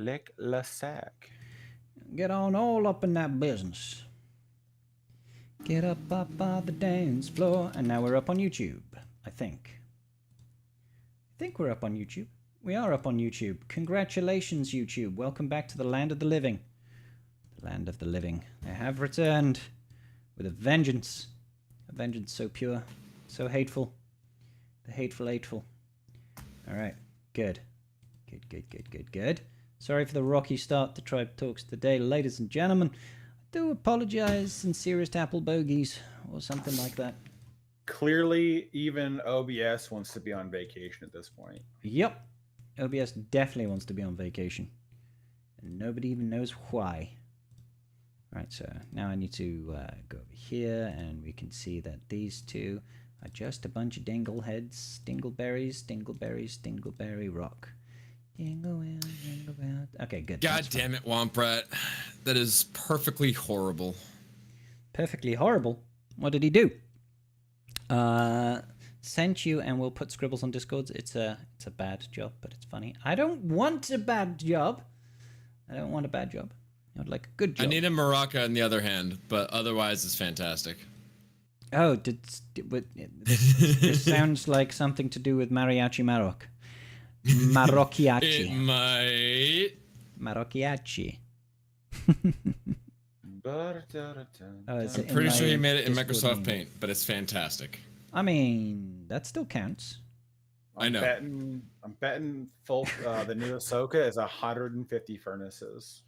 lick le sac. Get on all up in that business. Get up on the dance floor. And now we're up on YouTube, I think. I think we're up on YouTube. We are up on YouTube. Congratulations, YouTube. Welcome back to the land of the living. The land of the living. I have returned with a vengeance. A vengeance so pure, so hateful. The hateful. Alright, good. Good. Sorry for the rocky start to Tribe Talks today, ladies and gentlemen. I do apologize, sincerest apple bogeys, or something like that. Clearly, even OBS wants to be on vacation at this point. Yep. OBS definitely wants to be on vacation. And nobody even knows why. Right, so now I need to go over here, and we can see that these two are just a bunch of dingleheads. Dingleberry rock. Dingle out. Okay, good. God damn it, Womprat. That is perfectly horrible. Perfectly horrible? What did he do? Sent you, and we'll put scribbles on Discords. It's a bad job, but it's funny. I don't want a bad job. I don't want a bad job. I would like a good job. I need a maraca in the other hand, but otherwise it's fantastic. Oh, this sounds like something to do with Mariachi Maroc. Marocchiachi. It might. Marocchiachi. I'm pretty sure he made it in Microsoft Paint, but it's fantastic. I mean, that still counts. I know. I'm betting full. The new Ahsoka is 150 furnaces.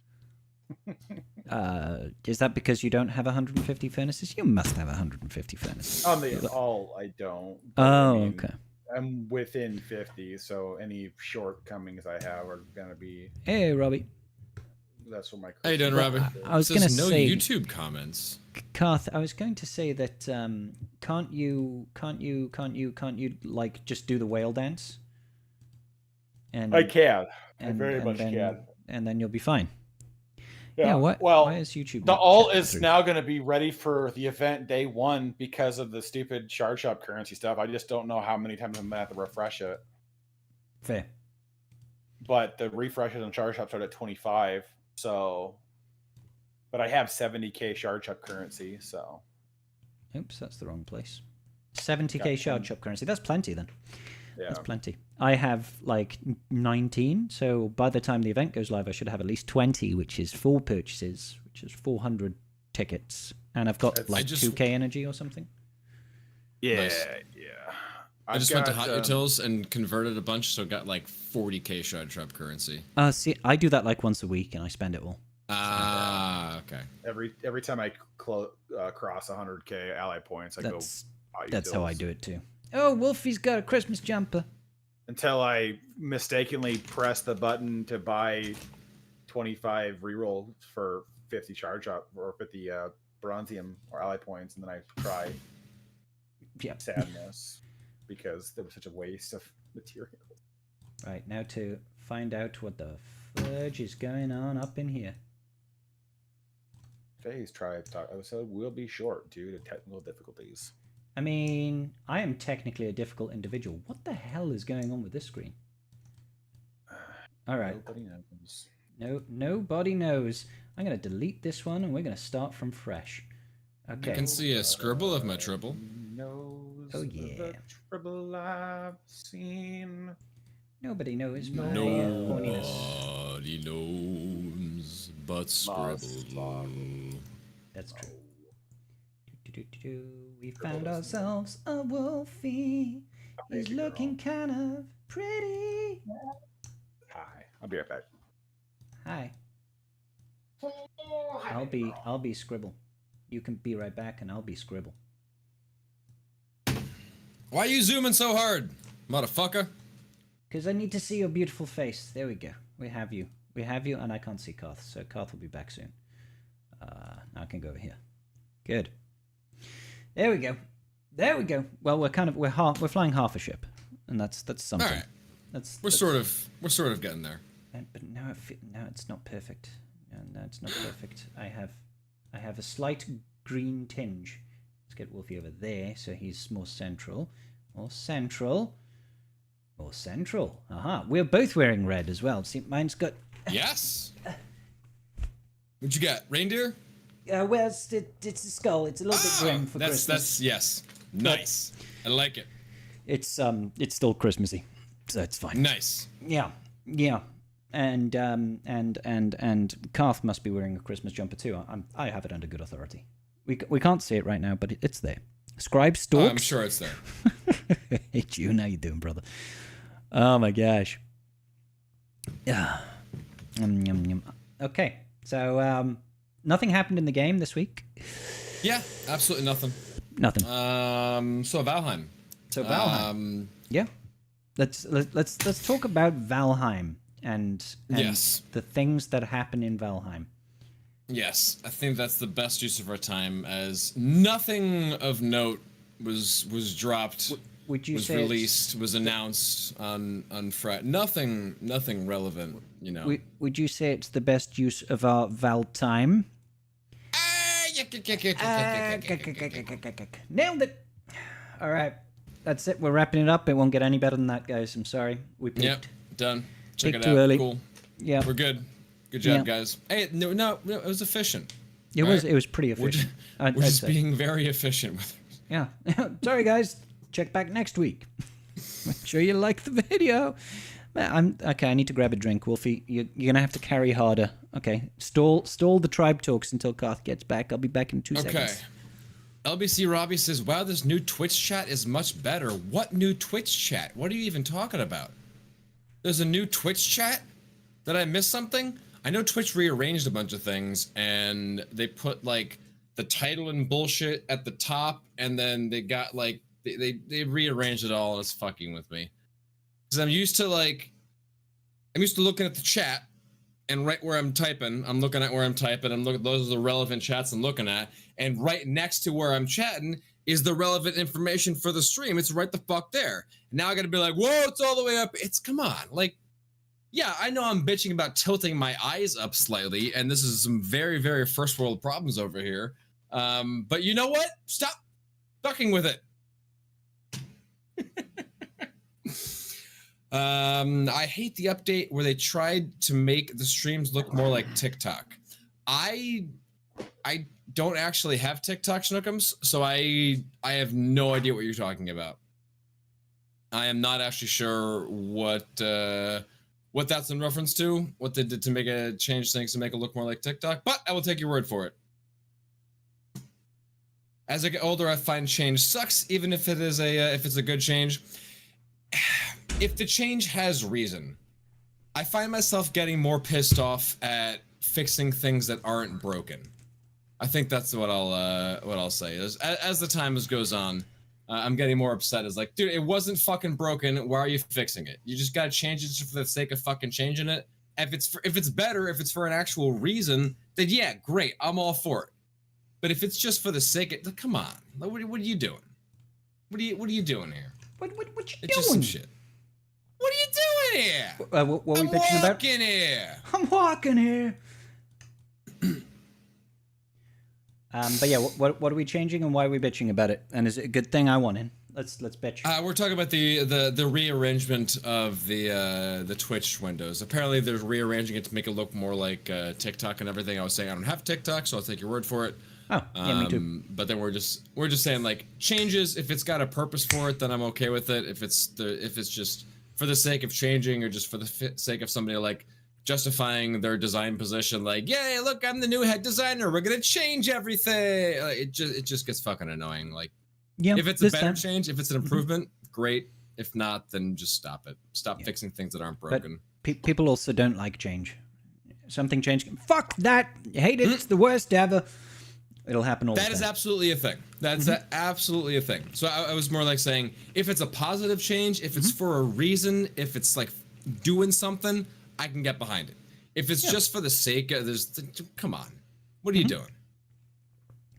Is that because you don't have 150 furnaces? You must have 150 furnaces. On the all, I don't. Oh, I mean, okay. I'm within 50, so any shortcomings I have are gonna be. Hey, Robbie. That's what my. How you doing, Robbie? I was going to no say YouTube comments. Karth, I was going to say that can't you like just do the whale dance? And I can. And, I very much then, can. And then you'll be fine. Yeah. Why is YouTube? The alt is now going to be ready for the event day one because of the stupid shard shop currency stuff. I just don't know how many times I'm going to have to refresh it. Fair. But the refreshes on shard shop start at 25. So, but I have 70k shard shop currency. So, oops, that's the wrong place. 70k shard shop currency. That's plenty then. Yeah. That's plenty. I have like 19, so by the time the event goes live, I should have at least 20, which is full purchases, which is 400 tickets, and I've got like 2k energy or something. Yeah, nice. Yeah. I just went to Hot Utils and converted a bunch, so got like 40k shard shop currency. See, I do that like once a week, and I spend it all. Okay. Every time I cross 100k ally points, That's how I do it too. Oh, Wolfie's got a Christmas jumper. Until I mistakenly press the button to buy 25 reroll for 50 charge up or 50 bronzium or ally points, and then I cry. Yep. Sadness because there was such a waste of material. Right, now to find out what the fudge is going on up in here. Today's Tribe Talk episode will be short due to technical difficulties. I mean, I am technically a difficult individual. What the hell is going on with this screen? All right. Nobody knows. Nobody knows. I'm going to delete this one, and we're going to start from fresh. Okay. I can see a scribble of my triple. Oh, yeah. The trouble I've seen. Nobody knows my Nobody knows but scribble. That's true. We found ourselves a wolfie. He's looking kind of pretty. Hi, I'll be right back. Hi. I'll be Scribble. You can be right back, and I'll be Scribble. Why are you zooming so hard, motherfucker? Because I need to see your beautiful face. There we go. We have you, and I can't see Karth, so Karth will be back soon. Now I can go over here. Good. There we go. Well, we're flying half a ship, and that's something. All right. We're sort of getting there. But now it's not perfect. No, it's not perfect. I have a slight green tinge. Let's get Wolfie over there so he's more central. More central. Aha. We're both wearing red as well. See, mine's got Yes. What you got? Reindeer? Well, it's a skull. It's a little bit grim for Christmas. That's yes. Nice. I like it. It's still Christmassy, so it's fine. Nice. Yeah. And Karth must be wearing a Christmas jumper too. I have it under good authority. We can't see it right now, but it's there. Scribe Storks. I'm sure it's there. Hey June, how you doing, brother? Oh my gosh. Yeah. Okay, so nothing happened in the game this week. Yeah, absolutely nothing. Nothing. So Valheim. Yeah. Let's talk about Valheim and yes, the things that happen in Valheim. Yes, I think that's the best use of our time, as nothing of note was dropped. Would you was say released, was announced on Friday. Nothing relevant, you know. Would you say it's the best use of our Val time? Nailed it. All right, that's it. We're wrapping it up. It won't get any better than that, guys. I'm sorry. We peaked. Yep, done. Check Peaked it too out. early. Cool. Yeah, we're good. Good job, guys. Hey, no, it was efficient. It was pretty efficient. We're just being very efficient with it. Yeah. Sorry, guys. Check back next week. Make sure you like the video. Okay. I need to grab a drink, Wolfie. You're gonna have to carry harder. Okay. Stall the tribe talks until Karth gets back. I'll be back in 2 seconds. Okay. LBC Robbie says, "Wow, this new Twitch chat is much better." What new Twitch chat? What are you even talking about? There's a new Twitch chat? Did I miss something? I know Twitch rearranged a bunch of things, and they put like the title and bullshit at the top, and then they got like they rearranged it all, and it's fucking with me. Because I'm used to looking at the chat, and right where I'm typing, I'm looking at where I'm typing. I'm looking. Those are the relevant chats I'm looking at, and right next to where I'm chatting is the relevant information for the stream. It's right the fuck there. Now I got to be like, whoa, it's all the way up. Come on, like. Yeah, I know I'm bitching about tilting my eyes up slightly, and this is some very, very first world problems over here. But you know what? Stop fucking with it. I hate the update where they tried to make the streams look more like TikTok. I don't actually have TikTok, Schnookums, so I have no idea what you're talking about. I am not actually sure what that's in reference to, what they did to change things to make it look more like TikTok, but I will take your word for it. As I get older, I find change sucks, even if it is if it's a good change. If the change has reason, I find myself getting more pissed off at fixing things that aren't broken. I think that's what I'll say. As the time goes on, I'm getting more upset. It's like, dude, it wasn't fucking broken. Why are you fixing it? You just gotta change it just for the sake of fucking changing it. If it's better, if it's for an actual reason, then yeah, great. I'm all for it. But if it's just for the sake of, come on, what are you doing? What are you doing here? What you doing? It's just some shit. What are you doing here? What are we bitching about? I'm walking here. I'm walking here. But yeah, what are we changing and why are we bitching about it? And is it a good thing? I want in. Let's bitch. We're talking about the rearrangement of the Twitch windows. Apparently, they're rearranging it to make it look more like TikTok and everything. I was saying I don't have TikTok, so I'll take your word for it. Oh, yeah, me too. But then we're just saying like changes. If it's got a purpose for it, then I'm okay with it. If it's just for the sake of changing or just for the sake of somebody like justifying their design position, like, yay, look, I'm the new head designer, we're gonna change everything. It just gets fucking annoying. Like, yeah, if it's a better change, if it's an improvement, great. If not, then just stop it. Stop fixing things that aren't broken. But people also don't like change. Something changed. Fuck that. You hate it. It's the worst ever. It'll happen all the time. That is absolutely a thing. That's absolutely a thing. So I was more like saying, if it's a positive change, if it's for a reason, if it's like doing something, I can get behind it. If it's just for the sake of come on, what are you doing?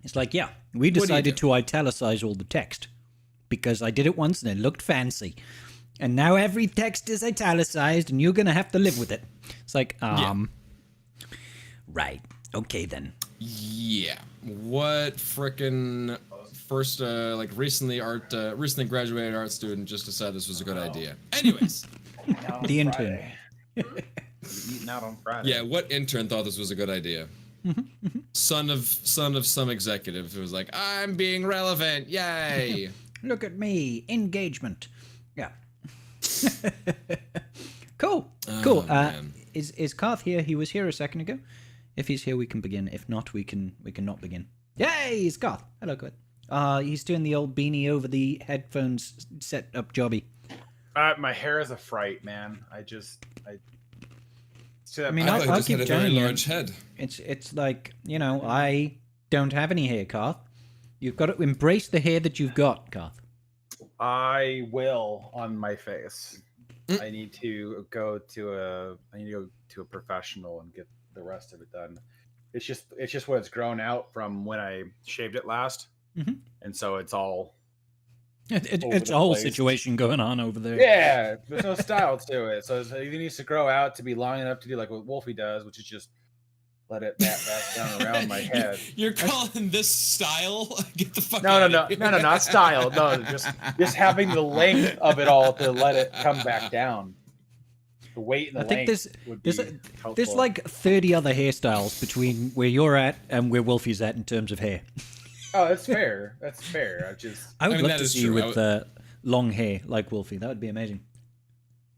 It's like, yeah, we decided to italicize all the text because I did it once and it looked fancy. And now every text is italicized and you're going to have to live with it. It's like, right. Okay, then. Yeah. What frickin' first, recently graduated art student just decided this was a good idea. Anyways. The intern. Be eating out on Friday. Yeah, what intern thought this was a good idea? Son of some executive who was like, I'm being relevant, yay! Look at me, engagement. Yeah. Cool. Cool. Man. Is Karth here? He was here a second ago. If he's here, we can begin. If not, we can not begin. Yay! It's Karth. Hello, Karth. He's doing the old beanie over the headphones set up jobby. My hair is a fright, man. I mean, I thought he I'll just keep had a very telling you. large head. It's like, I don't have any hair, Karth. You've got to embrace the hair that you've got, Karth. I will on my face. I need to go to a professional and get the rest of it done. It's just what it's grown out from when I shaved it last, and so it's all. It's a whole situation going on over there. Yeah, there's no style to it, so it needs to grow out to be long enough to do like what Wolfie does, which is just let it back down around my head. You're calling this style? Get the fuck No, out no, of here. no, not style. No, just having the length of it all to let it come back down. The weight and the I think length would be there's helpful. like 30 other hairstyles between where you're at and where Wolfie's at in terms of hair. Oh, that's fair. That's fair. I would mean, love that to is see you true. with long hair like Wolfie. That would be amazing.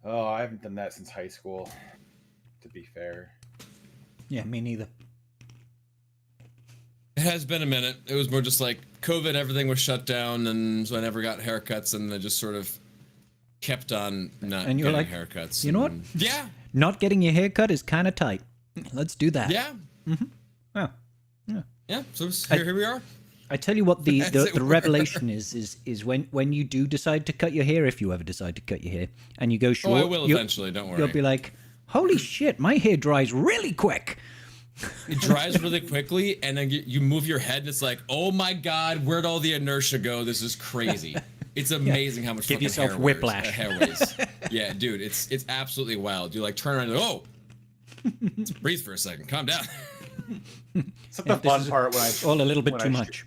Oh, I haven't done that since high school. To be fair. Yeah, me neither. It has been a minute. It was more just like COVID, everything was shut down, and so I never got haircuts, and I just sort of kept on not And you're getting like, haircuts. you know what? and- Yeah, Not getting your hair cut is kind of tight. Let's do that. yeah, Oh. yeah. So here we are. I tell you what, the As it were. revelation is when you do decide to cut your hair, if you ever decide to cut your hair, and you go Oh, short, I will eventually. Don't worry. you'll be like, holy shit, my hair dries really quick. It dries really quickly, and then you move your head, and it's like, oh my god, where'd all the inertia go? This is crazy. It's amazing how much Give fucking yourself hair whiplash. hair weighs. Yeah, dude, it's absolutely wild. You like turn around and oh, let's breathe for a second, calm down. It's the fun part when I All a little bit when too I much.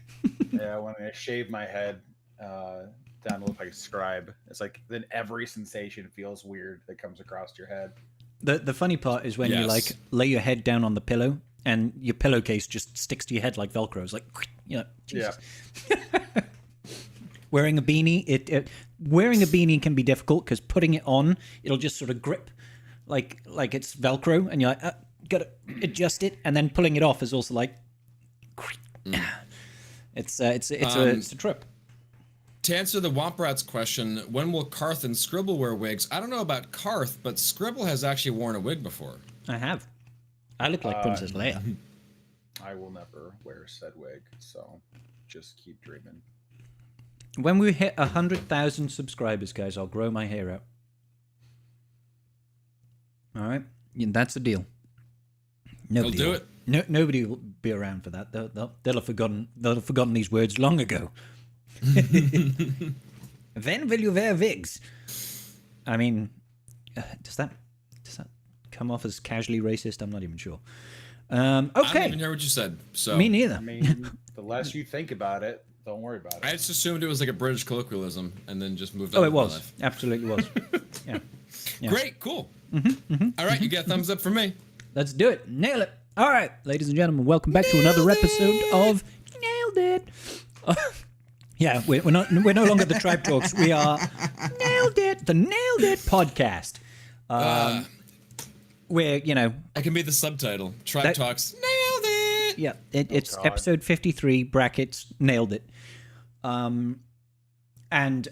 Yeah, when I shave my head down to look like a scribe, it's like then every sensation feels weird that comes across your head. The funny part is when you Yes. like lay your head down on the pillow and your pillowcase just sticks to your head like Velcro. It's like, Jesus. Wearing a beanie, wearing a beanie can be difficult because putting it on, it'll just sort of grip like it's Velcro, and you're like, gotta adjust it, and then pulling it off is also like, it's a trip. To answer the Womp-Rat's question, when will Karth and Scribble wear wigs? I don't know about Karth, but Scribble has actually worn a wig before. I have. I look like Princess Leia. I will never wear said wig, so just keep dreaming. When we hit 100,000 subscribers, guys, I'll grow my hair out. All right, yeah, that's the deal. Nobody do will- it. No, nobody will be around for that. They'll have forgotten. They'll have forgotten these words long ago. When will you wear wigs? I mean, does that come off as casually racist? I'm not even sure. I don't Okay, even hear what you said. So me neither. I mean, the less you think about it, don't worry about I it. just assumed it was like a British colloquialism, and then just moved on. Oh, with it my was. life. Absolutely was. Yeah. Yeah. Great, cool. All right, you got a thumbs up from me. Let's do it. Nail it. All right, ladies and gentlemen, welcome back to another episode of Nailed It. Yeah, we're no longer the Tribe Talks. We are Nailed It, the Nailed It podcast. Where, I can be the subtitle. Tribe That- Talks. Nailed it. yeah, it's God. episode 53 brackets Nailed It. And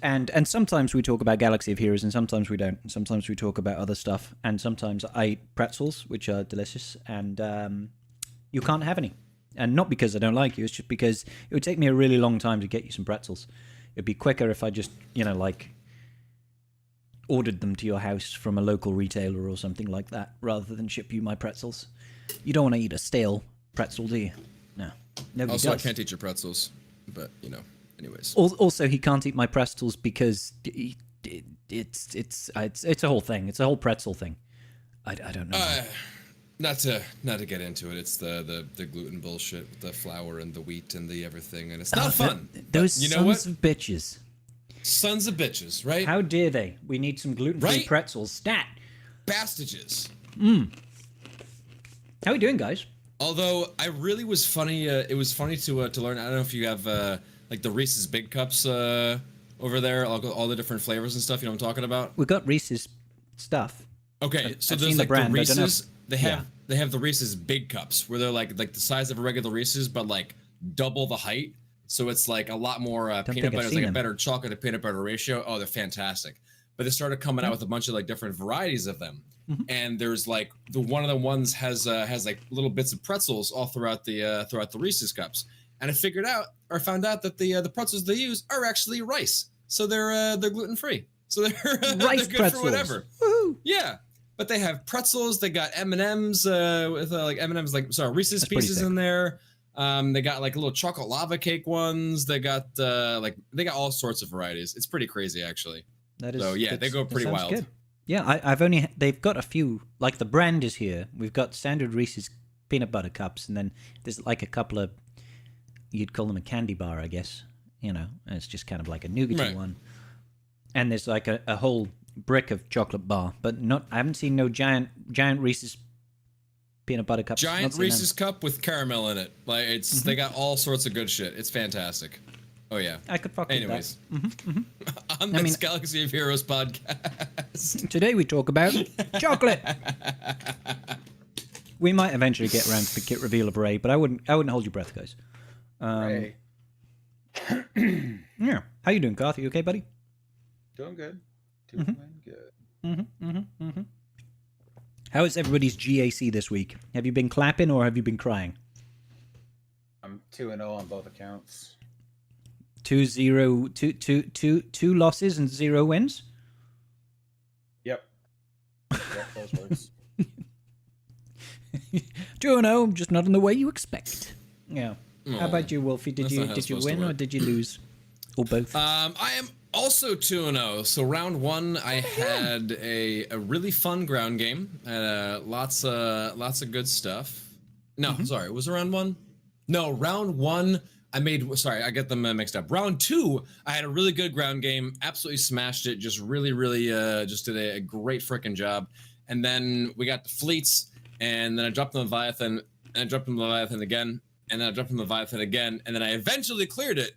sometimes we talk about Galaxy of Heroes, and sometimes we don't. And sometimes we talk about other stuff, and sometimes I eat pretzels, which are delicious, and you can't have any. And not because I don't like you, it's just because it would take me a really long time to get you some pretzels. It'd be quicker if I just, ordered them to your house from a local retailer or something like that, rather than ship you my pretzels. You don't want to eat a stale pretzel, do you? No. Nobody Also, I does. can't eat your pretzels, but anyways. Also, he can't eat my pretzels because it's a whole thing. It's a whole pretzel thing. I don't know. Not to get into it. It's the gluten bullshit with the flour and the wheat and the everything, and it's not fun. Those you know sons what? of bitches. Sons of bitches, right? How dare they? We need some gluten-free Right? pretzels. Stat. Bastages. How are we doing, guys? Although I really was funny. It was funny to learn. I don't know if you have like the Reese's Big Cups over there, all the different flavors and stuff. You know what I'm talking about? We've got Reese's stuff. Okay, so I've there's seen like the brand, the I don't know if- Reese's. They have the Reese's Big Cups where they're like the size of a regular Reese's, but like double the height. So it's like a lot more peanut butter. It's like a better chocolate to peanut butter ratio. Oh, they're fantastic. But they started coming out with a bunch of like different varieties of them. And there's like one of the ones has like little bits of pretzels all throughout the Reese's cups. And I found out that the pretzels they use are actually rice. So they're gluten free. So they're Rice they're good pretzels. for whatever. Woohoo. Yeah. But they have pretzels. They got M&Ms with like M&Ms, like Reese's That's pretty Pieces sick. in there. They got like little chocolate lava cake ones. They got they got all sorts of varieties. It's pretty crazy actually. That is, So yeah, they go pretty that sounds wild. good. Yeah, they've got a few, like the brand is here. We've got standard Reese's peanut butter cups, and then there's like a couple of, you'd call them a candy bar, I guess. You know, and it's just kind of like a nougaty one. And there's like a whole brick of chocolate bar, but I haven't seen no giant Reese's peanut butter cups. Giant Reese's cup with caramel in it. Like they got all sorts of good shit. It's fantastic. Oh yeah. I could fuck with that. Anyways, on this Galaxy of Heroes podcast, today we talk about chocolate. We might eventually get around to the kit reveal of Ray, but I wouldn't hold your breath, guys. Ray. Yeah. How you doing, Garth? You okay, buddy? Doing good. Doing good. How is everybody's GAC this week? Have you been clapping or have you been crying? I'm 2-0 on both accounts. 2 losses and 0 wins. Yep. Yep, those words. 2-0, just not in the way you expect. Yeah. Aw, How about you, Wolfie? Did you win or did you lose? Or both? I am also 2-0. So round one, I had a really fun ground game. Lots of good stuff. No, sorry, was it round one? No, round one. I get them mixed up. Round two, I had a really good ground game. Absolutely smashed it. Just really just did a great freaking job. And then we got the fleets, and then I dropped the Leviathan, and I dropped the Leviathan again, and then I dropped the Leviathan again, and then I eventually cleared it.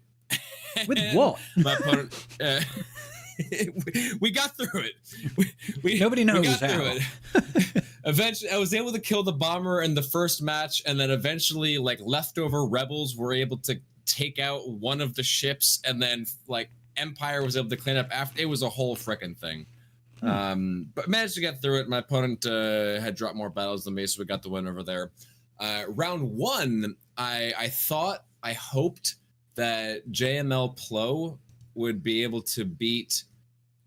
With what? My opponent, we got through it. Nobody knows we got how. through it. Eventually, I was able to kill the bomber in the first match, and then eventually, like, leftover rebels were able to take out one of the ships, and then like Empire was able to clean up after. It was a whole frickin' thing. But managed to get through it. My opponent had dropped more battles than me, so we got the win over there. Round one, I hoped that JML Plo would be able to beat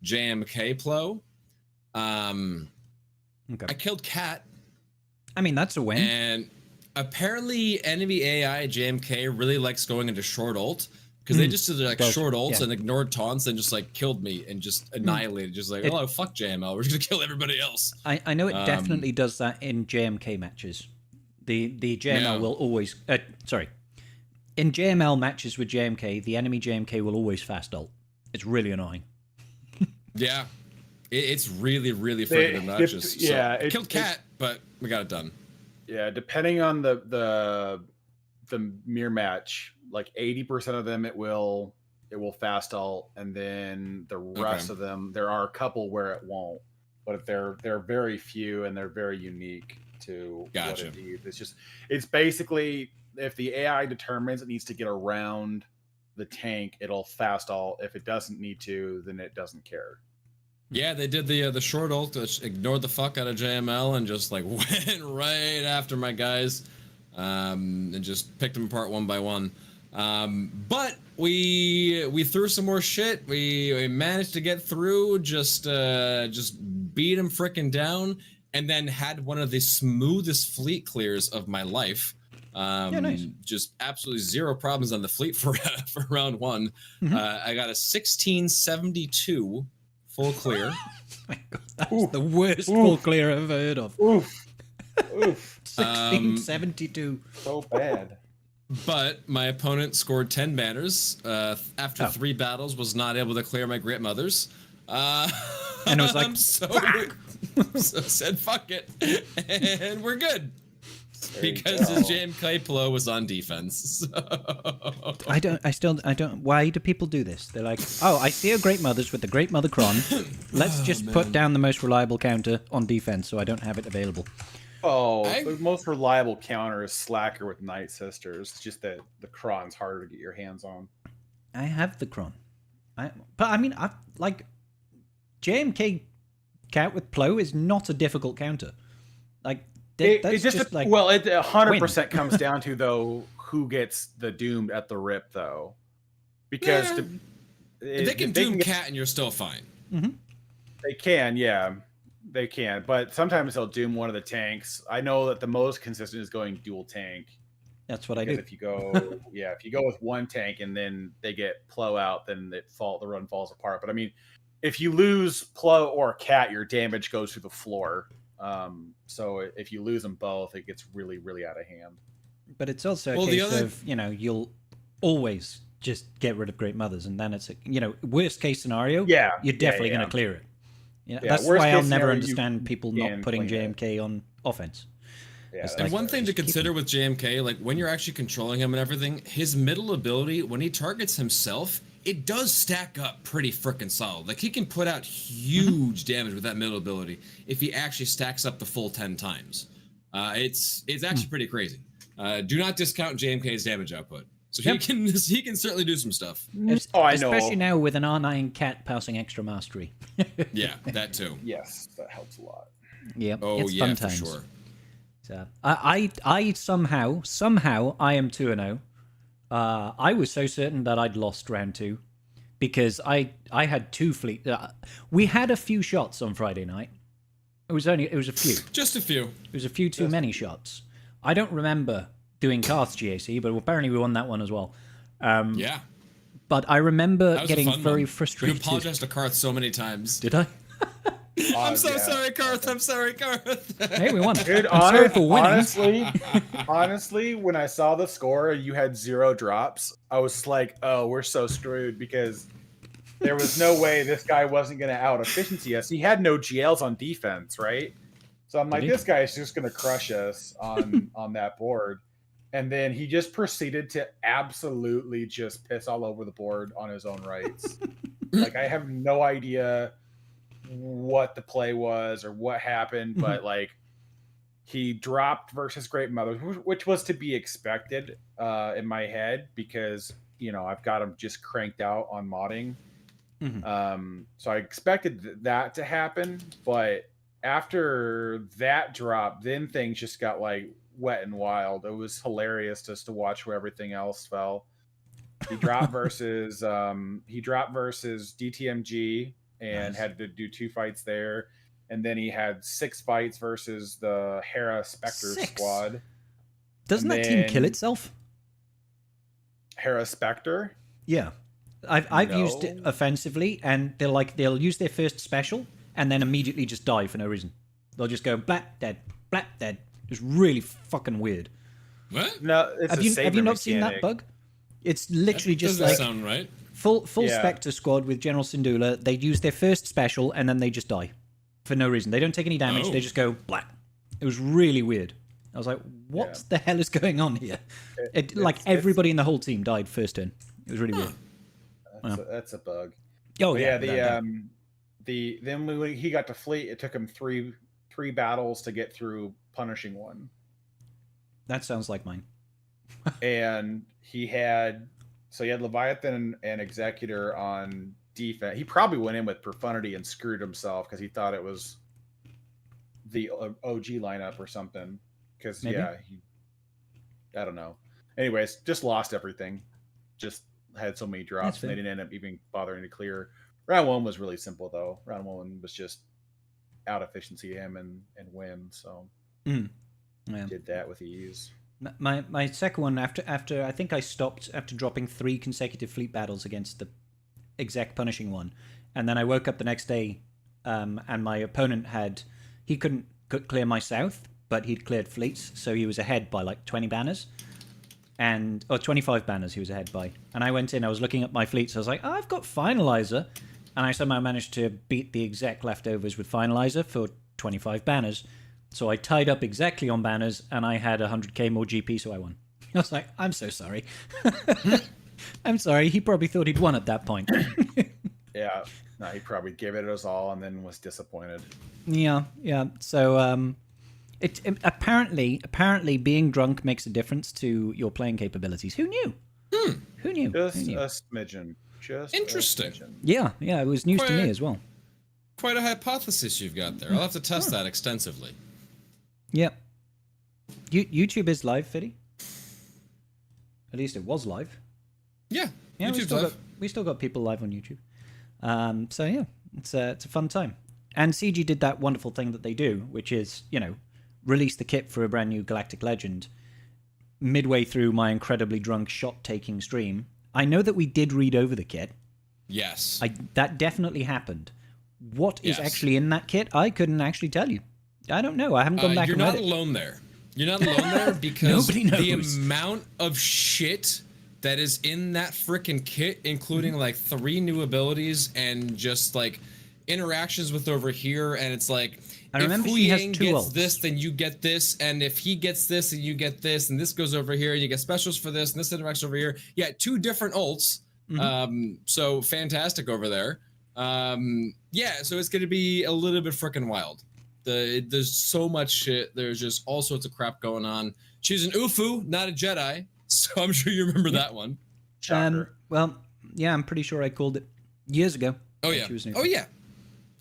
JMK Plo. Okay. I killed Cat. I mean, that's a win. And apparently enemy AI JMK really likes going into short ult, because they just did like short ults and ignored taunts and just like killed me and just annihilated, just like, oh, fuck JML, we're just gonna kill everybody else. I know it definitely does that in JMK matches. The JML will always in JML matches with JMK, the enemy JMK will always fast ult. It's really annoying. Yeah, it's really freaking obnoxious. Killed Cat, but we got it done. Yeah, depending on the mirror match, like 80% of them it will fast ult, and then the rest of them, there are a couple where it won't, but they're very few and they're very unique to what it needs. It's basically, if the AI determines it needs to get around the tank, it'll fast ult. If it doesn't need to, then it doesn't care. Yeah, they did the short ult, ignored the fuck out of JML and just like went right after my guys, and just picked them apart one by one. But we threw some more shit. We managed to get through, just beat him frickin' down, and then had one of the smoothest fleet clears of my life. Nice. Just absolutely zero problems on the fleet for round one. I got a 1672 full clear. Oh my God, that's the worst full clear I've ever heard of. Oof. 1672. So bad. But my opponent scored 10 banners. After 3 battles, was not able to clear my great mothers. And it was like, So said fuck it, and we're good. There you Because go. his JMK Plo was on defense. So. I don't. Why do people do this? They're like, oh, I see a Great Mothers with the Great Mother Cron. Let's just put down the most reliable counter on defense so I don't have it available. Oh, the most reliable counter is Slacker with Night Sisters. It's just that the Kron's harder to get your hands on. I have the Cron. But I mean, I like JMK count with Plo is not a difficult counter. Like, It that's just like, well, it 100% comes down to though who gets the doomed at the rip though, because they can doom Cat and you're still fine. Mm-hmm. They can, yeah, they can, but sometimes they'll doom one of the tanks. I know that the most consistent is going dual tank. That's what I do. Because if you go, if you go with one tank and then they get Plo out, then the run falls apart. But I mean, if you lose Plo or Cat, your damage goes through the floor. So if you lose them both, it gets really, really out of hand. But it's also a case of, you'll always just get rid of Great Mothers, and then it's worst case scenario. Yeah, you're definitely going to clear it. That's worst why I'll case never scenario, understand people not putting JMK on offense. Yeah, and one thing to consider with JMK, like when you're actually controlling him and everything, his middle ability, when he targets himself, it does stack up pretty freaking solid. Like he can put out huge damage with that middle ability if he actually stacks up the full 10 times. It's actually pretty crazy. Do not discount JMK's damage output. So he can certainly do some stuff. I know. Especially now with an R9 Cat passing extra mastery. Yeah, that too. Yes, that helps a lot. Yeah. Oh it's yeah, fun for times. sure. So I somehow I am 2-0. I was so certain that I'd lost round 2 because I had 2 fleet. We had a few shots on Friday night. It was a few. Just a few. It was a few too many shots. I don't remember doing Karth's GAC, but apparently we won that one as well. Yeah. But I remember getting very one. frustrated. You apologized to Karth so many times. Did I? I'm so sorry, Karth. I'm sorry, Karth. Hey, we won. Dude, sorry for winning. honestly, when I saw the score, you had 0 drops. I was like, oh, we're so screwed because there was no way this guy wasn't going to out efficiency us. He had no GLs on defense, right? So I'm like, this guy is just going to crush us on that board. And then he just proceeded to absolutely just piss all over the board on his own rights. Like, I have no idea what the play was or what happened, but like he dropped versus Great Mother, which was to be expected in my head because I've got him just cranked out on modding. So I expected that to happen, but after that drop, then things just got like wet and wild. It was hilarious just to watch where everything else fell. He dropped versus DTMG and had to do 2 fights there, and then he had 6 fights versus the Hera Spectre squad. Doesn't that team kill itself? Hera Spectre? Yeah, I've used it offensively, and they'll use their first special and then immediately just die for no reason. They'll just go blap dead. It's really fucking weird. What? No, it's have you not seen that bug? It's literally just like sound right. Full Spectre squad with General Syndulla. They use their first special and then they just die for no reason. They don't take any damage. Oh. They just go black. It was really weird. I was like, what the hell is going on here? Everybody in the whole team died first turn. It was really weird. That's a bug. Oh yeah. Then when he got to fleet, it took him three battles to get through punishing one. That sounds like mine. And he had Leviathan and Executor on defense. He probably went in with Profundity and screwed himself because he thought it was the OG lineup or something. Because I don't know. Anyways, just lost everything. Just had so many drops, and they didn't end up even bothering to clear. Round 1 was really simple though. Round 1 was just out efficiency him and win. So did that with ease. My second one after I think I stopped after dropping 3 consecutive fleet battles against the exec punishing one, and then I woke up the next day, and my opponent he couldn't clear my south, but he'd cleared fleets, so he was ahead by like 20 banners, or 25 banners he was ahead by. And I went in, I was looking at my fleets, I was like, I've got Finalizer, and I somehow managed to beat the exec leftovers with Finalizer for 25 banners. So I tied up exactly on banners, and I had 100k more GP, so I won. I was like, I'm so sorry. I'm sorry. He probably thought he'd won at that point. Yeah. No, he probably gave it his all and then was disappointed. Yeah. So apparently being drunk makes a difference to your playing capabilities. Who knew? Who knew? Just Who knew? a smidgen. Just Interesting. A smidgen. Yeah, it was news to me as well. Quite a hypothesis you've got there. I'll have to test that extensively. Yep. YouTube is live, Fiddy. At least it was live. Yeah, YouTube's live. We still got people live on YouTube. So yeah, it's a fun time. And CG did that wonderful thing that they do, which is, release the kit for a brand new Galactic Legend midway through my incredibly drunk shot-taking stream. I know that we did read over the kit. Yes. That definitely happened. What is actually in that kit, I couldn't actually tell you. I don't know. I haven't gone back and read it. You're not alone there. You're not alone there because Nobody knows. the amount of shit that is in that frickin' kit, including like 3 new abilities and just like interactions with over here, and it's like, I remember if she has Hu-Yang 2 gets ults. this, then you get this, and if he gets this, then you get this, and this goes over here, and you get specials for this, and this interacts over here. Yeah, 2 different ults. So fantastic over there. Yeah, so it's going to be a little bit frickin' wild. There's so much shit. There's just all sorts of crap going on. She's an Ufu, not a Jedi, so I'm sure you remember that one. Well, yeah, I'm pretty sure I called it years ago. Oh yeah. She was an Oh Ufu. yeah.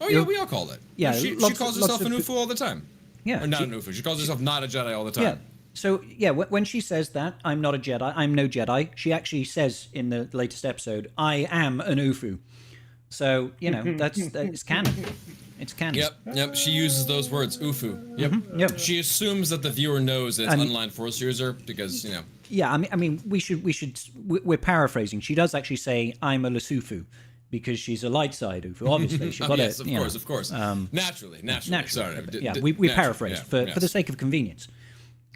Oh yeah, we all called it. Yeah, She lots calls of- herself lots an of- Ufu all the time. Yeah, Or not she- an Ufu. She calls herself not a Jedi all the time. Yeah. So, yeah, when she says that, I'm not a Jedi, I'm no Jedi, she actually says in the latest episode, I am an Ufu. So, it's canon. It's canon. Yep. She uses those words, Ufu. Yep. Yep. She assumes that the viewer knows it's unline Force user because, Yeah, I mean, we're paraphrasing. She does actually say, I'm a Lasufu, because she's a light side Ufu. Obviously, she got yes, it. of course. Naturally. Naturally. Sorry. Yeah, we paraphrased for the sake of convenience.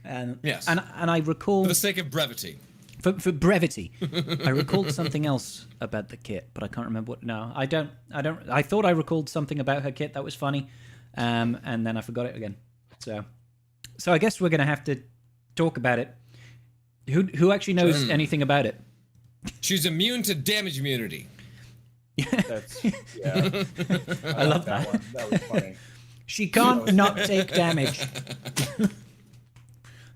Yes. And I recall For the sake of brevity. for brevity, I recalled something else about the kit, but I can't remember what. No, I don't. I thought I recalled something about her kit that was funny, and then I forgot it again. So I guess we're gonna have to talk about it. Who actually knows anything about it? She's immune to damage immunity. That's, yeah. I love that. one. That was funny. She can't not take damage.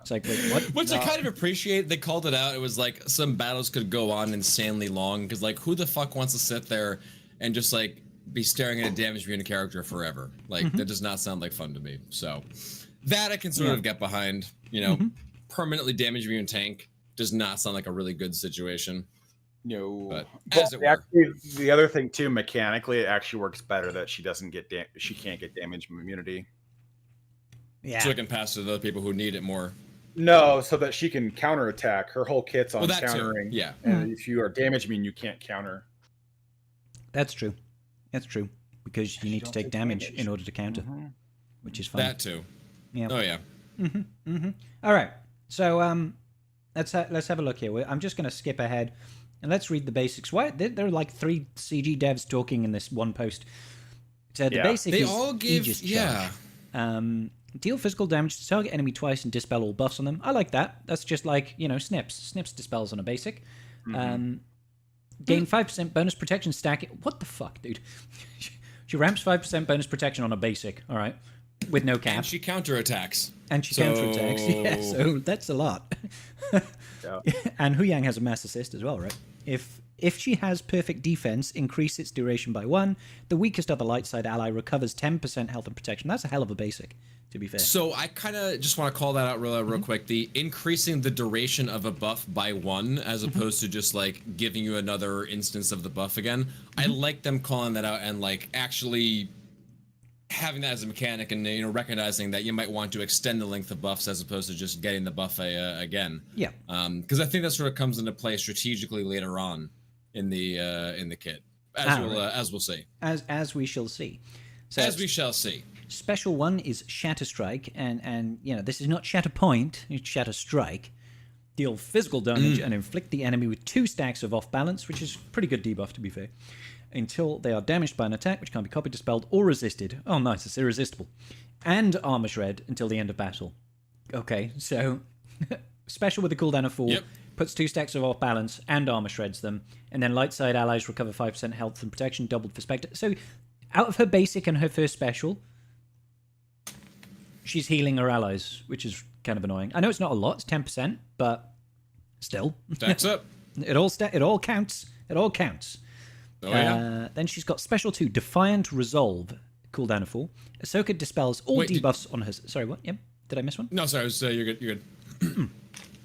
It's like, wait, what? Which I kind of appreciate. They called it out. It was like some battles could go on insanely long because, like, who the fuck wants to sit there and just like be staring at a damage immune character forever? Like, that does not sound like fun to me. So that I can sort of get behind. Permanently damage immune tank does not sound like a really good situation. No, But Well, as it were. actually, the other thing too, mechanically, it actually works better that she doesn't get she can't get damage immunity. Yeah. So it can pass to the other people who need it more. No, so that she can counterattack. Her whole kit's on Well, that too. countering. Yeah. And if you are damage immune, you can't counter. That's true. That's true. Because you need to don't take take damage damage. in order to counter, which is fun. That too. Yeah. Oh yeah. All right. So let's have a look here. I'm just going to skip ahead and let's read the basics. Why there are like 3 CG devs talking in this one post. So the Yeah. basic They is all give Aegis yeah. charge. Deal physical damage to target enemy twice and dispel all buffs on them. I like that. That's just like, Snips. Snips dispels on a basic. Gain 5% bonus protection stack. What the fuck, dude? She ramps 5% bonus protection on a basic. All right. With no cap. And she counterattacks. Counterattacks. Yeah, so that's a lot. Yeah. And Hu-Yang has a mass assist as well, right? If she has perfect defense, increase its duration by 1. The weakest other light side ally recovers 10% health and protection. That's a hell of a basic, to be fair. So I kind of just want to call that out real quick. The increasing the duration of a buff by 1 as opposed to just like giving you another instance of the buff again. I like them calling that out and like actually having that as a mechanic and recognizing that you might want to extend the length of buffs as opposed to just getting the buff again. Yeah. Because I think that sort of comes into play strategically later on in the kit, as we'll see. As we shall see. So As we shall see. Special 1 is Shatter Strike, and this is not Shatter Point, it's Shatter Strike. Deal physical damage and inflict the enemy with 2 stacks of off balance, which is pretty good debuff to be fair, until they are damaged by an attack which can't be copied, dispelled, or resisted. Oh, nice, it's irresistible. And armor shred until the end of battle. Okay, so special with a cooldown of 4, puts 2 stacks of off balance and armor shreds them, and then light side allies recover 5% health and protection, doubled for Spectre. So out of her basic and her first special, she's healing her allies, which is kind of annoying. I know it's not a lot, it's 10%, but still. Stacks up. It all counts. It all counts. Oh, yeah. Then she's got special 2, Defiant Resolve, cooldown of 4. Ahsoka dispels all debuffs on her... Sorry, what? Yep. Did I miss one? No, sorry. You're good. You're good.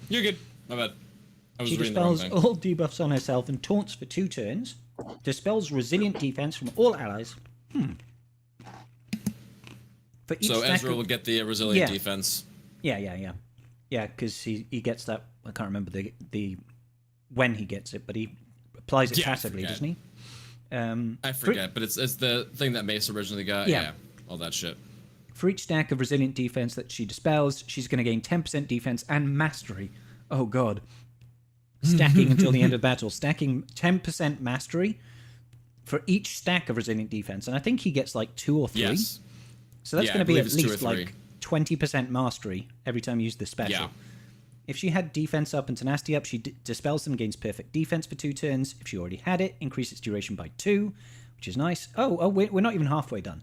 You're good. My bad. I was She reading the wrong dispels thing. all debuffs on herself and taunts for 2 turns. Dispels resilient defense from all allies. For each So stack Ezra of- will get the resilient defense. Yeah, because he gets that... I can't remember the when he gets it, but he applies it passively, doesn't he? I forget, but it's the thing that Mace originally got. Yeah. All that shit. For each stack of resilient defense that she dispels, she's going to gain 10% defense and mastery. Oh, God. Stacking until the end of battle. Stacking 10% mastery for each stack of resilient defense. And I think he gets like 2 or 3. Yes. So that's Yeah, going to I be at believe it's 2 or least 3. like 20% mastery every time you use the special. Yeah. If she had defense up and tenacity up, she dispels them, gains perfect defense for 2 turns. If she already had it, increase its duration by 2, which is nice. Oh, we're not even halfway done.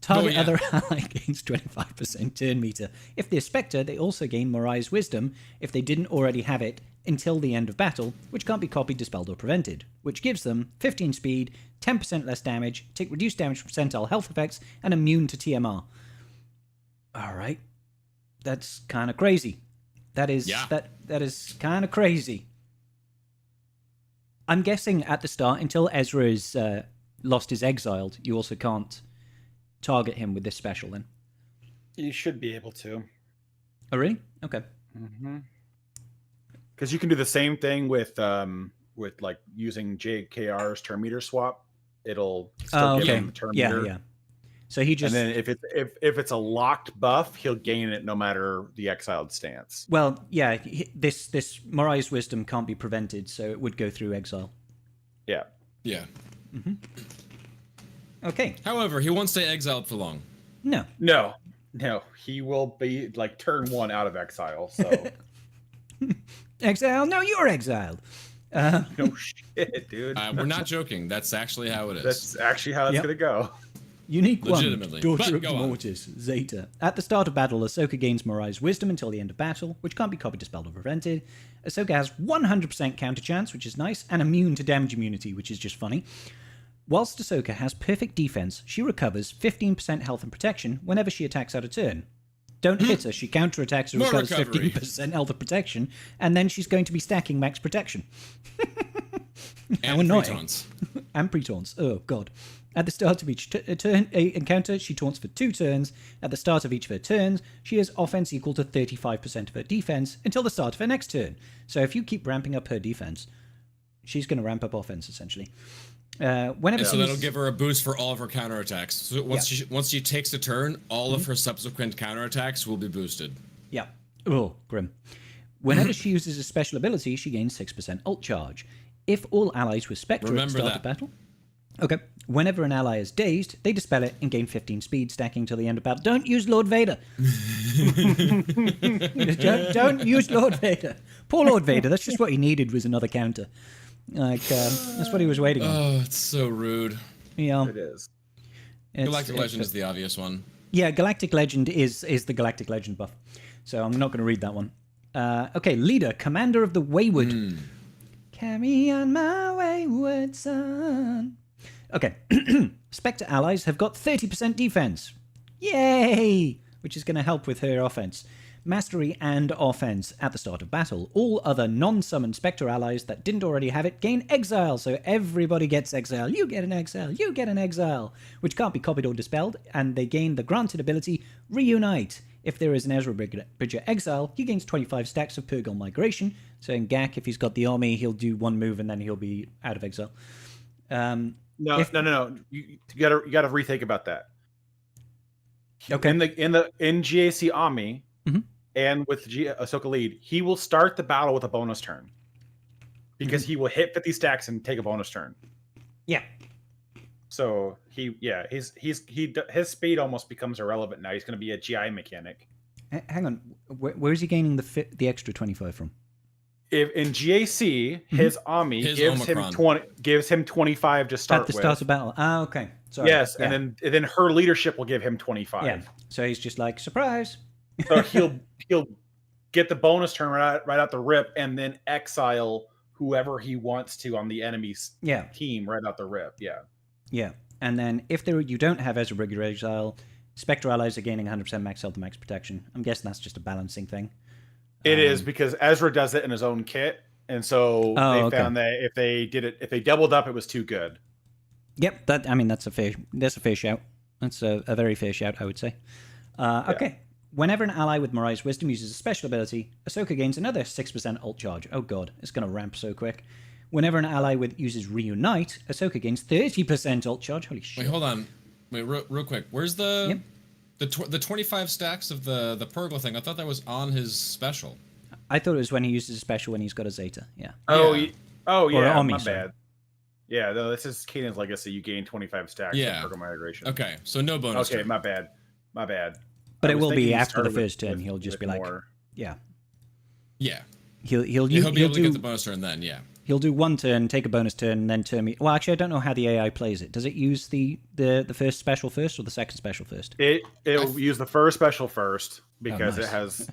Target other ally gains 25% turn meter. If they're Spectre, they also gain Morai's Wisdom if they didn't already have it until the end of battle, which can't be copied, dispelled, or prevented, which gives them 15 speed, 10% less damage, take reduced damage from percentile health effects, and immune to TMR. Alright. That's kind of crazy. That is that is kind of crazy. I'm guessing at the start, until Ezra is lost his exiled, you also can't target him with this special then. You should be able to. Oh, really? Okay. Because you can do the same thing with like using JKR's turn meter swap. It'll still give him the turn meter. Yeah. So he just... And then if it's a locked buff, he'll gain it no matter the exiled stance. Well, yeah, this Morai's Wisdom can't be prevented, so it would go through exile. Yeah. Yeah. Okay. However, he won't stay exiled for long. No. He will be like turn 1 out of exile. So exile? No, you're exiled. no shit, dude. We're not joking. That's actually how it is. That's actually how it's gonna go. Unique Legitimately. 1, Daughter But of go on. Mortis, Zeta. At the start of battle, Ahsoka gains Morai's Wisdom until the end of battle, which can't be copied, dispelled, or prevented. Ahsoka has 100% counter chance, which is nice, and immune to damage immunity, which is just funny. Whilst Ahsoka has perfect defense, she recovers 15% health and protection whenever she attacks out of turn. Don't hit her, she counterattacks and More recovers recovery. 15% health and protection, and then she's going to be stacking max protection. How And annoying. pre-taunts. And pre-taunts. Oh, God. At the start of each encounter, she taunts for 2 turns. At the start of each of her turns, she has offense equal to 35% of her defense until the start of her next turn. So if you keep ramping up her defense, she's going to ramp up offense, essentially. Whenever So that'll give her a boost for all of her counterattacks. So once she takes a turn, all of her subsequent counterattacks will be boosted. Yeah. Oh, grim. Whenever she uses a special ability, she gains 6% ult charge. If all allies were Spectre at the Remember start that. of battle... Okay. Whenever an ally is dazed, they dispel it and gain 15 speed, stacking till the end of battle. Don't use Lord Vader. don't use Lord Vader. Poor Lord Vader. That's just what he needed, was another counter. Like, that's what he was waiting on. Oh, it's so rude. Yeah. It is. Galactic Legend is the obvious one. Yeah, Galactic Legend is the Galactic Legend buff. So I'm not going to read that one. Okay, Leader, Commander of the Wayward. Carry on my wayward son. Okay. Spectre allies have got 30% defense. Yay! Which is going to help with her offense. Mastery and offense at the start of battle. All other non-summoned Spectre allies that didn't already have it gain exile, so everybody gets exile. You get an exile, you get an exile, which can't be copied or dispelled, and they gain the granted ability Reunite. If there is an Ezra Bridger exile, he gains 25 stacks of Purgle Migration, so in Gak, if he's got the army, he'll do 1 move and then he'll be out of exile. No. You gotta rethink about that. Okay. In GAC Ami, and with Ahsoka lead, he will start the battle with a bonus turn because he will hit 50 stacks and take a bonus turn. Yeah. So his speed almost becomes irrelevant now. He's going to be a GI mechanic. Hang on, where is he gaining the extra 25 from? If in GAC, his Ami gives him 25 to start at the with. start of battle. Ah, okay. Sorry. Yes, yeah. and then her leadership will give him 25. Yeah. So he's just like, surprise. So he'll get the bonus turn right out the rip, and then exile whoever he wants to on the enemy's team right out the rip. Yeah. Yeah. And then if you don't have SWGoH exile, Spectre allies are gaining 100% max health and max protection. I'm guessing that's just a balancing thing. It is, because Ezra does it in his own kit, and so they found that if they doubled up, it was too good. Yep, that's a fair shout. That's a very fair shout, I would say. Okay. Whenever an ally with Morai's Wisdom uses a special ability, Ahsoka gains another 6% ult charge. Oh god, it's going to ramp so quick. Whenever an ally uses Reunite, Ahsoka gains 30% ult charge. Holy shit. Wait, hold on. Wait, real quick. Where's the 25 stacks of the Purgle thing? I thought that was on his special. I thought it was when he uses a special when he's got a Zeta. Yeah. Yeah. My bad. Yeah, no, this is Kanan's Legacy. You gain 25 stacks of Purgle migration. Okay, so no bonus. Okay, turn. My bad. But it will be after the first turn. He'll just be like, yeah. He'll be able to get the bonus turn then. Yeah. He'll do one turn, take a bonus turn, and then turn me. Well, actually, I don't know how the AI plays it. Does it use the first special first or the second special first? It'll use the first special first because it has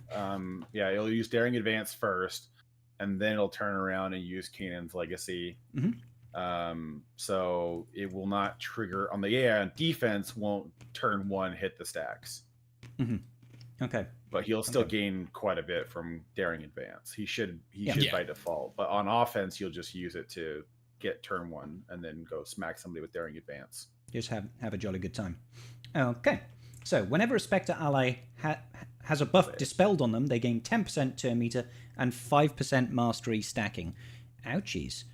it'll use Daring Advance first, and then it'll turn around and use Kanan's Legacy. So it will not trigger on the AI on defense. Won't turn one hit the stacks. Okay. But he'll still gain quite a bit from Daring Advance. He should by default. But on offense, you'll just use it to get turn one and then go smack somebody with Daring Advance. Just have a jolly good time. Okay. So whenever a Spectre ally has a buff dispelled on them, they gain 10% turn meter and 5% mastery stacking. Ouchies.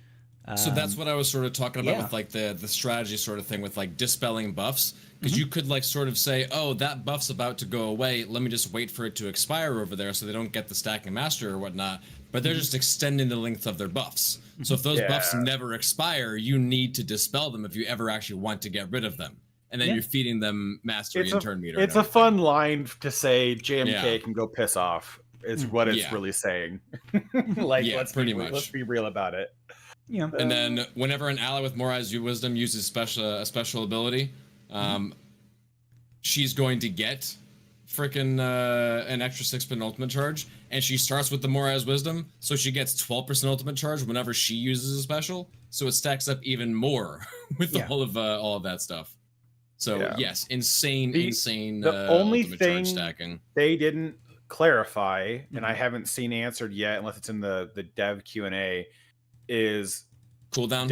So that's what I was sort of talking about with like the strategy sort of thing with like dispelling buffs. Because you could like sort of say, oh, that buff's about to go away. Let me just wait for it to expire over there so they don't get the stacking master or whatnot. But they're just extending the length of their buffs. So if those buffs never expire, you need to dispel them if you ever actually want to get rid of them. And then you're feeding them mastery and turn meter. It's a fun line to say JMK can go piss off. Is what it's really saying. Let's be real about it. Yeah. And then whenever an ally with Morai's Wisdom uses a special ability, she's going to get freaking an extra 6% ultimate charge, and she starts with the Morai's Wisdom, so she gets 12% ultimate charge whenever she uses a special. So it stacks up even more with all of that stuff. So yes, insane. The only thing stacking they didn't clarify, and I haven't seen answered yet, unless it's in the dev Q&A, is cooldown.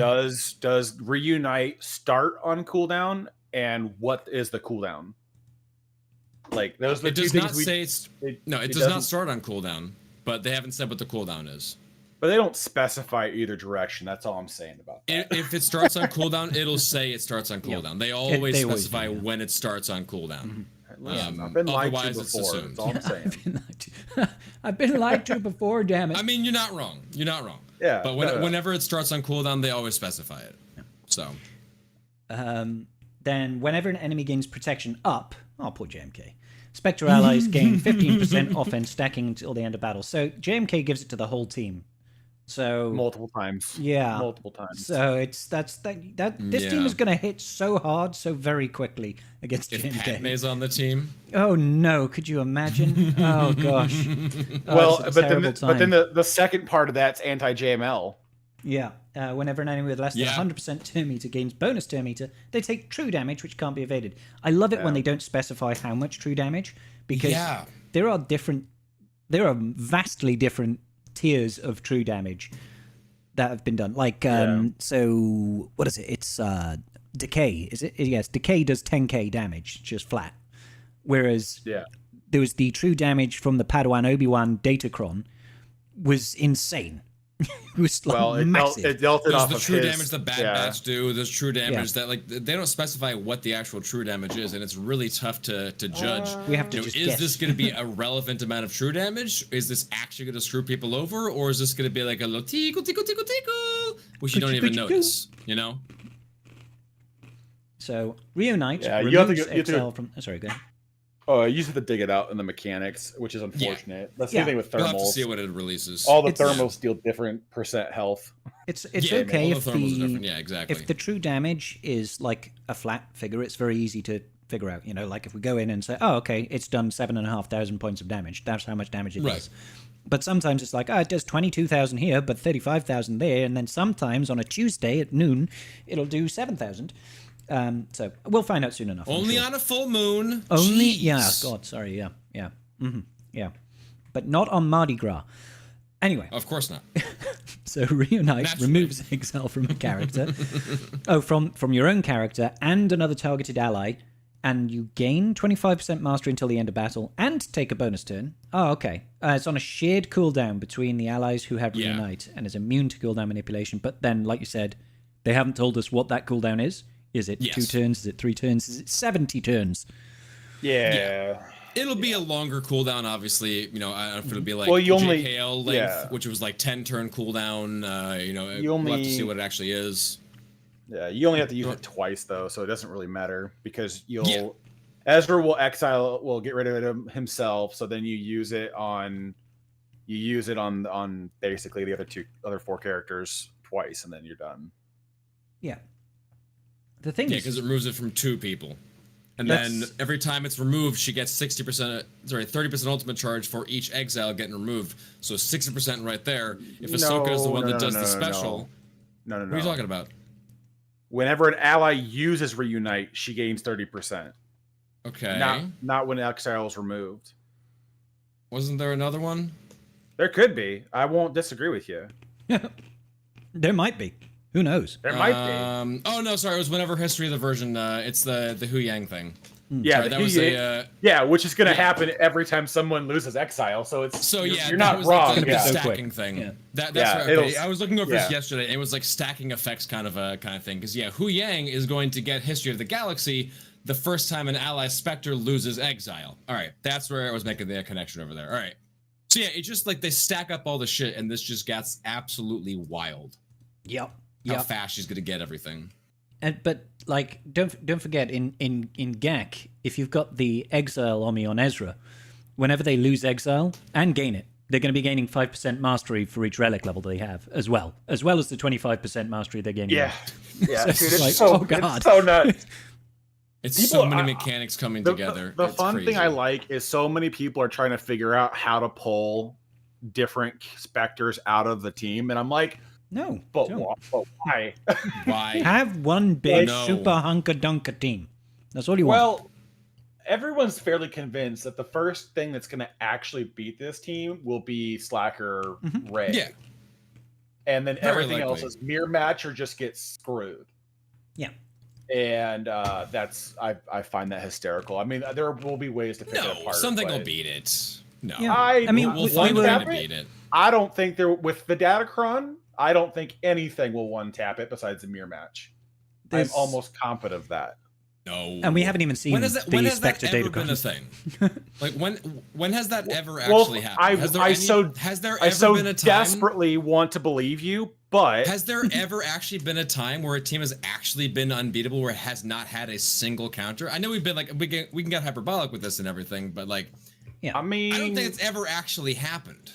Does Reunite start on cooldown, and what is the cooldown? Like those are the two things. It does not start on cooldown, but they haven't said what the cooldown is. But they don't specify either direction. That's all I'm saying about that. If it starts on cooldown, it'll say it starts on cooldown. They always specify when it starts on cooldown. I've been lied to before. That's all I'm saying. I've been lied to before, damn it. I mean, you're not wrong. Yeah. But whenever it starts on cooldown, they always specify it. So. Then whenever an enemy gains protection up, poor JMK, Spectre allies gain 15% offense stacking until the end of battle. So JMK gives it to the whole team. So multiple times. Yeah. Multiple times. So this team is going to hit so hard so very quickly against JMK. If Padme's on the team. Oh no, could you imagine? Oh gosh. But then the second part of that's anti-JML. Yeah. Whenever an enemy with less than 100% turn meter gains bonus turn meter, they take true damage, which can't be evaded. I love it when they don't specify how much true damage, because there are vastly different tiers of true damage that have been done. Like, so what is it? It's Decay. Is it? Yes, Decay does 10k damage, just flat. Whereas there was the true damage from the Padawan Obi-Wan Datacron was insane. It was like Well, massive. it dealt it There's off the of true his, damage the bad batch do. There's true damage that like they don't specify what the actual true damage is, and it's really tough to judge. We have to You know, just is guess. this going to be a relevant amount of true damage? Is this actually going to screw people over, or is this going to be like a little tickle, tickle, tickle, tickle, which you don't even notice? You know. So reunite. Yeah, you have to removes go- you have to- Exile from. Sorry, go ahead. Oh, you just have to dig it out in the mechanics, which is unfortunate. That's the Yeah. thing with We'll have to thermals. see what it releases. All the It's- thermals deal different percent health. It's Yeah, okay all if the thermals are different. the Yeah, exactly. if the true damage is like a flat figure. It's very easy to figure out. You know, like if we go in and say, oh, okay, it's done 7,500 points of damage. That's how much damage it Right. does. But sometimes it's like, oh, it does 22,000 here, but 35,000 there, and then sometimes on a Tuesday at noon, it'll do 7,000. So we'll find out soon enough. I'm Only sure. on a full moon. Only, Jeez. yeah. God, sorry, yeah, but not on Mardi Gras. Anyway, Of course not. so reunite Naturally. removes exile from a character. from your own character and another targeted ally, and you gain 25% mastery until the end of battle and take a bonus turn. Oh, okay. It's on a shared cooldown between the allies who have Yeah. reunite and is immune to cooldown manipulation. But then, like you said, they haven't told us what that cooldown is. Is it 2 Yes. turns? Is it 3 turns? Is it 70 turns? Yeah. It'll be a longer cooldown, obviously. You know, I don't know if it'll be like Well, you only- JKL length, yeah. which was like 10 turn cooldown. You know, You we'll have to only- see what it actually is. Yeah, you only have to use it twice though, so it doesn't really matter because Yeah. Ezra will get rid of it himself, so then you use it on basically the other 4 characters twice, and then you're done. Yeah. The thing Yeah, is, because it removes it from 2 people. And That's- then every time it's removed, she gets 30% ultimate charge for each exile getting removed. So 60% right there. If Ahsoka is the one that does the special. No. What are you talking about? Whenever an ally uses reunite, she gains 30%. Okay. Not when exile is removed. Wasn't there another one? There could be. I won't disagree with you. there might be. Who knows? There might be. Oh no, sorry. It was whenever history of the version. It's the Hu Yang thing. Yeah, Sorry, that was yeah, which is going to yeah. happen every time someone loses exile. So it's So yeah, you're that not was like wrong. the Gonna be so stacking quick. thing. Yeah. That's Yeah, right. Okay. it'll- I was looking over yeah. this yesterday, and it was like stacking effects kind of thing. Because yeah, Hu Yang is going to get history of the galaxy the first time an ally Spectre loses exile. All right, that's where I was making the connection over there. All right. So yeah, it's just like they stack up all the shit, and this just gets absolutely wild. Yep. How fast she's gonna get everything. But like, don't forget in GAC, if you've got the exile army on Ezra, whenever they lose exile and gain it, they're going to be gaining 5% mastery for each relic level they have, as well as the 25% mastery they're gaining. Yeah, yeah. So it's Dude, it's like, so oh, God. it's so nuts. It's People- so many I- mechanics coming The together. It's fun crazy. thing I like is so many people are trying to figure out how to pull different specters out of the team, and I'm like, No, but don't. why? Why? Have one big No. super hunker dunker team. That's all you want. Well, everyone's fairly convinced that the first thing that's going to actually beat this team will be Slacker Ray. Yeah. And then Very everything else likely. is mirror match or just get screwed. Yeah. And I find that hysterical. I mean, there will be ways to pick it No, apart. something will but beat it. No. Yeah. I mean, We'll we find a were- way to beat it. I don't think there with the Datacron. I don't think anything will one tap it besides the mirror match. There's- I'm almost confident of that. No. And we haven't even seen When has that Spectre ever data been a cards. thing? Like when has that ever Well, actually happened? Has there I ever so been a time? desperately want to believe you, but Has there ever actually been a time where a team has actually been unbeatable, where it has not had a single counter? I know we've been like we can get hyperbolic with this and everything, but like I mean, I don't think it's ever actually happened.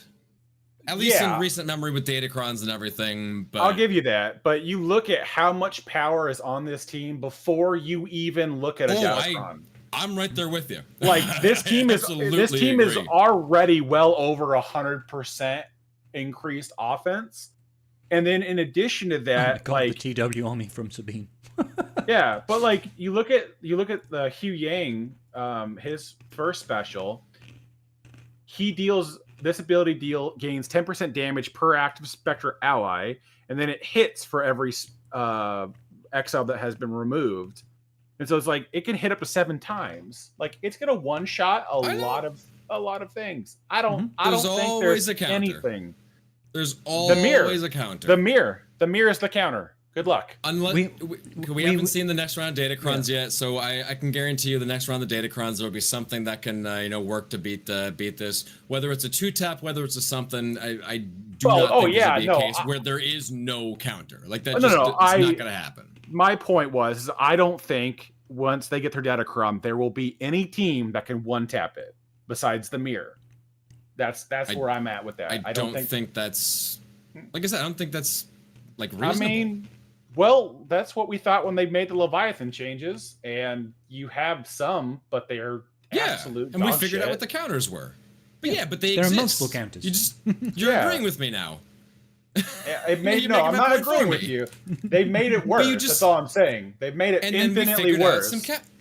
At least Yeah. in recent memory with Datacrons and everything. But I'll give you that. But you look at how much power is on this team before you even look at a Datacron. I'm right there with you. Like this I team is absolutely is agree. already well over 100% increased offense. And then in addition to Oh my that, God, like the TW army from Sabine. yeah, but like you look at the Hu Yang, his first special, he deals this ability gains 10% damage per active Spectre ally, and then it hits for every exile that has been removed. And so it's like it can hit up to 7 times. Like it's gonna one shot a lot of things. I don't There's think always there's a counter. anything. There's The mirror. always a counter. The mirror. The mirror is the counter. Good luck. Unless we haven't seen the next round of Datacrons yet, so I can guarantee you the next round of Datacrons there will be something that can work to beat this. Whether it's a 2-tap, whether it's a something, I do not think this would be a case where there is no counter. Like that it's not going to happen. My point was, I don't think once they get their Datacron, there will be any team that can 1-tap it besides the mirror. That's where I'm at with that. I don't think that's, like I said, I don't think that's like reasonable. I mean, well, that's what we thought when they made the Leviathan changes, and you have some, but they're absolute and we figured out what the counters were. But but they there exist. are multiple counters. You're agreeing with me now. I'm not agreeing with you. They made it worse. That's all I'm saying. They've made it infinitely worse.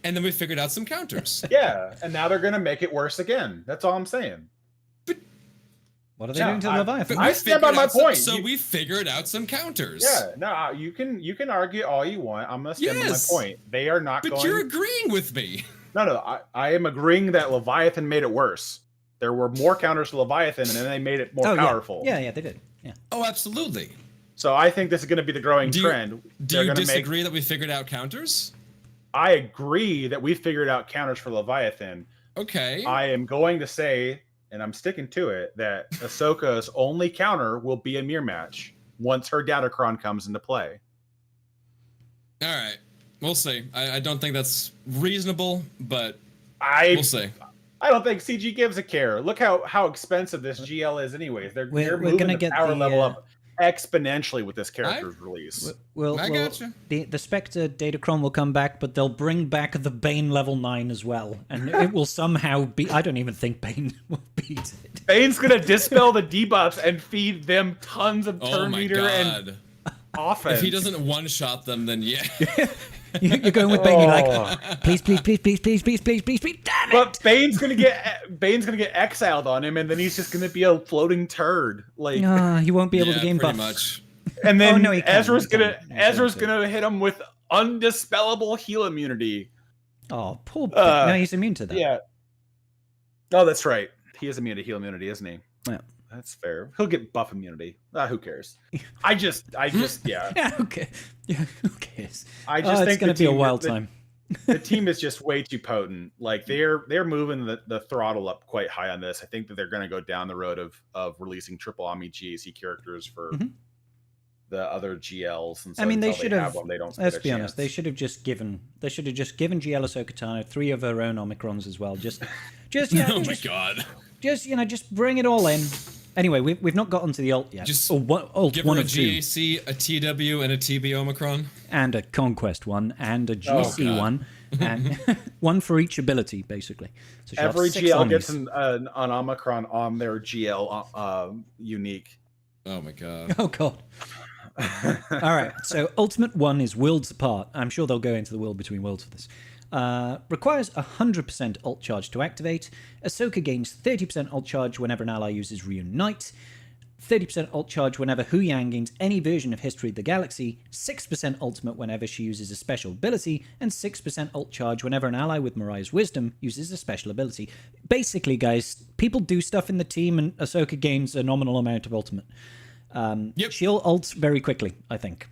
And then we figured out some counters. Yeah, and now they're going to make it worse again. That's all I'm saying. What are they doing to the Leviathan? I stand by my point. So we figured out some counters. Yeah, no, you can argue all you want. I'm gonna stand by my point. They are not going. But you're agreeing with me. No, I am agreeing that Leviathan made it worse. There were more counters to Leviathan, and then they made it more powerful. Yeah, they did. Yeah. Oh, absolutely. So I think this is going to be the growing trend. Do you disagree that we figured out counters? I agree that we figured out counters for Leviathan. Okay. I am going to say, and I'm sticking to it, that Ahsoka's only counter will be a mirror match once her Datacron comes into play. All right. We'll see. I don't think that's reasonable, but we'll see. I don't think CG gives a care. Look how expensive this GL is anyways. They're moving the power level up exponentially with this character's release. I gotcha. The Spectre Datacron will come back, but they'll bring back the Bane level 9 as well. And it will somehow be... I don't even think Bane will beat it. Bane's going to dispel the debuffs and feed them tons of turn meter and offense. If he doesn't one-shot them, then yeah. You're going with Bane. You're like, please, damn it! But Bane's gonna get exiled on him, and then he's just gonna be a floating turd. Like, he won't be able to gain pretty buff. Much. And then Ezra's gonna hit him with undispellable heal immunity. Oh, poor. No, he's immune to that. Yeah. Oh, that's right. He is immune to heal immunity, isn't he? Yeah. That's fair. He'll get buff immunity. Who cares? I just, yeah. Yeah, okay. Yeah, who cares? I just think it's going to be a wild time. The team is just way too potent. Like they're moving the throttle up quite high on this. I think that they're going to go down the road of releasing triple Omni GAC characters for the other GLs. And so I mean, they should have. Let's be honest. They should have just given GL Ahsoka Tano 3 of her own Omicrons as well. Just oh my god. Just bring it all in. Anyway, we've not gotten to the ult yet. Just give her a GAC, a TW, and a TB Omicron. And a Conquest one, and a GC one, and one for each ability, basically. So every GL gets an Omicron on their GL unique. Oh my god. Oh god. All right, so Ultimate 1 is worlds apart. I'm sure they'll go into the world between worlds for this. Requires 100% ult charge to activate. Ahsoka gains 30% ult charge whenever an ally uses Reunite, 30% ult charge whenever Hu Yang gains any version of History of the Galaxy, 6% ultimate whenever she uses a special ability, and 6% ult charge whenever an ally with Mariah's Wisdom uses a special ability. Basically, guys, people do stuff in the team and Ahsoka gains a nominal amount of ultimate. She'll ult very quickly, I think.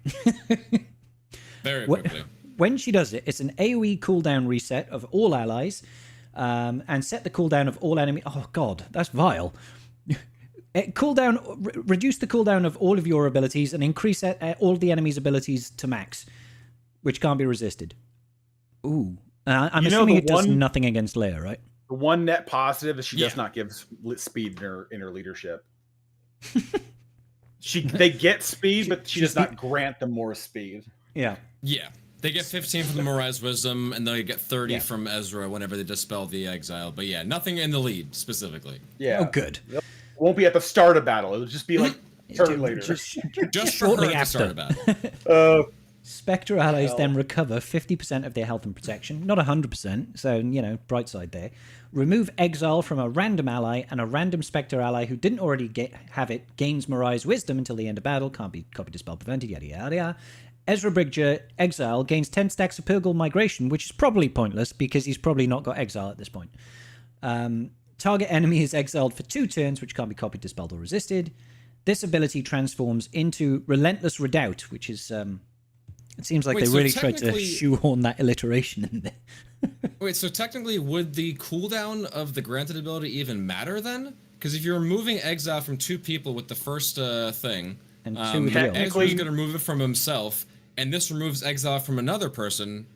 Very quickly. When she does it, it's an AoE cooldown reset of all allies, and set the cooldown of all enemies. Oh god, that's vile. Reduce the cooldown of all of your abilities and increase all the enemies' abilities to max, which can't be resisted. Ooh. I'm assuming it does nothing against Leia, right? The one net positive is she does not give speed in her leadership. They get speed, but she does not grant them more speed. Yeah. Yeah. They get 15 from the Mariah's Wisdom, and they get 30 from Ezra whenever they dispel the exile. But yeah, nothing in the lead, specifically. Yeah. Oh, good. It won't be at the start of battle. It'll just be like turn later. Just shortly after. Battle. Spectre allies then recover 50% of their health and protection. Not 100%, so, bright side there. Remove exile from a random ally, and a random Spectre ally who didn't already have it gains Mariah's Wisdom until the end of battle. Can't be copy, dispel, prevented, yada, yada, yada. Ezra Bridger, exile, gains 10 stacks of Purgle Migration, which is probably pointless because he's probably not got exile at this point. Target enemy is exiled for 2 turns, which can't be copied, dispelled, or resisted. this ability transforms into Relentless Redoubt, which is it seems like Wait, they so really tried to technically- shoehorn that alliteration in there. Wait, so technically, would the cooldown of the granted ability even matter then? Because if you're removing exile from 2 people with the first thing, And 2 heal. Ezra's going to remove it from himself, and this removes exile from another person.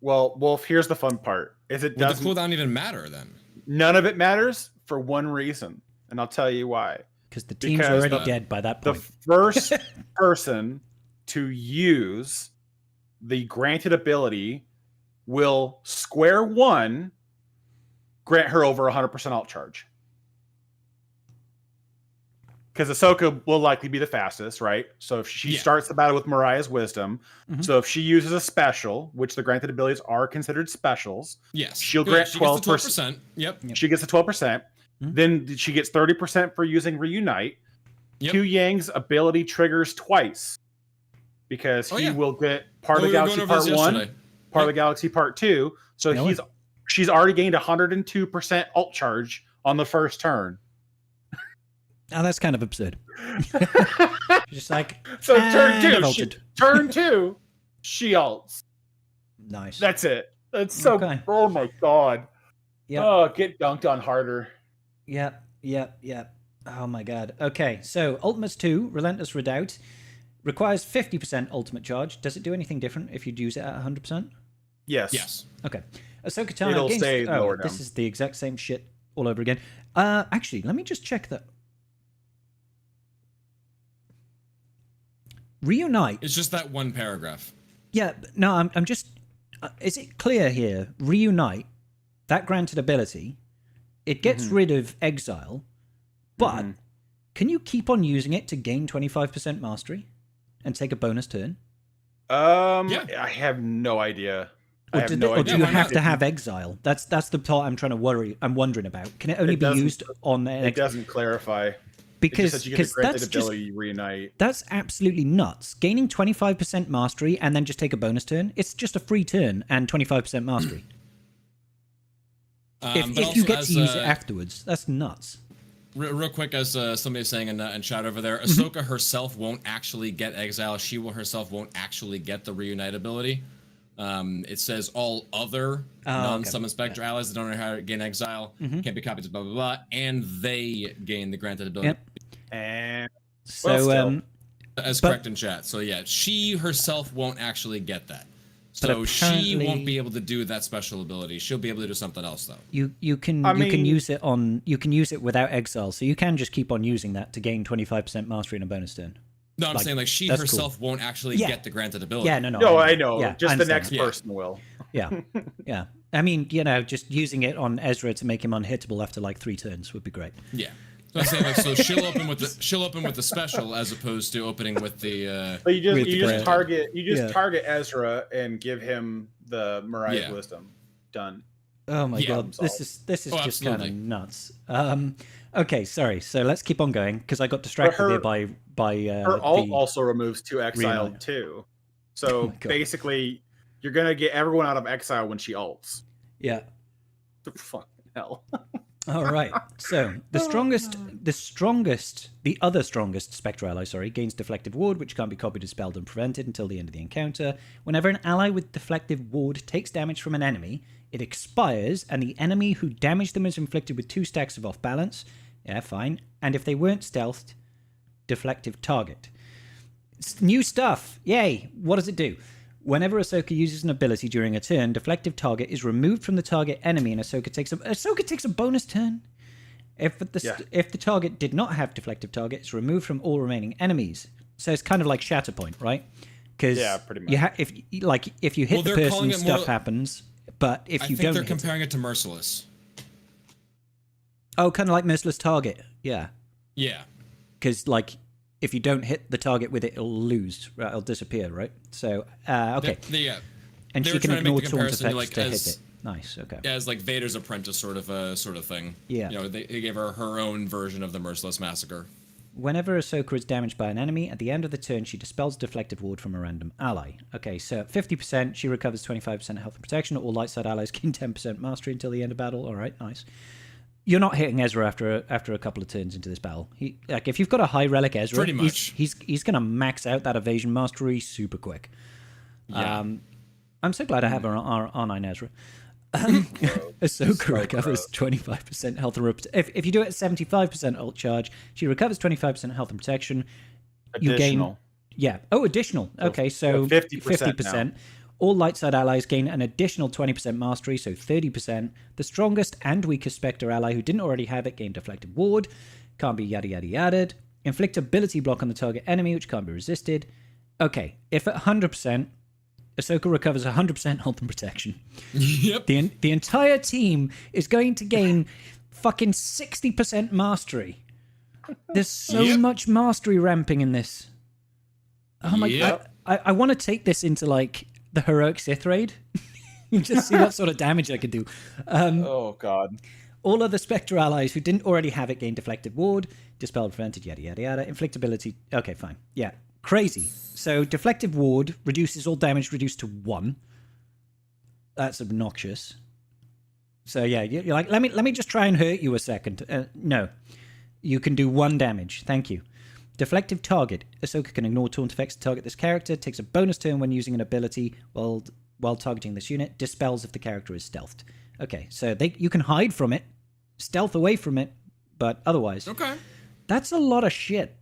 Well, here's the fun part: is it Would the doesn't. cooldown even matter then? None of it matters for one reason, and I'll tell you why. Because the team's Because already dead by that The point. first person to use the granted ability will square one grant her over 100% alt charge. Because Ahsoka will likely be the fastest, right? So if she starts the battle with Mariah's Wisdom, so if she uses a special, which the granted abilities are considered specials, Yes. she'll Good, grant she gets the 12%. 12%. Yep. She gets the 12%. Then she gets 30% for using Reunite. Yep. Q Yang's ability triggers twice because he will get part of the Galaxy Part 1, part of the Galaxy Part 2. So she's already gained 102% alt charge on the first turn. Oh, that's kind of absurd. Just like, So turn and 2, she alts. Nice. That's it. That's so. Okay. Oh my god. Yep. Oh, get dunked on harder. Yep. Oh my god. Okay, so Ultimates 2, Relentless Redoubt, requires 50% ultimate charge. Does it do anything different if you'd use it at 100%? Yes. Okay. Ahsoka Tano It'll stay lower down. This is the exact same shit all over again. Actually, let me just check that. Reunite. It's just that one paragraph. Yeah, no, I'm just... is it clear here? Reunite, that granted ability, it gets rid of exile, but can you keep on using it to gain 25% mastery and take a bonus turn? I have no idea. Or do you have to have exile? That's the part I'm wondering about. Can it only be used on an It doesn't clarify. because you get the granted that's ability just Reunite. that's absolutely nuts. Gaining 25% mastery and then just take a bonus turn. It's just a free turn and 25% mastery. If you get to use it afterwards, that's nuts. Real quick, as somebody's saying in chat over there, Ahsoka herself won't actually get exile. She herself won't actually get the Reunite ability. It says all other non-summon Spectre allies that don't know how to gain exile can't be copied to blah blah blah, and they gain the granted ability. Yep. And So as correct in chat. So yeah, she herself won't actually get that. So she won't be able to do that special ability. She'll be able to do something else though. you can use it without exile, so you can just keep on using that to gain 25% mastery in a bonus turn. No, I'm saying like she herself won't actually get the granted ability. Yeah, no, I know. Yeah, just the next that. person will. Yeah. I mean, just using it on Ezra to make him unhittable after like 3 turns would be great. Yeah. So I'm saying like so she'll open with the special as opposed to opening with the. But you just target Ezra and give him the Mariah's Wisdom. Done. Oh my god, this is just kind of nuts. Okay, sorry. So let's keep on going because I got distracted there by her ult also removes 2 exile too. So basically, you're gonna get everyone out of exile when she ults. Yeah. The fucking hell. All right. So the other strongest Spectre ally, gains Deflective Ward, which can't be copied, dispelled, and prevented until the end of the encounter. Whenever an ally with Deflective Ward takes damage from an enemy, it expires, and the enemy who damaged them is inflicted with 2 stacks of off balance. Yeah, fine. And if they weren't stealthed, Deflective Target. It's new stuff. Yay! What does it do? Whenever Ahsoka uses an ability during a turn, Deflective Target is removed from the target enemy, and Ahsoka takes a bonus turn. If the target did not have Deflective Target, it's removed from all remaining enemies. So it's kind of like Shatterpoint, right? Because pretty much. If you hit the person, stuff happens. But if you don't, they're comparing it to Merciless. Oh, kind of like Merciless Target. Yeah. Yeah. Because if you don't hit the target with it, it'll lose. Right? It'll disappear, right? So, okay. And she can ignore taunt effects to hit it. Nice. Okay. Yeah, as like Vader's apprentice sort of thing. Yeah. They gave her her own version of the Merciless Massacre. Whenever Ahsoka is damaged by an enemy, at the end of the turn, she dispels Deflective Ward from a random ally. Okay, so at 50%, she recovers 25% health and protection. All light side allies gain 10% mastery until the end of battle. All right, nice. you're not hitting Ezra after a couple of turns into this battle. Like if you've got a high relic Ezra, Pretty much. he's gonna max out that evasion mastery super quick. Yeah. I'm so glad I have our R9 Ezra. Ahsoka recovers 25% health and if you do it at 75% ult charge, she recovers 25% health and protection. Additional. You gain, additional. Okay, so 50%. All light side allies gain an additional 20% mastery, so 30%. The strongest and weakest Spectre ally who didn't already have it gain deflected ward. Can't be yada yada yada. Inflict ability block on the target enemy, which can't be resisted. Okay, if at 100%, Ahsoka recovers 100% health and protection. Yep. The entire team is going to gain fucking 60% mastery. There's so much mastery ramping in this. Oh my god. I want to take this into like the heroic Sith raid. Just see what sort of damage I could do. Oh god. All other Spectre allies who didn't already have it gain deflected ward, dispelled, prevented, yada yada yada. Inflictability. Okay, fine. Yeah. Crazy. So deflective ward reduces all damage reduced to 1. That's obnoxious. So yeah, you're like, let me just try and hurt you a second. No. You can do 1 damage. Thank you. Deflective target. Ahsoka can ignore taunt effects to target this character, takes a bonus turn when using an ability while targeting this unit, dispels if the character is stealthed. Okay, so you can hide from it, stealth away from it, but otherwise. Okay. That's a lot of shit.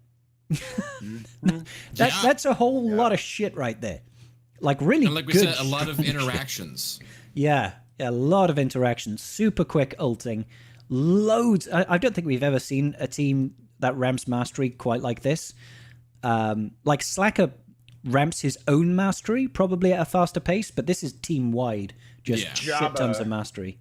That's a whole lot of shit right there. Like really and like we good said, a lot of interactions. Yeah, a lot of interactions. Super quick ulting. Loads. I don't think we've ever seen a team that ramps mastery quite like this. Like Slacker ramps his own mastery probably at a faster pace, but this is team wide. Just shit tons of mastery.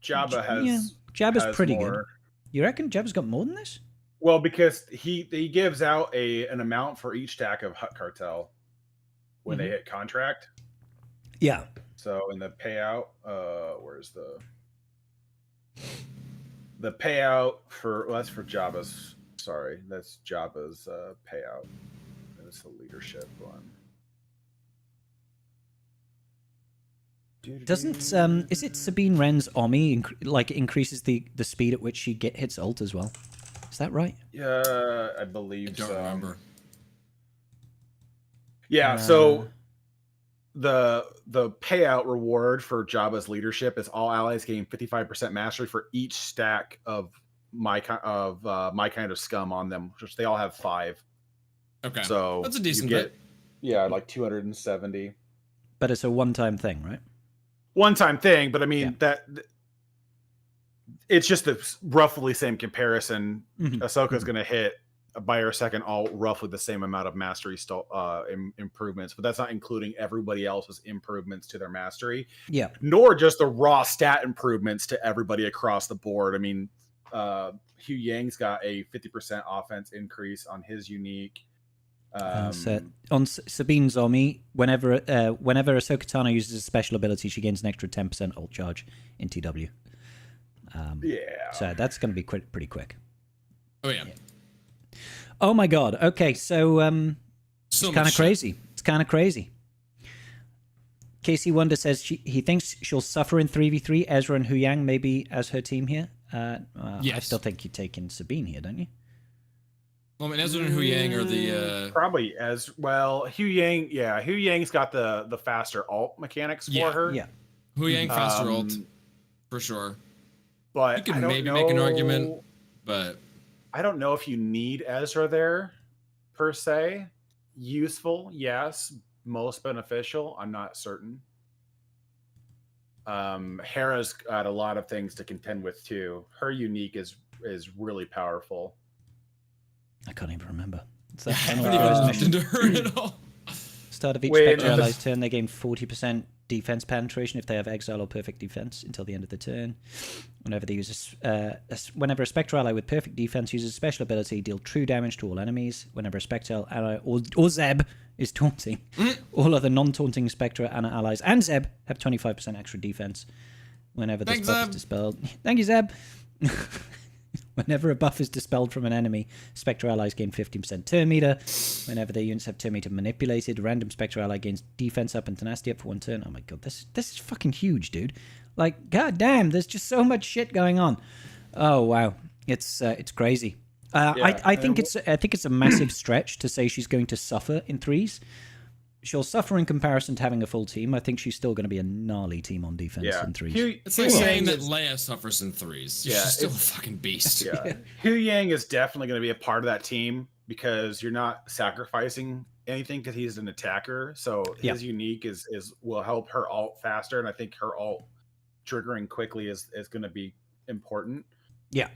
Jabba has. Jabba's pretty good. You reckon Jabba's got more than this? Well, because he gives out an amount for each stack of Hut Cartel when they hit contract. Yeah. So in the payout, where's the payout for? Well, that's for Jabba's. Sorry, that's Jabba's payout. That's the leadership one. Doesn't is it Sabine Wren's Omi increases the speed at which she hits ult as well? Is that right? Yeah, I believe. I don't remember. Yeah, so the payout reward for Jabba's leadership is all allies gain 55% mastery for each stack of my kind of scum on them, which they all have 5. Okay, so that's a decent bit. Yeah, like 270. But it's a one-time thing, right? One-time thing, but I mean that it's just the roughly same comparison. Ahsoka's going to hit by her second all roughly the same amount of mastery improvements, but that's not including everybody else's improvements to their mastery. Yeah. Nor just the raw stat improvements to everybody across the board. I mean, Hugh Yang's got a 50% offense increase on his unique. So on Sabine's Omi, whenever Ahsoka Tano uses a special ability, she gains an extra 10% ult charge in TW. So that's going to be pretty quick. Oh yeah. Oh my god. Okay, so it's kind of crazy. It's kind of crazy. Casey Wonder says he thinks she'll suffer in 3v3. Ezra and Hu Yang maybe as her team here. Yes. I still think you're taking Sabine here, don't you? Well, I mean, Ezra and Hu Yang are the probably as well. Hu Yang, Hu Yang's got the faster ult mechanics for her. Yeah, Hu Yang faster ult for sure. But you can maybe make an argument, but I don't know if you need Ezra there per se. Useful, yes. Most beneficial, I'm not certain. Hera's got a lot of things to contend with too. Her unique is really powerful. I can't even remember. I haven't even looked into her at all. Start of each Spectre allies turn, they gain 40% defense penetration if they have exile or perfect defense until the end of the turn. Whenever they use whenever a Spectre ally with perfect defense uses a special ability, deal true damage to all enemies. Whenever a Spectre ally or Zeb is taunting, all other non-taunting Spectre allies and Zeb have 25% extra defense. Whenever this buff is dispelled. Thank you, Zeb. Whenever a buff is dispelled from an enemy, Spectre allies gain 15% turn meter. Whenever their units have turn meter manipulated, a random Spectre ally gains defense up and tenacity up for 1 turn. Oh my god, this is fucking huge, dude. Like, god damn, there's just so much shit going on. Oh wow, it's crazy. I think it's a massive stretch to say she's going to suffer in threes. She'll suffer in comparison to having a full team. I think she's still going to be a gnarly team on defense in threes. It's like saying that Leia suffers in threes. Yeah, she's still a fucking beast. Yeah. Hu Yang is definitely going to be a part of that team because you're not sacrificing anything because he's an attacker. So his unique is will help her ult faster, and I think her ult triggering quickly is going to be important. Yeah.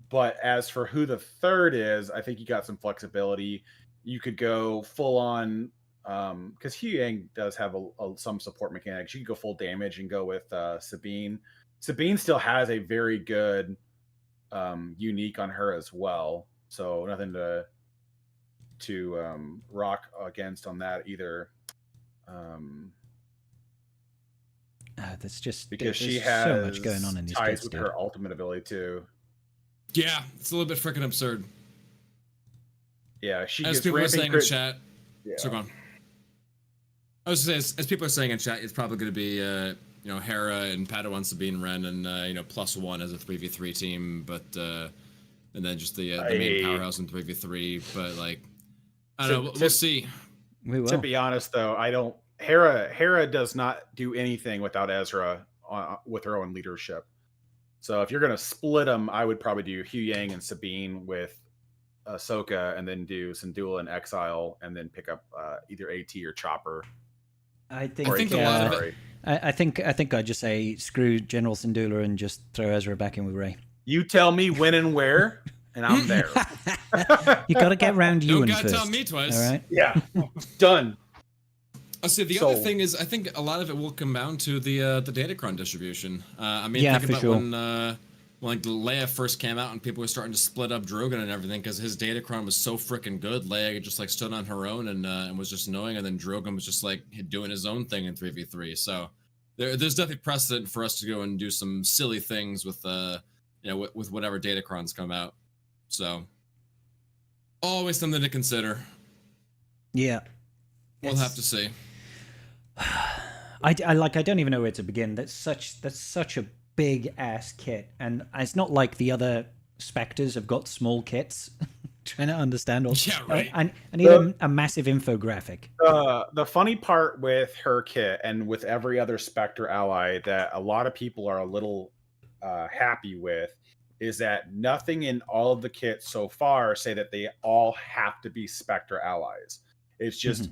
But as for who the third is, I think you got some flexibility. You could go full on because Hu Yang does have some support mechanics. You could go full damage and go with Sabine. Sabine still has a very good unique on her as well, so nothing to rock against on that either. That's just because she has so much going on in these ties kids, with dude. her ultimate ability too. Yeah, it's a little bit freaking absurd. Yeah, she as gets people are saying in chat. Yeah. So go on. I was saying, as people are saying in chat, it's probably going to be Hera and Padawan, Sabine, Wren, and +1 as a 3v3 team, but and then just the main powerhouse in 3v3. But like, I don't know. We'll see. We will. To be honest, though, I don't. Hera does not do anything without Ezra with her own leadership. So if you're going to split them, I would probably do Hu Yang and Sabine with Ahsoka, and then do Syndulla and Exile, and then pick up either AT or Chopper. I think I'd just say screw General Syndulla and just throw Ezra back in with Rey. You tell me when and where, and I'm there. You got to get round you and first. Don't tell me twice. All right. Yeah, done. I see. The other thing is, I think a lot of it will come down to the datacron distribution. I mean, yeah, think about sure. when like Leia first came out and people were starting to split up Drogon and everything because his datacron was so freaking good. Leia just like stood on her own and was just annoying, and then Drogon was just like doing his own thing in 3v3. So there's definitely precedent for us to go and do some silly things with with whatever datacrons come out. So always something to consider. Yeah, we'll have to see. I don't even know where to begin. That's such a big ass kit, and it's not like the other Spectres have got small kits. Trying to understand all. Yeah, right. I need a massive infographic. The funny part with her kit and with every other Spectre ally that a lot of people are a little happy with is that nothing in all of the kits so far say that they all have to be Spectre allies. It's just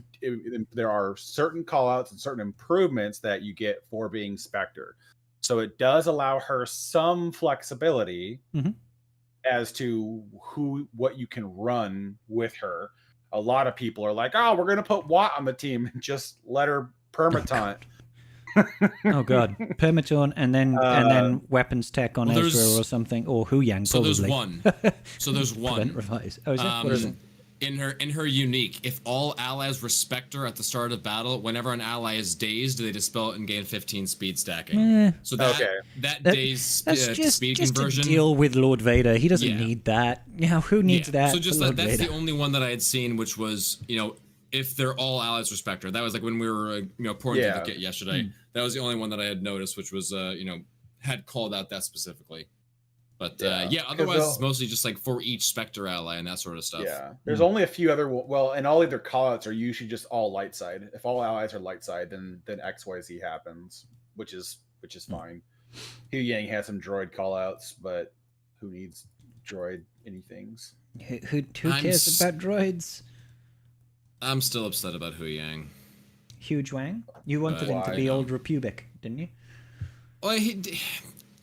there are certain callouts and certain improvements that you get for being Spectre. So it does allow her some flexibility as to what you can run with her. A lot of people are like, "Oh, we're going to put Watt on the team and just let her permataunt." Oh god, permataunt and then weapons tech on Ezra or something, or Hu Yang probably. So there's one. Prevent revise. Oh, is that what is it? In her unique, if all allies respect her at the start of battle, whenever an ally is dazed, they dispel it and gain 15 speed stacking. So that dazed speed conversion. To deal with Lord Vader. He doesn't need that. Yeah, who needs that? So just that's the only one that I had seen, which was if they're all allies respect her. That was like when we were pouring through the kit yesterday. That was the only one that I had noticed, which was had called out that specifically. But otherwise it's mostly just like for each Spectre ally and that sort of stuff. Yeah, there's only a few other. Well, and all of their callouts are usually just all light side. If all allies are light side, then XYZ happens, which is fine. Hu Yang has some droid callouts, but who needs droid anythings? Who cares about droids? I'm still upset about Hu Yang. Huge Wang? You wanted him to be old Republic, didn't you? Well,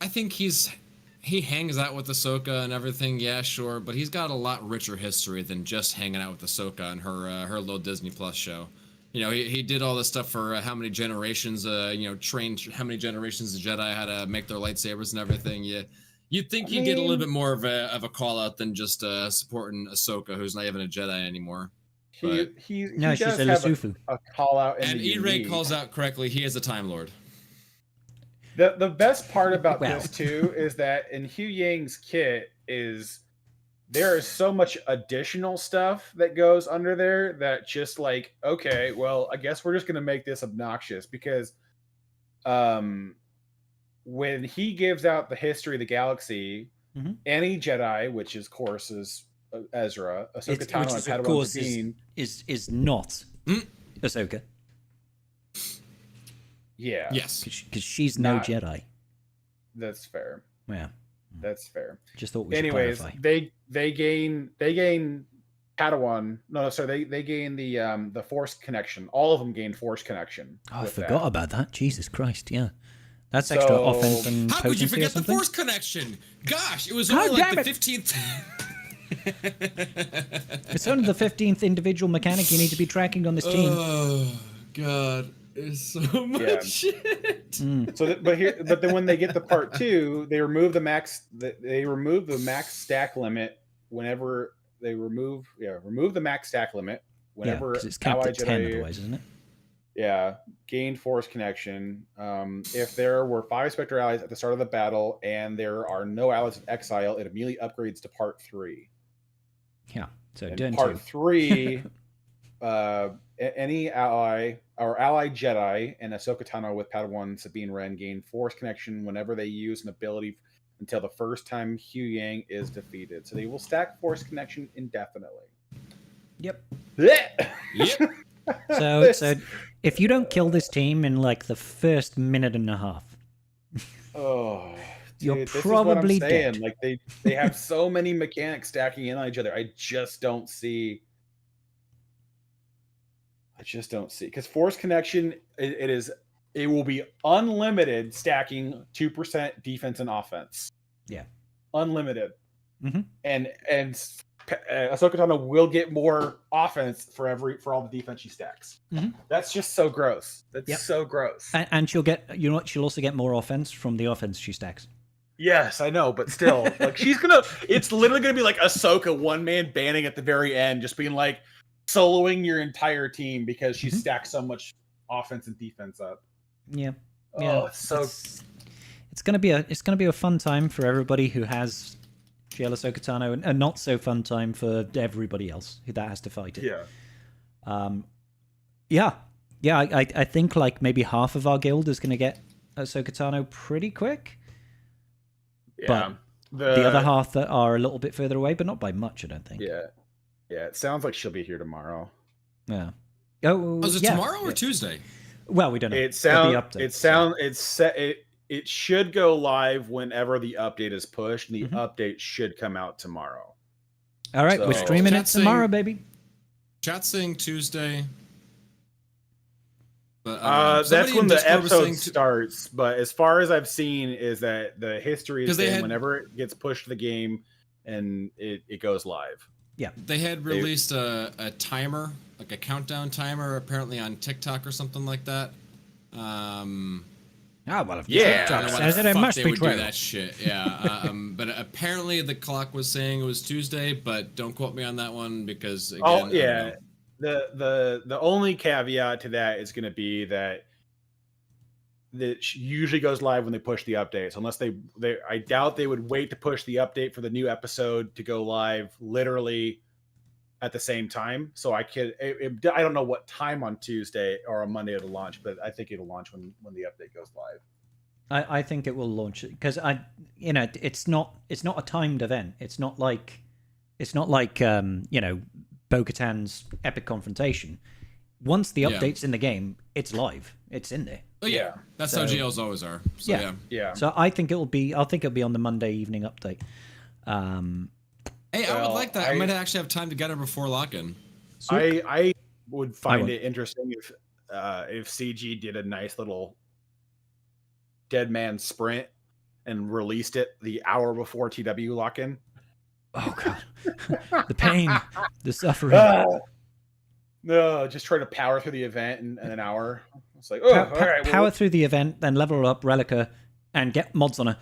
I think he hangs out with Ahsoka and everything, yeah, sure, but he's got a lot richer history than just hanging out with Ahsoka and her little Disney Plus show. He did all this stuff for how many generations, trained how many generations of Jedi how to make their lightsabers and everything. You'd think you'd get a little bit more of a call out than just supporting Ahsoka, who's not even a Jedi anymore. She's a Lusufu. A call out, and E-Ray calls out correctly. He is a Time Lord. The best part about this too is that in Hu Yang's kit there is so much additional stuff that goes under there that just like, okay, well, I guess we're just gonna make this obnoxious because when he gives out the history of the galaxy, any Jedi, which is course is Ezra, Ahsoka Tano, which and is, of Padawan course, Sabine. is not Ahsoka. Yeah. Yes. Because she's no Not- Jedi. That's fair. Yeah. That's fair. Just thought we Anyways, should clarify. they gain Padawan. No, sorry, they gain the Force connection. All of them gain Force connection. Oh, I with forgot that. about that. Jesus Christ, yeah. That's extra So- offense and How could you potency or forget the something? Force connection? Gosh, it was God only like damn the it. 15th. It's only the 15th individual mechanic you need to be tracking on this team. Oh God, it's so much shit. But then when they get to part 2, they remove the max. They remove the max stack limit whenever they remove the max stack limit Yeah, whenever because it's capped Ally at 10 Jedi, otherwise, isn't it? Yeah, gained Force connection. If there were 5 Spectre allies at the start of the battle and there are no allies of exile, it immediately upgrades to part 3. Yeah. So And turn part 2. 3, any ally or ally Jedi and Ahsoka Tano with Padawan Sabine Wren gain Force connection whenever they use an ability until the first time Hu Yang is defeated. So they will stack Force connection indefinitely. Yep. Yep. So if you don't kill this team in like the first minute and a half, Oh, You're dude, this probably is what I'm saying. dead. Like they have so many mechanics stacking in on each other. I just don't see because Force connection it will be unlimited stacking 2% defense and offense. Yeah. Unlimited. Mhm. And Ahsoka Tano will get more offense for all the defense she stacks. Mhm. That's just so gross. That's Yep. so gross. and she'll get, she'll also get more offense from the offense she stacks. Yes, I know, but still, like it's literally gonna be like Ahsoka one-man banning at the very end, just being like soloing your entire team because she stacks so much offense and defense up. Yeah. Oh, Yeah. it's so It's gonna be a fun time for everybody who has GL Ahsoka Tano, and a not so fun time for everybody else who that has to fight it. yeah. I think like maybe half of our guild is gonna get Ahsoka Tano pretty quick. Yeah. The other half that are a little bit further away, but not by much, I don't think. Yeah. Yeah, it sounds like she'll be here tomorrow. Yeah. Oh, Was it yeah. tomorrow or Tuesday? Well, we don't know. It should go live whenever the update is pushed, and the update should come out tomorrow. All right, we're So- streaming it Chat saying- tomorrow, baby. Chat saying Tuesday. But That's somebody when in the Discord was episode saying starts. But as far as I've seen, is that the history is 'Cause they had- whenever it gets pushed to the game and it goes live. They had released a timer, like a countdown timer, apparently on TikTok or something like that. Well, if Yeah. TikTok I don't know why says the it, it fuck must they be would true. do that shit. Yeah, but apparently the clock was saying it was Tuesday, but don't quote me on that one because again, I don't yeah. know. The only caveat to that is going to be that usually goes live when they push the updates. Unless I doubt they would wait to push the update for the new episode to go live literally at the same time. So I don't know what time on Tuesday or on Monday it'll launch, but I think it'll launch when the update goes live. I think it will launch because it's not a timed event. It's not like Bo-Katan's epic confrontation. Once the update's in the game, it's live. It's in there. Oh yeah, that's how GLs always are. So, Yeah. Yeah. So I think it'll be on the Monday evening update. Hey, I would Well, like that. I might actually have time to get her before lock-in. I would find would. it interesting if CG did a nice little dead man sprint and released it the hour before TW lock-in. Oh god, the pain, the suffering. No, just try to power through the event in an hour. It's like, all right, well, Power through the event, then level her up, Relica, and get mods on her.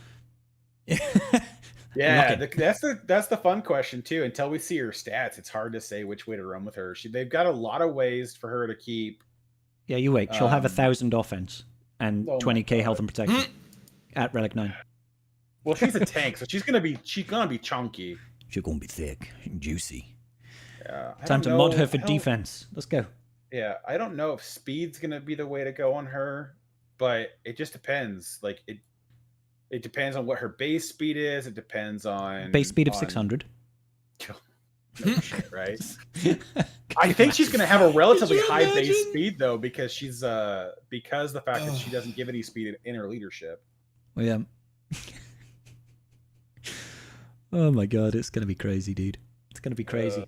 yeah, Lock that's the fun question too. Until we see her stats, it's hard to say which way to run with her. They've got a lot of ways for her to keep. Yeah, you wait. She'll have 1,000 offense and Oh my 20k health God. and protection at Relic 9. Well, she's a tank, so she's gonna be chunky. She's gonna be thick and juicy. Yeah, I Time to don't mod know- her for I don't- defense. Let's go. Yeah, I don't know if speed's gonna be the way to go on her, but it just depends. Like It depends on what her base speed is. It depends on Base speed of 600. No shit, right? I think she's going to have a relatively high base speed though, because she's because the fact that she doesn't give any speed in her leadership. Well, yeah. Oh my god, it's going to be crazy, dude. It's going to be crazy.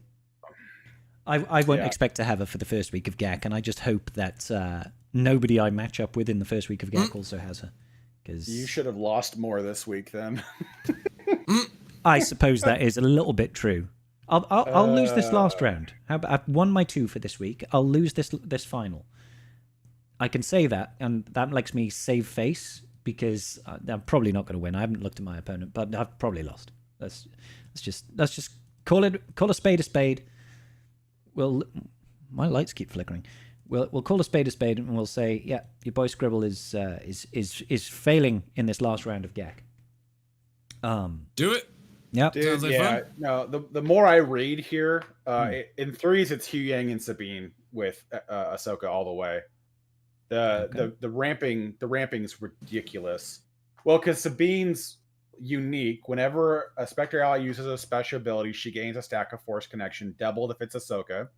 I won't expect to have her for the first week of GAC, and I just hope that nobody I match up with in the first week of GAC also has her. Because you should have lost more this week then. I suppose that is a little bit true. I'll lose this last round. I've won my 2 for this week. I'll lose this final. I can say that, and that makes me save face because I'm probably not going to win. I haven't looked at my opponent, but I've probably lost. Let's just call a spade a spade. Well, my lights keep flickering. We'll call a spade, and we'll say, yeah, your boy Scribble is failing in this last round of GAC. Do it. Yep. Dude, like yeah. fun. No, the more I read here, in threes it's Hu Yang and Sabine with Ahsoka all the way. The ramping is ridiculous. Well, because Sabine's unique. Whenever a Spectre ally uses a special ability, she gains a stack of Force Connection, doubled if it's Ahsoka.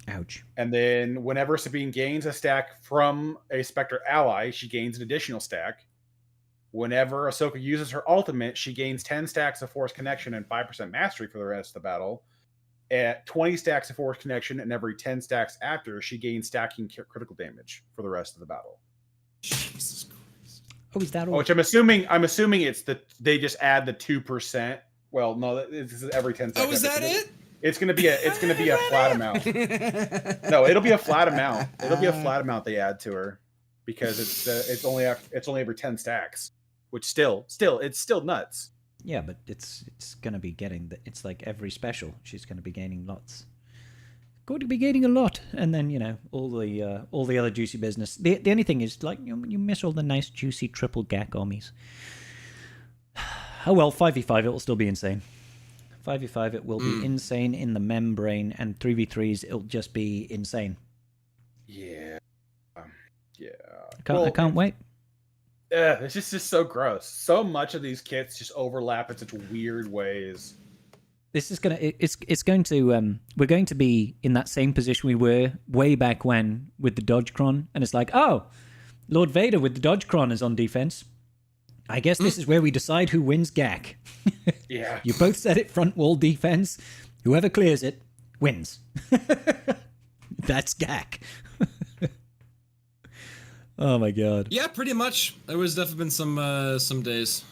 Ouch. And then whenever Sabine gains a stack from a Spectre ally, she gains an additional stack. Whenever Ahsoka uses her ultimate, she gains 10 stacks of Force Connection and 5% Mastery for the rest of the battle. At 20 stacks of Force Connection and every 10 stacks after, she gains stacking critical damage for the rest of the battle. Jesus Christ. Oh, is that all? Which I'm assuming it's they just add the 2%. Well, no, this is every 10 seconds. Oh, is that it? It's gonna be a flat amount. No, it'll be a flat amount. It'll be a flat amount they add to her because it's only every 10 stacks, which still it's still nuts. Yeah, but it's gonna be getting it's like every special she's gonna be gaining lots. Going to be gaining a lot, and then all the other juicy business. The only thing is like you miss all the nice juicy triple GAC armies. Oh well, 5v5 it will still be insane. 5v5 it will be insane in the membrane, and 3v3s it'll just be insane. Yeah, yeah. I can't wait. Yeah, it's just so gross. So much of these kits just overlap in such weird ways. This is we're going to be in that same position we were way back when with the Dodgecron, and it's like, oh, Lord Vader with the Dodgecron is on defense. I guess this is where we decide who wins GAC. Yeah. You both set it front wall defense. Whoever clears it wins. That's GAC. Oh my god. Yeah, pretty much. There was definitely been some days.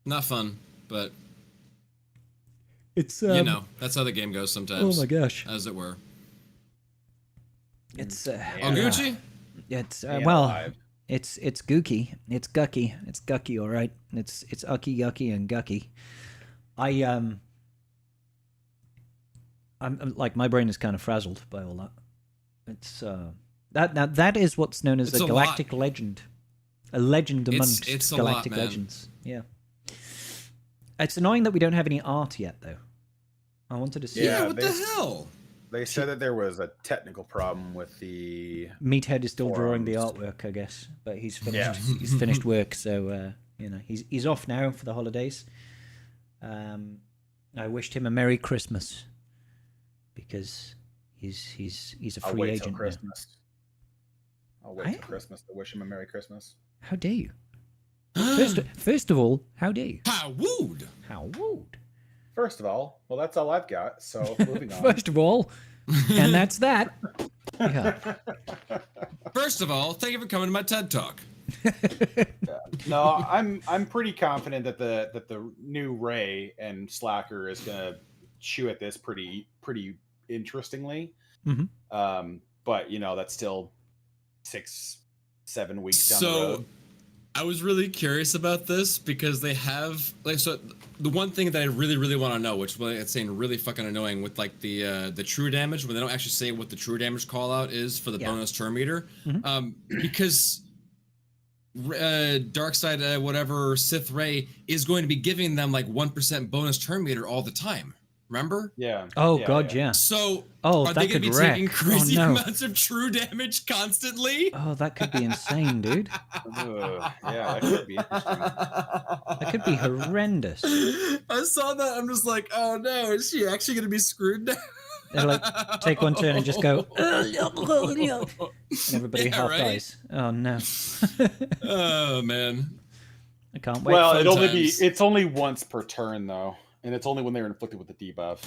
Not fun, but it's that's how the game goes sometimes. Oh my gosh. As it were. It's Gucci? It's alive. It's gooky. It's gucky. It's gucky, all right. It's ucky, yucky, and gucky. I'm like, my brain is kind of frazzled by all that. It's that is what's known as a galactic legend. A legend amongst galactic legends. Yeah. It's annoying that we don't have any art yet, though. I wanted to see. Yeah, what the hell? They said that there was a technical problem with the Meathead is still drawing the forums. artwork, I guess, but he's finished. He's finished work, so he's off now for the holidays. I wished him a Merry Christmas because he's a free I'll wait agent till now. Christmas. I'll wait till Christmas to wish him a Merry Christmas. How dare you? First of all, how dare you? How would? How rude. First of all, well, that's all I've got. So moving on. First of all, and that's that. Yeah. First of all, thank you for coming to my TED Talk. No, I'm pretty confident that the new Ray and Slacker is gonna chew at this pretty interestingly. Mm-hmm. But that's still 6-7 weeks down the road. I was really curious about this because they have the one thing that I really want to know, which it's saying really fucking annoying with like the true damage, when they don't actually say what the true damage call out is for the bonus turn meter. Mm-hmm. Because Darkseid whatever Sith Ray is going to be giving them like 1% bonus turn meter all the time. Remember? Yeah. Oh yeah, God, yeah. So Oh, are that they going to could be wreck. taking crazy Oh, no. amounts of true damage constantly? Oh, that could be insane, dude. Yeah, that could be interesting. That could be horrendous. I saw that. I'm just like, oh no, is she actually going to be screwed now? They're like, take one turn and just go, and everybody half right? dies. Oh no. Oh man. I can't wait. Well, fun times. it's only once per turn though, and it's only when they're inflicted with the debuff.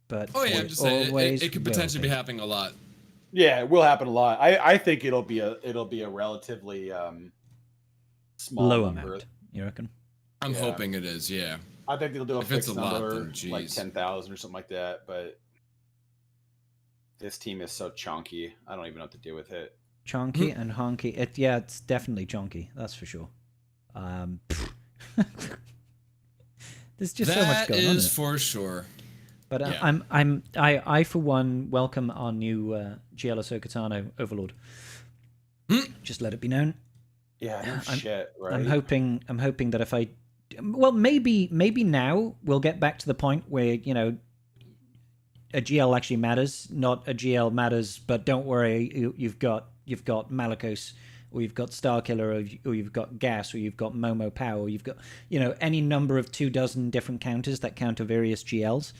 But Oh yeah, I'm just saying always it could will potentially be be. happening a lot. Yeah, it will happen a lot. I think it'll be a relatively small Low number. amount, you reckon? I'm Yeah. hoping it is. Yeah. I think they'll do a If it's fixed a lot, number, then geez. like 10,000 or something like that. But this team is so chunky. I don't even know what to do with it. Chonky and honky. It's definitely chonky. That's for sure. There's just so much going on. That in is it. for sure. But Yeah. I for one welcome our new GL Ahsoka Tano Overlord. Just let it be known. Yeah, no I'm- shit, right? I'm hoping that if I, well, maybe now we'll get back to the point where, you know, a GL actually matters, not a GL matters, but don't worry, you've got Malicos, or you've got Starkiller, or you've got Gas, or you've got Momo Pow, or you've got, you know, any number of 24 different counters that counter various GLs.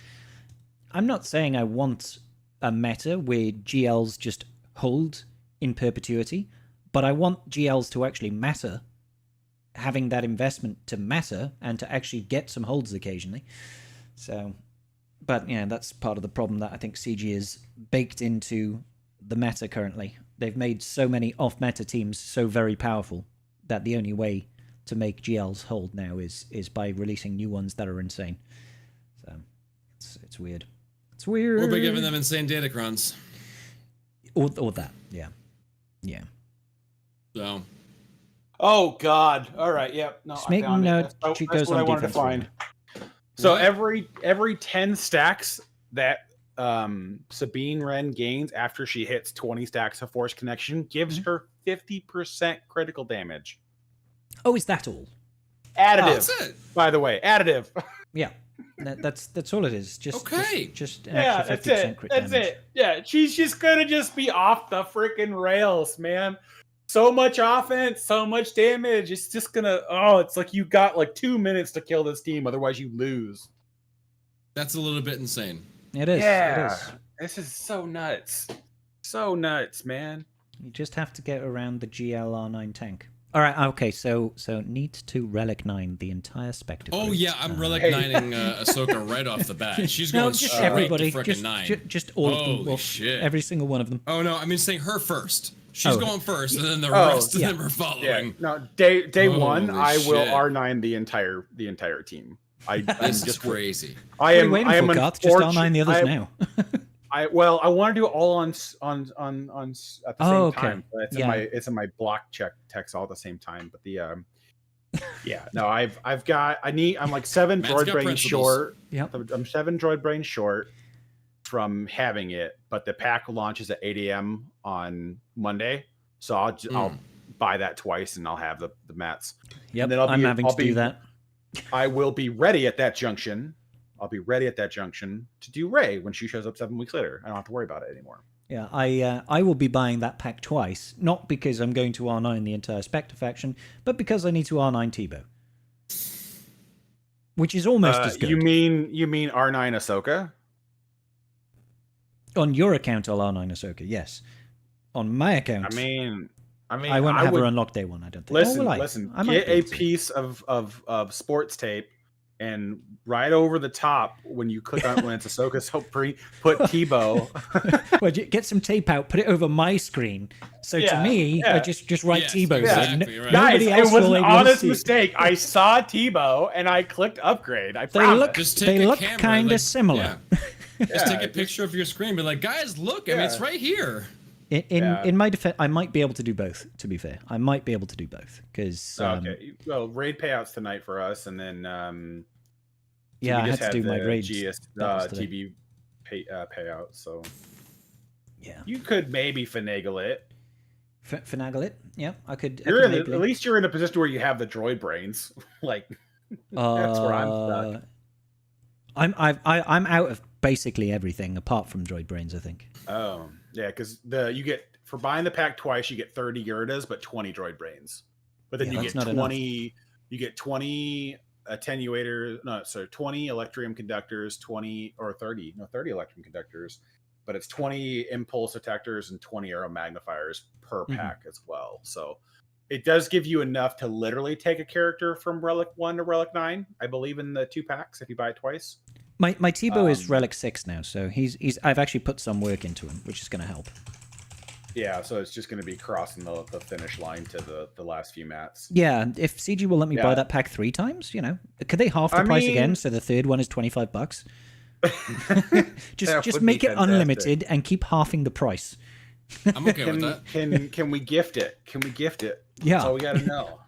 I'm not saying I want a meta where GLs just hold in perpetuity, but I want GLs to actually matter, having that investment to matter and to actually get some holds occasionally. So, but yeah, that's part of the problem that I think CG is baked into the meta currently. They've made so many off-meta teams so very powerful that the only way to make GLs hold now is by releasing new ones that are insane. So it's weird. It's weird. Or by giving them insane datacrons. Or that, yeah. Yeah. So. Oh God! All right, yep. No, Just make I found note, it. That's, she that's goes what on I wanted to defense find. right So What? every 10 stacks that Sabine Wren gains after she hits 20 stacks of Force Connection gives her 50% critical damage. Oh, is that all? Additive, That's it. by the way, additive. Yeah. That's all it is. Just Okay. Just an Yeah, extra that's 50% it. crit That's damage. it. Yeah, she's just gonna just be off the freaking rails, man. So much offense, so much damage. It's just gonna. Oh, it's like you got like 2 minutes to kill this team, otherwise you lose. That's a little bit insane. It is. Yeah, It is. this is so nuts, man. You just have to get around the GLR9 tank. All right. Okay. So need to Relic 9 the entire Spectre. Oh group. yeah, I'm Relic 9ing Ahsoka right off the bat. She's going No, just straight everybody. to frickin' 9. Just all of them. Holy Well, shit. Every single one of them. Oh no, I mean saying her first. She's Oh. going first, and then the Oh, rest of yeah. them are Yeah. following. No, day one, Holy I will shit. R9 the entire team. I'm This is just crazy. I What are you am. waiting I am for, Garth? Just R9 the others I, now. I want to do it all on at the same okay. time. But it's in my block check text all at the same time. But the yeah, no, I'm like 7 Man's droid got brains principles. short. Yep. I'm 7 droid brains short from having it, but the pack launches at 8 a.m. on Monday, so I'll buy that twice and I'll have the mats. Yep. And then I'm having to do that. I will be ready at that junction. I'll be ready at that junction to do Rey when she shows up 7 weeks later. I don't have to worry about it anymore. Yeah, I will be buying that pack twice, not because I'm going to R9 the entire Spectre faction, but because I need to R9 Tebow, which is almost as good. You mean R9 Ahsoka? On your account, I'll R9 Ahsoka. Yes. On my account, I mean, I won't have her unlock day one. I don't think. Listen, Oh, will I? listen. I might Get be a able to. piece of sports tape, and right over the top when you click on when it's Ahsoka, so put Tebow. Well, get some tape out, put it over my screen. So to Yeah, me, yeah. I just write Yes, Tebow. exactly, so right. Guys, nobody else it was will an able to honest see it. mistake. I saw Tebow and I clicked upgrade. I They promise. look Just take they a look camera, kind of like, similar. yeah. Just take Yeah, a picture of your screen, be like, guys, look, I mean, Yeah. it's right here. In my defense, I might be able to do both. To be fair, I might be able to do both because Okay. Well, raid payouts tonight for us, and then yeah, we I had just to do my the raids. GS battles today. TV payout. So Yeah, you could maybe finagle it. finagle it. Yeah, I could. At least you're in a position where you have the droid brains. Like that's where I'm stuck. I'm out of basically everything apart from droid brains, I think. Oh, yeah, because you get for buying the pack twice, you get 30 Yurtas, but 20 droid brains. But then Yeah, you that's get not 20. You get 20 attenuators. No, sorry, 20 electrium conductors, 20 or 30. No, 30 electrium conductors. But it's 20 impulse detectors and 20 arrow magnifiers per pack as well. So it does give you enough to literally take a character from Relic 1 to Relic 9, I believe, in the 2 packs if you buy it twice. My Tebow is Relic 6 now, so he's I've actually put some work into him, which is going to help. Yeah, so it's just going to be crossing the finish line to the last few mats. Yeah, if CG will let me buy that pack 3 times, could they half the price again so the third one is $25? just make it unlimited and keep halving the price. I'm okay with that. Can we gift it? Can we gift it? Yeah. That's all we got to know.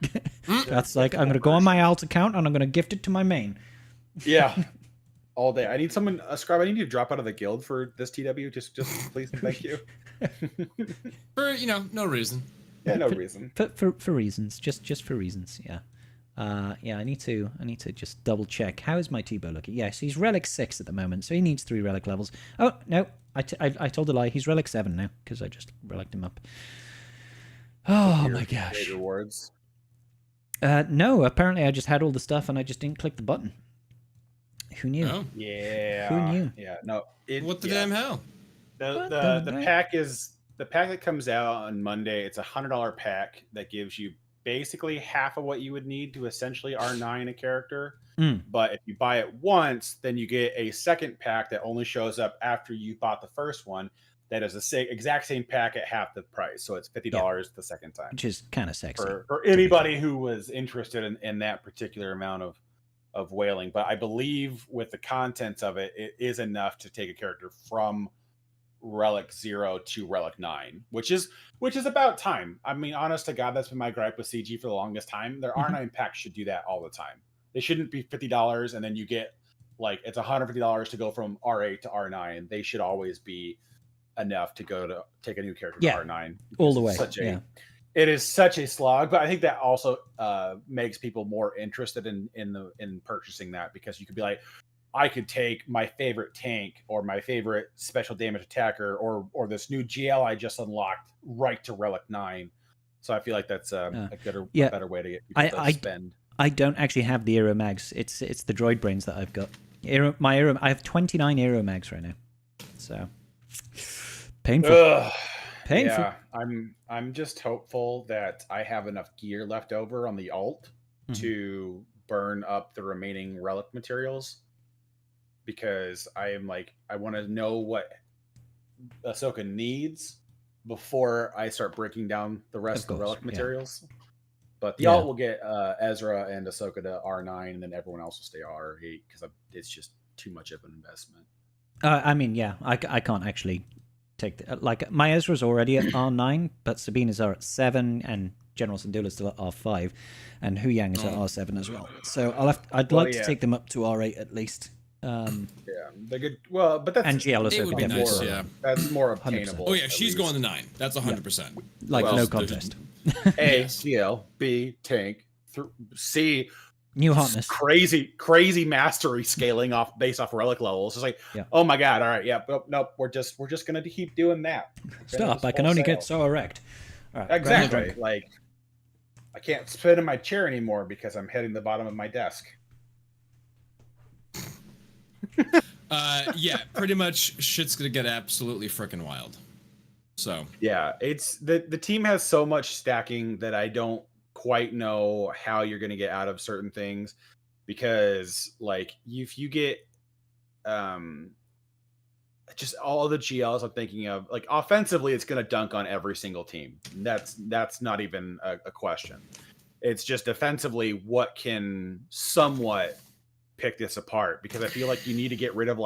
That's like, I'm going to go on my alt account and I'm going to gift it to my main. Yeah. All day. I need someone, Scribe, I need you to drop out of the guild for this TW. Just please and thank you. For, no reason. Yeah, no reason. For reasons. Just for reasons, yeah. Yeah, I need to just double check. How is my Tebow looking? Yes, he's Relic 6 at the moment, so he needs 3 Relic levels. Oh, no. I told a lie. He's Relic 7 now, because I just reliced him up. Oh, my gosh. Rewards? No, apparently I just had all the stuff and I just didn't click the button. Who knew? Oh. Yeah. Who knew? Yeah. No. What the damn hell? The pack is the pack that comes out on Monday. It's $100 pack that gives you basically half of what you would need to essentially R9 a character. But if you buy it once, then you get a second pack that only shows up after you bought the first one. That is the exact same pack at half the price. So it's $50 the second time. Which is kind of sexy. For anybody who was interested in that particular amount of whaling. But I believe with the contents of it, it is enough to take a character from Relic 0 to Relic 9, which is about time. I mean, honest to God, that's been my gripe with CG for the longest time. Their R9 packs should do that all the time. They shouldn't be $50 and then you get it's $150 to go from R8 to R9. They should always be enough to go to take a new character to R9 all the way. It is such a slog, but I think that also makes people more interested in purchasing that, because you could be like, I could take my favorite tank or my favorite special damage attacker or this new GL I just unlocked right to Relic 9. So I feel like that's a better way to get people to spend. I don't actually have the Aero Mags. It's the droid brains that I've got. I have 29 Aero Mags right now. So painful. Painful. Yeah, I'm just hopeful that I have enough gear left over on the alt to burn up the remaining relic materials, because I want to know what Ahsoka needs before I start breaking down the rest of the relic materials. But the alt will get Ezra and Ahsoka to R9, and then everyone else will stay R8, because it's just too much of an investment. I mean, yeah, I can't actually take my Ezra's already at R9, but Sabina's are at 7, and General Syndulla's still at R5, and Hu Yang is at R7 as well. So I'd like to take them up to R8 at least. Yeah, they're good. Well, but that's and GL it would be nice. That's more obtainable. 100%. Oh yeah, she's going to 9. That's 100%. No contest. A, GL, B, tank, C, new hotness, crazy mastery scaling based off relic levels. It's like, oh my god, all right, nope, we're just gonna keep doing that. Stop! I can only get so erect. All right, exactly. Like, I can't sit in my chair anymore because I'm hitting the bottom of my desk. Yeah, pretty much shit's gonna get absolutely freaking wild. So yeah, it's the team has so much stacking that I don't quite know how you're going to get out of certain things, because if you get just all the GLs I'm thinking of, offensively it's going to dunk on every single team. That's not even a question. It's just defensively what can somewhat pick this apart, because I feel like you need to get rid of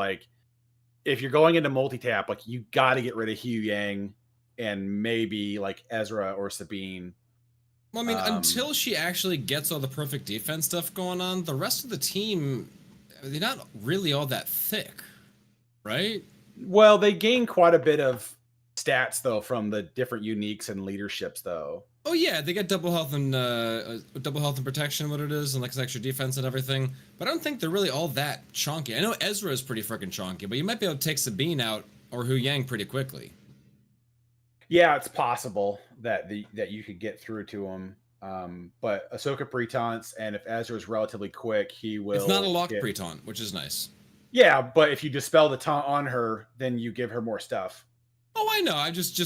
if you're going into multi-tap, you got to get rid of Hu Yang and maybe Ezra or Sabine. Well, I mean, until she actually gets all the perfect defense stuff going on, the rest of the team, they're not really all that thick, right? Well, they gain quite a bit of stats, though, from the different uniques and leaderships, though. Oh yeah, they get double health and protection, what it is, and like extra defense and everything. But I don't think they're really all that chonky. I know Ezra is pretty freaking chonky, but you might be able to take Sabine out or Hu Yang pretty quickly. Yeah, it's possible that that you could get through to him. But Ahsoka pre-taunts, and if Ezra's relatively quick, he will. It's not a locked pre-taunt, which is nice. Yeah, but if you dispel the taunt on her, then you give her more stuff. Oh, I know. I'm just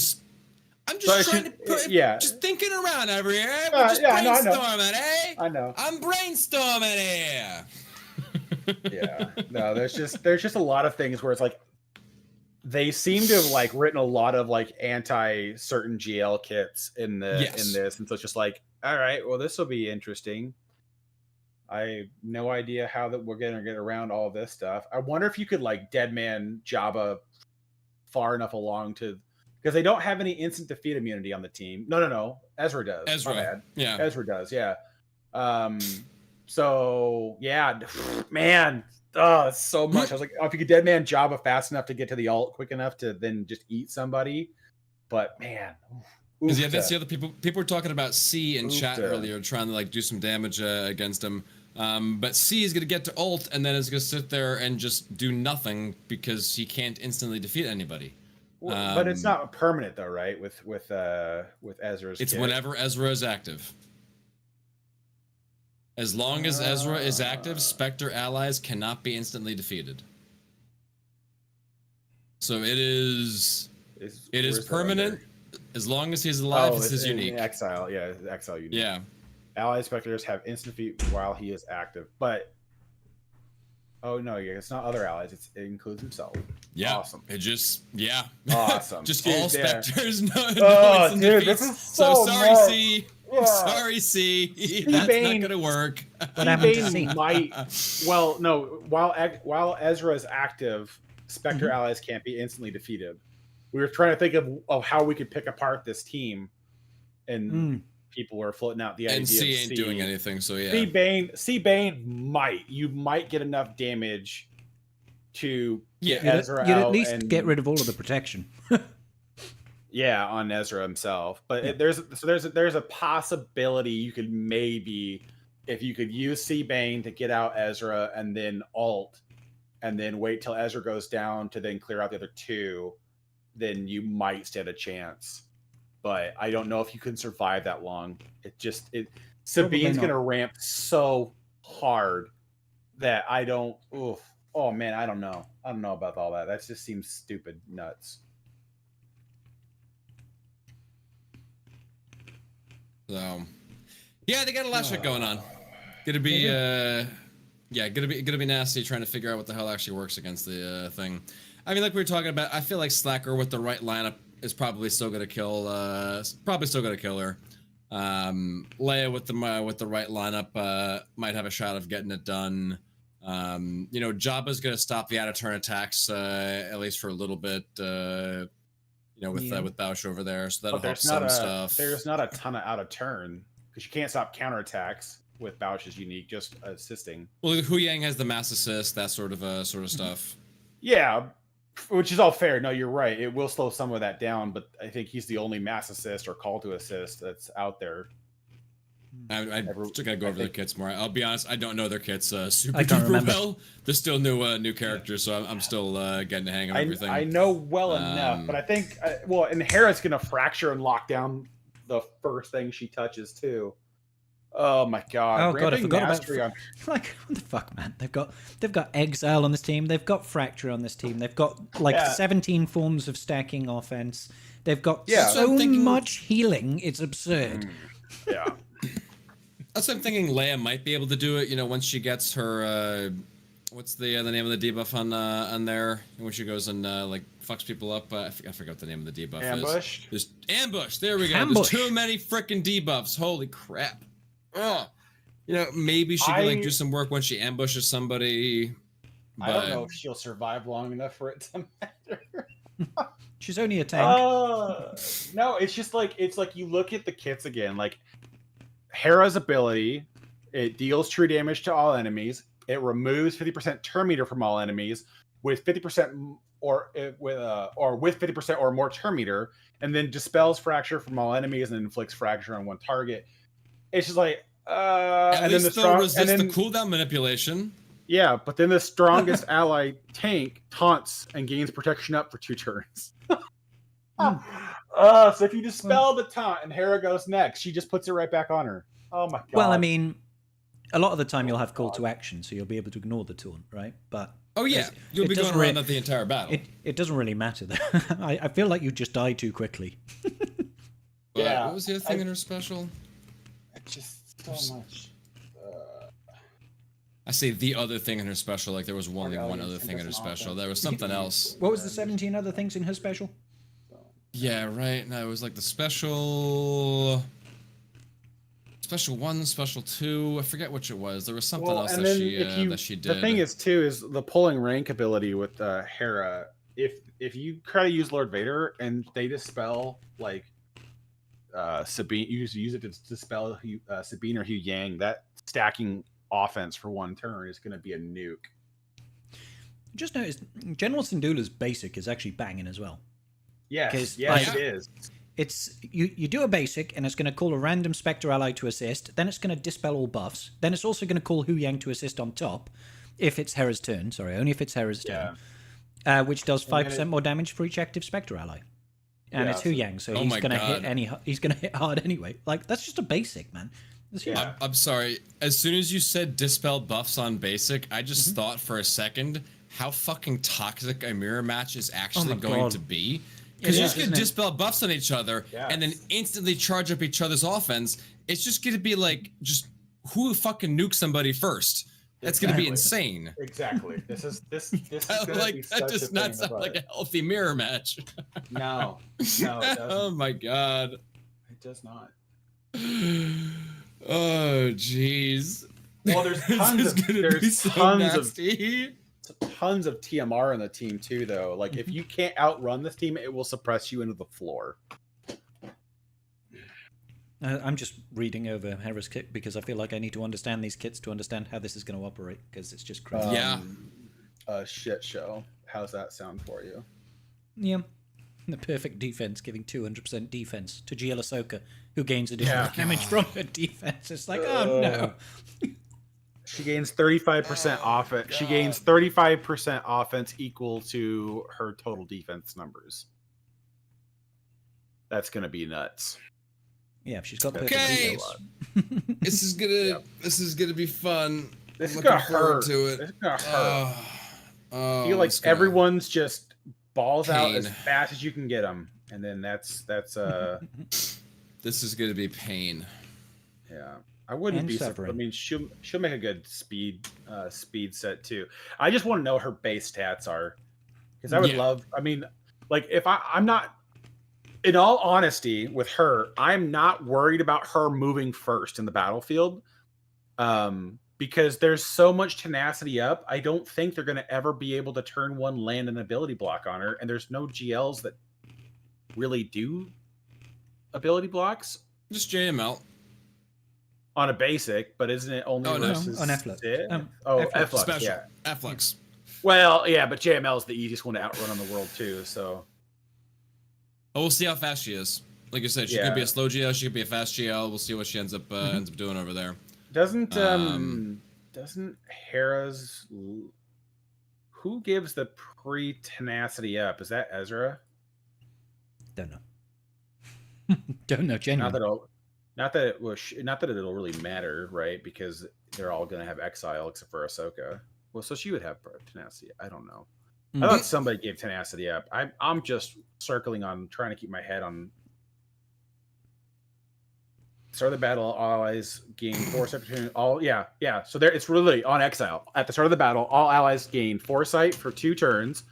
thinking around over here. We're just brainstorming, eh? I know. I'm brainstorming here. Yeah. No, there's just a lot of things where it's like they seem to have like written a lot of like anti certain GL kits in this, and so it's just like, all right, well, this will be interesting. I have no idea how that we're gonna get around all this stuff. I wonder if you could like deadman Jabba far enough along to, because they don't have any instant defeat immunity on the team. No. Ezra does. Ezra. Yeah. Ezra does. Yeah. So yeah, man. Oh, so much. I was like, oh, if you could deadman Jabba fast enough to get to the ult quick enough to then just eat somebody. But man. Because yeah, that's the other people were talking about C in chat earlier, trying to like do some damage against him. But C is gonna get to ult and then is gonna sit there and just do nothing because he can't instantly defeat anybody. But it's not permanent though, right? With Ezra's. It's whenever Ezra is active. As long as Ezra is active, Spectre allies cannot be instantly defeated. So it is permanent. As long as he's alive, this is unique. Exile, yeah, exile unique. Yeah. Allied specters have instant defeat while he is active, but oh no, yeah, it's not other allies. It includes himself. Yeah, awesome. It just awesome. Just all specters. No instant defeats. This is so sorry, much. C. Yeah. Sorry, C. That's not gonna work. What happened to C? Well, no. While Ezra is active, Spectre allies can't be instantly defeated. We were trying to think of how we could pick apart this team, and people were floating out the idea. And C ain't doing anything, so yeah. C Bane you might get enough damage to get Ezra you'd out at least and get rid of all of the protection. Yeah, on Ezra himself. But there's a possibility you could maybe, if you could use C Bane to get out Ezra and then ult, and then wait till Ezra goes down to then clear out the other two, then you might stand a chance. But I don't know if you can survive that long. Sabine's gonna ramp so hard that I don't. Oof. Oh man, I don't know. I don't know about all that. That just seems stupid, nuts. So, yeah, they got a lot of shit going on. Gonna be nasty trying to figure out what the hell actually works against the thing. I mean, like we were talking about, I feel like Slacker with the right lineup is probably still gonna kill. Her. Leia with the right lineup might have a shot of getting it done. Jabba's gonna stop the out of turn attacks at least for a little bit. With Bausch over there, so that'll help some stuff. There's not a ton of out of turn because you can't stop counterattacks with Bausch's unique, just assisting. Well, Hu Yang has the mass assist, that sort of stuff. Yeah, which is all fair. No, you're right. It will slow some of that down, but I think he's the only mass assist or call to assist that's out there. I still gotta go over their kits more. I'll be honest, I don't know their kits super duper well. They're still new characters, so I'm still getting the hang of everything. I know well enough, but I think and Hera's gonna fracture and lock down the first thing she touches too. Oh my god! Oh god, I forgot about like what the fuck, man? They've got Exile on this team. They've got Fracture on this team. They've got 17 forms of stacking offense. They've got so much healing. It's absurd. Yeah. That's what I'm thinking. Leia might be able to do it. Once she gets her, what's the name of the debuff on there? When she goes and fucks people up. I forgot what the name of the debuff Ambush. is. Ambush. There we go. Ambush. There's too many freaking debuffs. Holy crap. Maybe she can do some work when she ambushes somebody. But... I don't know if she'll survive long enough for it to matter. She's only a tank. No, it's just like you look at the kits again, like Hera's ability, it deals true damage to all enemies. It removes 50% turn meter from all enemies. with 50% or with 50% or more turn meter, and then dispels fracture from all enemies and inflicts fracture on one target. It's just like At and least then the they'll resist the cooldown manipulation. Yeah, but then the strongest ally tank taunts and gains protection up for 2 turns. So if you dispel the taunt and Hera goes next, she just puts it right back on her. Oh my god. Well, I mean, a lot of the time you'll have call to action, so you'll be able to ignore the taunt, right? But oh yeah, you'll be going around that the entire battle. It doesn't really matter though. I feel like you just die too quickly. Yeah. What was the other thing in her special? Just so much. I say the other thing in her special, like there was only one other thing in her special. There was something else. What was the 17 other things in her special? Yeah, right. No, it was like the special 1, special 2. I forget which it was. There was something else that she did. The thing is too is the pulling rank ability with Hera. If you try to use Lord Vader and they dispel like Sabine, use it to dispel Sabine or Hu Yang, that stacking offense for 1 turn is going to be a nuke. Just noticed General Syndulla's basic is actually banging as well. Yes, like, it is. It's you do a basic and it's going to call a random Spectre ally to assist. Then it's going to dispel all buffs. Then it's also going to call Hu Yang to assist on top, if it's Hera's turn. Sorry, only if it's Hera's turn. Which does 5% more damage for each active Spectre ally. And it's Hu Yang, so he's going to hit he's going to hit hard anyway. Like that's just a basic, man. I'm sorry. As soon as you said dispel buffs on basic, I just thought for a second how fucking toxic a mirror match is actually going to be. Because you're just going to dispel buffs on each other and then instantly charge up each other's offense. It's just going to be like, just who fucking nukes somebody first? That's going to be insane. Exactly. This is like that does not sound like a healthy mirror match. No, it doesn't. Oh my god. It does not. Oh jeez. Well, there's tons of TMR in the team too, though. Like if you can't outrun this team, it will suppress you into the floor. I'm just reading over Hera's kit because I feel like I need to understand these kits to understand how this is going to operate, because it's just crazy. Yeah. Shit show. How's that sound for you? Yeah. The perfect defense, giving 200% defense to GL Ahsoka, who gains additional damage from her defense. It's like, oh no. She gains 35% offense. She gains 35% offense equal to her total defense numbers. That's gonna be nuts. Yeah, if she's got perfect defense. This is gonna be fun. This is gonna hurt. This is gonna hurt. I feel like everyone's just balls out as fast as you can get them, and then that's This is gonna be pain. Yeah. I wouldn't be surprised. I mean, she'll make a good speed set too. I just want to know what her base stats are, because I would love. I mean, like if I'm not, in all honesty, with her, I'm not worried about her moving first in the battlefield, because there's so much tenacity up. I don't think they're going to ever be able to turn one land an ability block on her, and there's no GLs that really do ability blocks. Just JML. On a basic, but isn't it only versus on Efflux? Efflux, special. yeah. Efflux. Well, yeah, but JML is the easiest one to outrun on the world too, so. Oh, we'll see how fast she is. Like I said, she could be a slow GL, she could be a fast GL. We'll see what she ends up doing over there. Doesn't Hera's, who gives the pre-tenacity up? Is that Ezra? Don't know. Don't know. Genuinely. Not that it'll really matter, right? Because they're all going to have exile except for Ahsoka. Well, so she would have tenacity. I don't know. I thought somebody gave tenacity up. I'm just circling on trying to keep my head on. Start of the battle, all allies gain 4 opportunity. So there, it's really on exile. At the start of the battle, all allies gain foresight for 2 turns.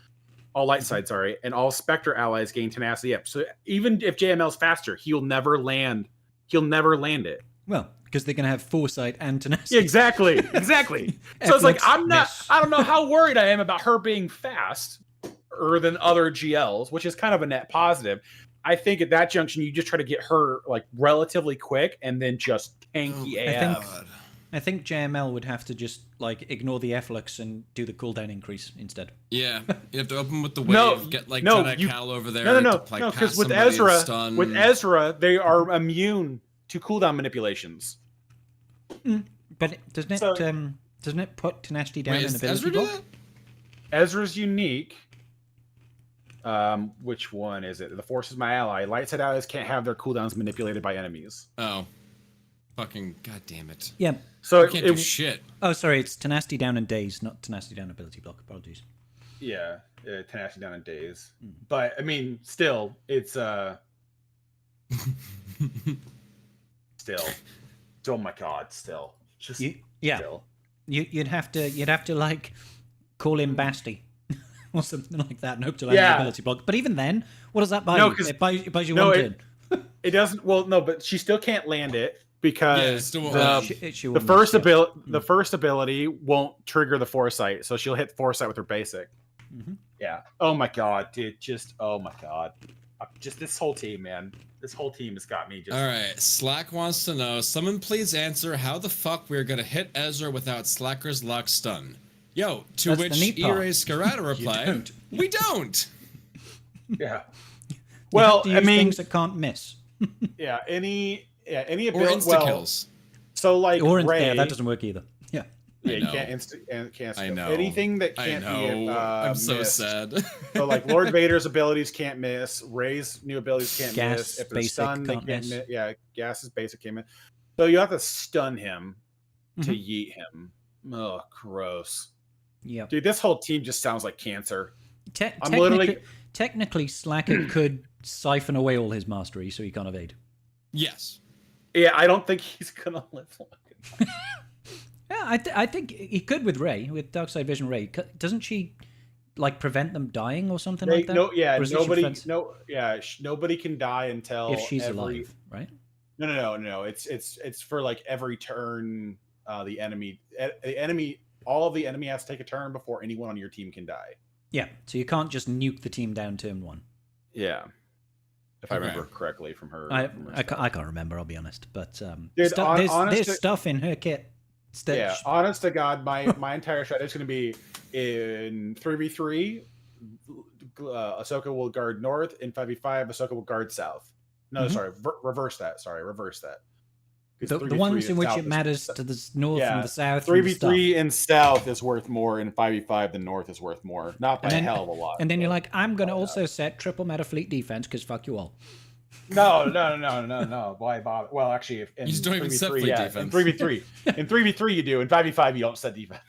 All light side, sorry, and all Spectre allies gain tenacity up. So even if JML's faster, he'll never land it. Well, because they're going to have foresight and tenacity. Yeah, exactly. So it's like, I don't know how worried I am about her being faster than other GLs, which is kind of a net positive. I think at that junction, you just try to get her like relatively quick and then just tanky AF. I think JML would have to just like ignore the efflux and do the cooldown increase instead. Yeah, you have to open with the wave, No, get like no, Jedi you- Cal over there. No, to, like, no, because pass with somebody and Ezra, stun. they are immune to cooldown manipulations. But doesn't it So- doesn't it put tenacity down Wait, in is ability Ezra do block? that? Ezra's unique. Which one is it? The Force is my ally. Light side allies can't have their cooldowns manipulated by enemies. Oh, fucking goddamn it! Yeah. So You can't do shit. Oh, sorry. It's tenacity down and days, not tenacity down ability block. Apologies. yeah, tenacity down in days. But I mean, still, it's still. Oh my god, still. Just Yeah. still. You'd have to like call him Basti or something like that and hope to land Yeah. the ability block. But even then, what does that buy No, you? 'cause- It buys you no, one it- turn. It doesn't. Well, no, but she still can't land it Yeah, it because still won't the land. She the wouldn't first miss, yeah. the first ability won't trigger the foresight, so she'll hit foresight with her basic. Mhm. Yeah. Oh my god, dude. Just oh my god. Just this whole team, man. This whole team has got me just. All right, Slack wants to know. Someone please answer how the fuck we're gonna hit Ezra without Slacker's lock stun. Yo, to That's the which neat part. E-Ray Scarata replied, don't. "We don't." Yeah. You Well, have to I use mean, things that can't miss. any Or ability. insta Well, kills. so like Or in, Ray, yeah, that doesn't work either. Yeah. yeah, I you know. can't. I know. Anything that I can't know. be. I'm so missed. sad. So like Lord Vader's abilities can't miss. Ray's new abilities can't Gas miss. If they're basic stunned, they can't can't miss. miss. Yeah, Gas's basic can't miss. So you have to stun him to Mhm. yeet him. Oh, gross. Yep. Dude, this whole team just sounds like cancer. Te- I'm technically, literally- technically, Slacker could siphon away all his mastery, so he can't evade. Yes. Yeah, I don't think he's gonna live long enough. Yeah, I think he could with Ray, with Darkside Vision Ray. Doesn't she like prevent them dying or something like that? No, yeah, Or is it she nobody, prevents- nobody can die until if she's every, alive, right? No. It's for like every turn. The enemy, all of the enemy has to take a turn before anyone on your team can die. Yeah, so you can't just nuke the team down turn one. Yeah, if I Okay. remember correctly from her. I from her I, stuff. ca- I can't remember. I'll be honest, but Dude, there's honest to- stuff in her kit. Yeah, honest to God, my entire strategy is going to be in 3v3. Ahsoka will guard north. In 5v5, Ahsoka will guard south. No, Mhm. sorry, reverse that. Sorry, reverse that. 'Cause The 3v3 ones in and which south it is- matters to the north Yeah, and the south. and the stuff. 3v3 in south is worth more. In 5v5, the north is worth more. Not by And a then- hell of a lot. And then you're but- like, I'm going to also set triple meta fleet defense because fuck you all. No. Why bother? Well, actually, if in You just don't even set 3v3, fleet yeah, defense. In 3v3, in 3v3 you do. In 5v5 you don't set defense.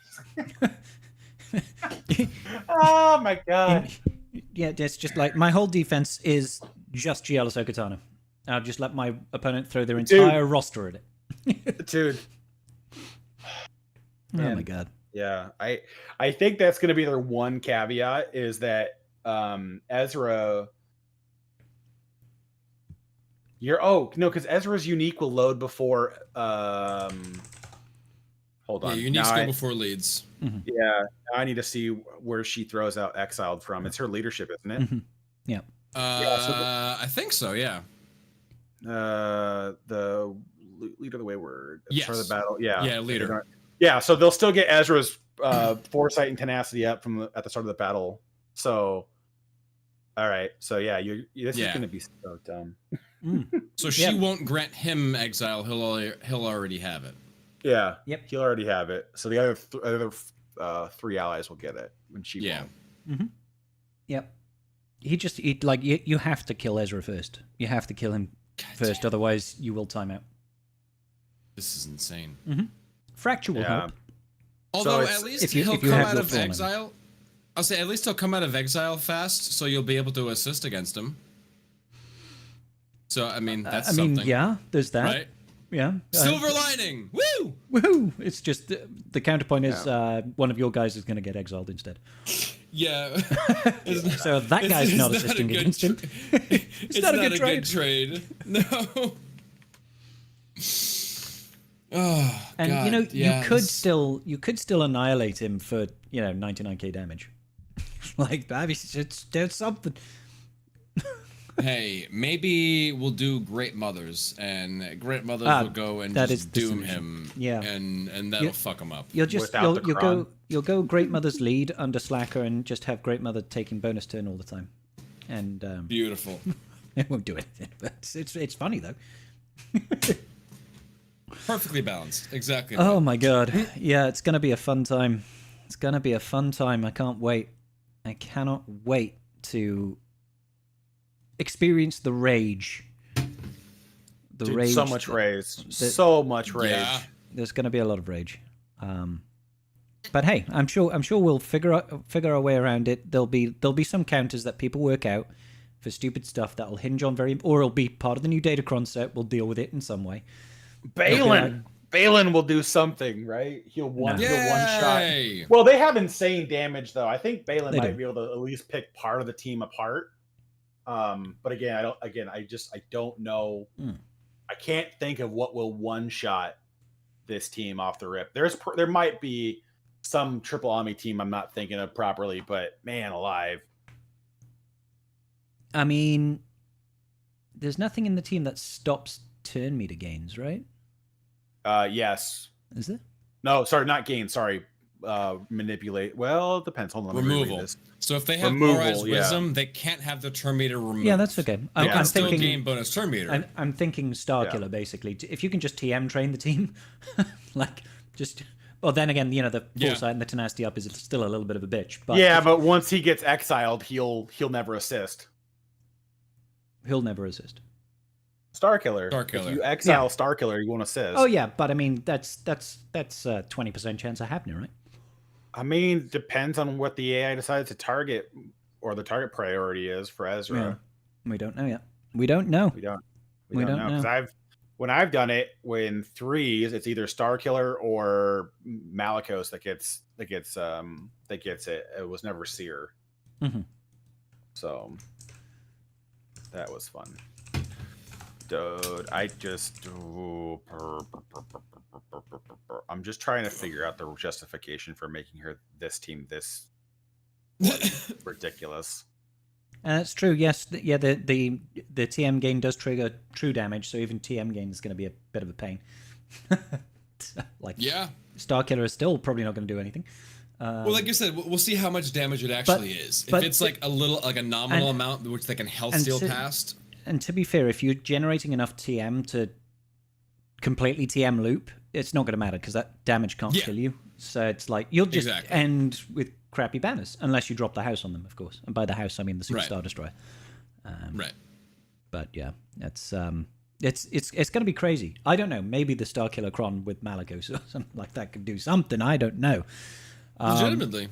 Oh my god. Yeah, it's just like my whole defense is just GL Ahsoka Tano. I'll just let my opponent throw their Dude. entire roster at it. Dude. Oh Man. my god. Yeah, I think that's going to be their one caveat is that Ezra. Because Ezra's unique will load before. Hold on. Yeah, unique Now skill I- before leads. Yeah, now I need to see where she throws out exiled from. It's her leadership, isn't it? Mhm. Yeah. I think so. Yeah. The leader of the wayward. At the start of Yes. the battle. Yeah. Yeah, leader. Yeah, so they'll still get Ezra's foresight and tenacity up at the start of the battle. So, all right. So yeah, this is Yeah. going to be so dumb. So she Yeah. won't grant him exile. He'll already have it. Yeah. Yep. He'll already have it. So the other three allies will get it when she Yeah. won't. Yep. You have to kill Ezra first. You have to kill him God first, damn, otherwise you will time out. this is insane. Fracture will Yeah. help. Although it's- at least if you he'll have come out your of full name. exile. I'll say at least he'll come out of exile fast, so you'll be able to assist against him. So I mean that's something. Yeah, there's that. Right? Yeah. Silver lining. Woo! Woohoo! It's just the counterpoint is one of your guys is going to get exiled instead. Yeah. So that guy's not assisting good against him. It's not not a good good trade. No. Oh, And God, you know yeah, you could still annihilate him for 99k damage. Like that, it's there's something. Hey, maybe we'll do Great Mothers, and Great Mothers will go and that just is the doom solution. him. Yeah. and that'll fuck him up. You'll just Without the Kron. you'll go Great Mother's lead under Slacker and just have Great Mother taking bonus turn all the time, and Beautiful. it won't do anything. But it's funny though. Perfectly balanced. Exactly. Oh my god. Yeah, it's gonna be a fun time. It's gonna be a fun time. I can't wait. I cannot wait to experience the rage. The Dude, rage. so much rage. So much rage. Yeah. There's going to be a lot of rage. But hey, I'm sure we'll figure our way around it. There'll be some counters that people work out for stupid stuff that'll hinge on or it'll be part of the new Datacron set. We'll deal with it in some way. Balin will do something, right? He'll one shot. Yay! Well, they have insane damage though. I think Balin They might do. be able to at least pick part of the team apart. But again, I don't know. I can't think of what will one shot this team off the rip. There might be some triple Omni team I'm not thinking of properly, but man alive. I mean, there's nothing in the team that stops turn meter gains, right? Yes. Is there? No, sorry, not gain. Sorry. Manipulate. Well, it depends. Hold on. let me reread Removal. this. So if they have Removal, Morized yeah. Wisdom, they can't have their turn meter removed. Yeah, that's okay. They I'm can still thinking gain bonus turn meter. I'm thinking Starkiller basically. If you can just TM train the team, like just. Well, then again, the foresight and the tenacity up is still a little bit of a bitch. But Yeah, but once he gets exiled, he'll never assist. he'll never assist. Starkiller. Starkiller. If you exile Starkiller, you won't assist. Oh yeah, but I mean that's 20% chance of happening, right? I mean, depends on what the AI decides to target or the target priority is for Ezra. Yeah. We don't know yet. We don't know. We don't We don't know. 'Cause when I've done it, when threes, it's either Starkiller or Malicos that gets it. It was never Seer. Mm-hmm. So that was fun. Dude, I'm just trying to figure out the justification for making this team this ridiculous. That's true. Yes. The TM gain does trigger true damage, so even TM gain is going to be a bit of a pain. Starkiller is still probably not going to do anything. Well, like you said, we'll see how much damage it actually is. If it's like a nominal amount which they can health steal past. And to be fair, if you're generating enough TM to completely TM loop, it's not going to matter because that damage can't kill you. So it's like you'll just end with crappy banners unless you drop the house on them, of course. And by the house, I mean the Superstar Destroyer. Right. But yeah, it's going to be crazy. I don't know. Maybe the Starkiller Kron with Malagos or something like that could do something. I don't know. Legitimately.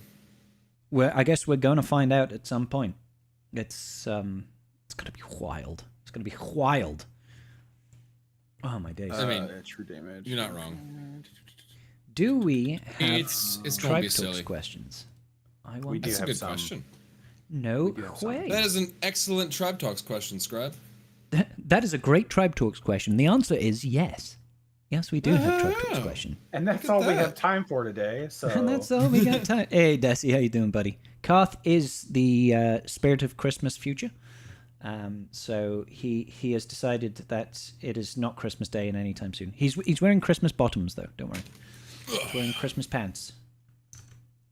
I guess we're going to find out at some point. It's going to be wild. It's going to be wild. Oh my days! I mean, true damage. You're not wrong. Do we have It's going to Tribe be Talks silly. questions? We do That's a have good some. question. No way. That is an excellent Tribe Talks question, Scribe. That is a great Tribe Talks question. The answer is yes. Yes, we do have Tribe Talks question. And that's all we have time for today. So And that's all we got time. Hey, Desi, how you doing, buddy? Karth is the spirit of Christmas future. So he has decided that it is not Christmas Day and anytime soon. He's wearing Christmas bottoms though. Don't worry. He's wearing Christmas pants.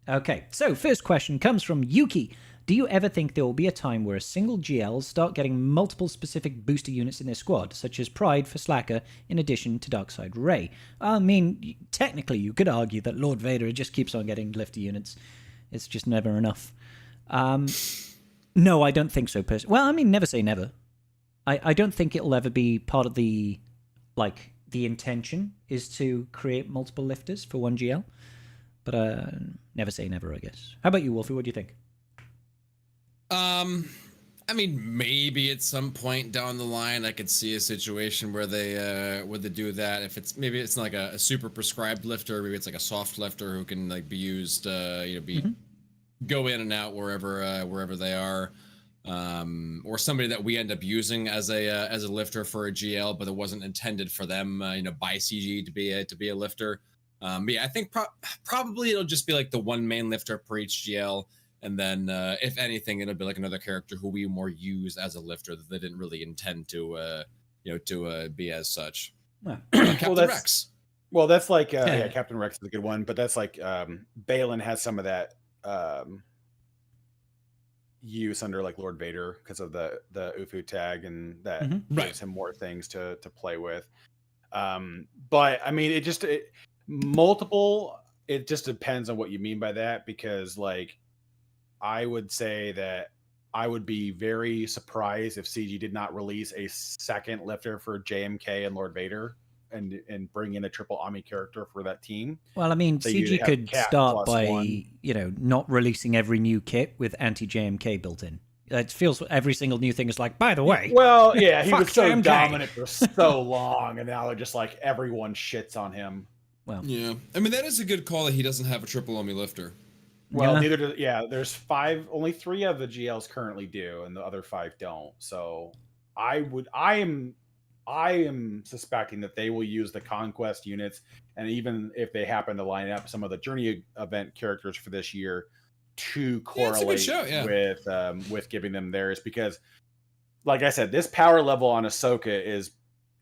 Okay. So first question comes from Yuki. Do you ever think there will be a time where a single GL start getting multiple specific booster units in their squad, such as Pride for Slacker, in addition to Darkside Ray? I mean, technically, you could argue that Lord Vader just keeps on getting lifter units. It's just never enough. No, I don't think so. Well, I mean, never say never. I don't think it'll ever be part of the intention is to create multiple lifters for one GL. But never say never, I guess. How about you, Wolfie? What do you think? I mean, maybe at some point down the line, I could see a situation where they do that. If it's maybe it's not like a super prescribed lifter, maybe it's like a soft lifter who can like be used, go in and out wherever they are, or somebody that we end up using as a lifter for a GL, but it wasn't intended for them, by CG to be a lifter. But yeah, I think probably it'll just be like the one main lifter per each GL. And then, if anything, it'll be like another character who we more use as a lifter that they didn't really intend to, be as such. Well, Captain Rex. Well, that's like Captain Rex is a good one, but that's like Balin has some of that use under like Lord Vader because of the Ufu tag, and that gives him more things to play with. But I mean, it just depends on what you mean by that, because like I would say that I would be very surprised if CG did not release a second lifter for JMK and Lord Vader and bring in a triple Ami character for that team. Well, I mean, So CG could start by, +1. not releasing every new kit with anti-JMK built in. It feels every single new thing is like, by the way. Well, yeah, he was so JMK. dominant for so long, and now they're just like everyone shits on him. Well, yeah, I mean that is a good call that he doesn't have a triple Omi lifter. Well, there's only 3 of the GLs currently do, and the other 5 don't. So I am suspecting that they will use the conquest units, and even if they happen to line up some of the journey event characters for this year to correlate with giving them theirs, because like I said, this power level on Ahsoka is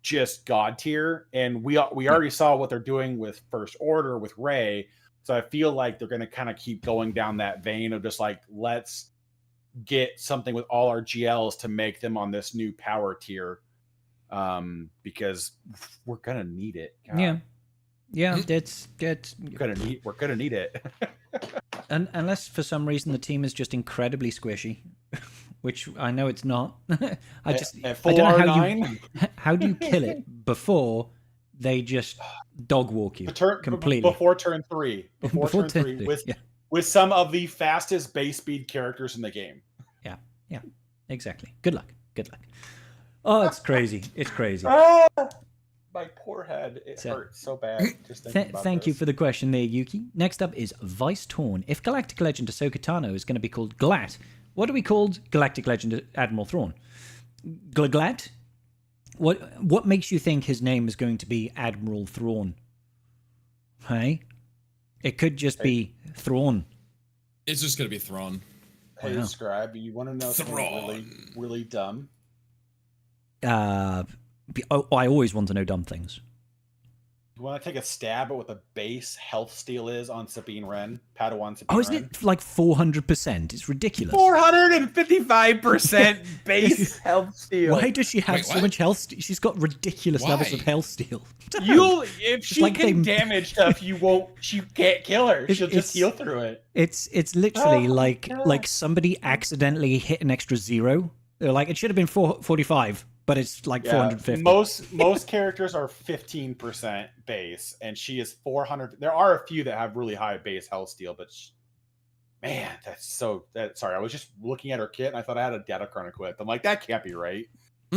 just god tier, and we already saw what they're doing with First Order with Rey. So I feel like they're going to kind of keep going down that vein of just like, let's get something with all our GLs to make them on this new power tier, because we're going to need it. God. Yeah, we're going to need it. And unless for some reason the team is just incredibly squishy, which I know it's not. I don't know how do you kill it before they just dog walk you completely before turn 3 with some of the fastest base speed characters in the game. Yeah, exactly. Good luck. Oh, it's crazy. My poor head, it hurts so bad. Just thank you for the question there, Yuki. Next up is Vice Torn. If Galactic Legend Ahsoka Tano is going to be called Glat, what are we called Galactic Legend Admiral Thrawn? Glat? What makes you think his name is going to be Admiral Thrawn? Hey? It could just be Thrawn. It's just going to be Thrawn. Hey, Scribe, you want to know something really, really dumb? I always want to know dumb things. You want to take a stab at what the base health steal is on Sabine Wren? Padawan Sabine Wren? Isn't it like 400%? It's ridiculous. 455% base health steal. Why does she have so much health steal? She's got ridiculous levels of health steal. If she can damage stuff, you can't kill her. She'll just heal through it. It's literally like somebody accidentally hit an extra 0. They're like, it should have been 445. But it's like 450. Most characters are 15% base, and she is 400. There are a few that have really high base health steal, but man, sorry. I was just looking at her kit, and I thought I had a Datacron equipped. I'm like, that can't be right.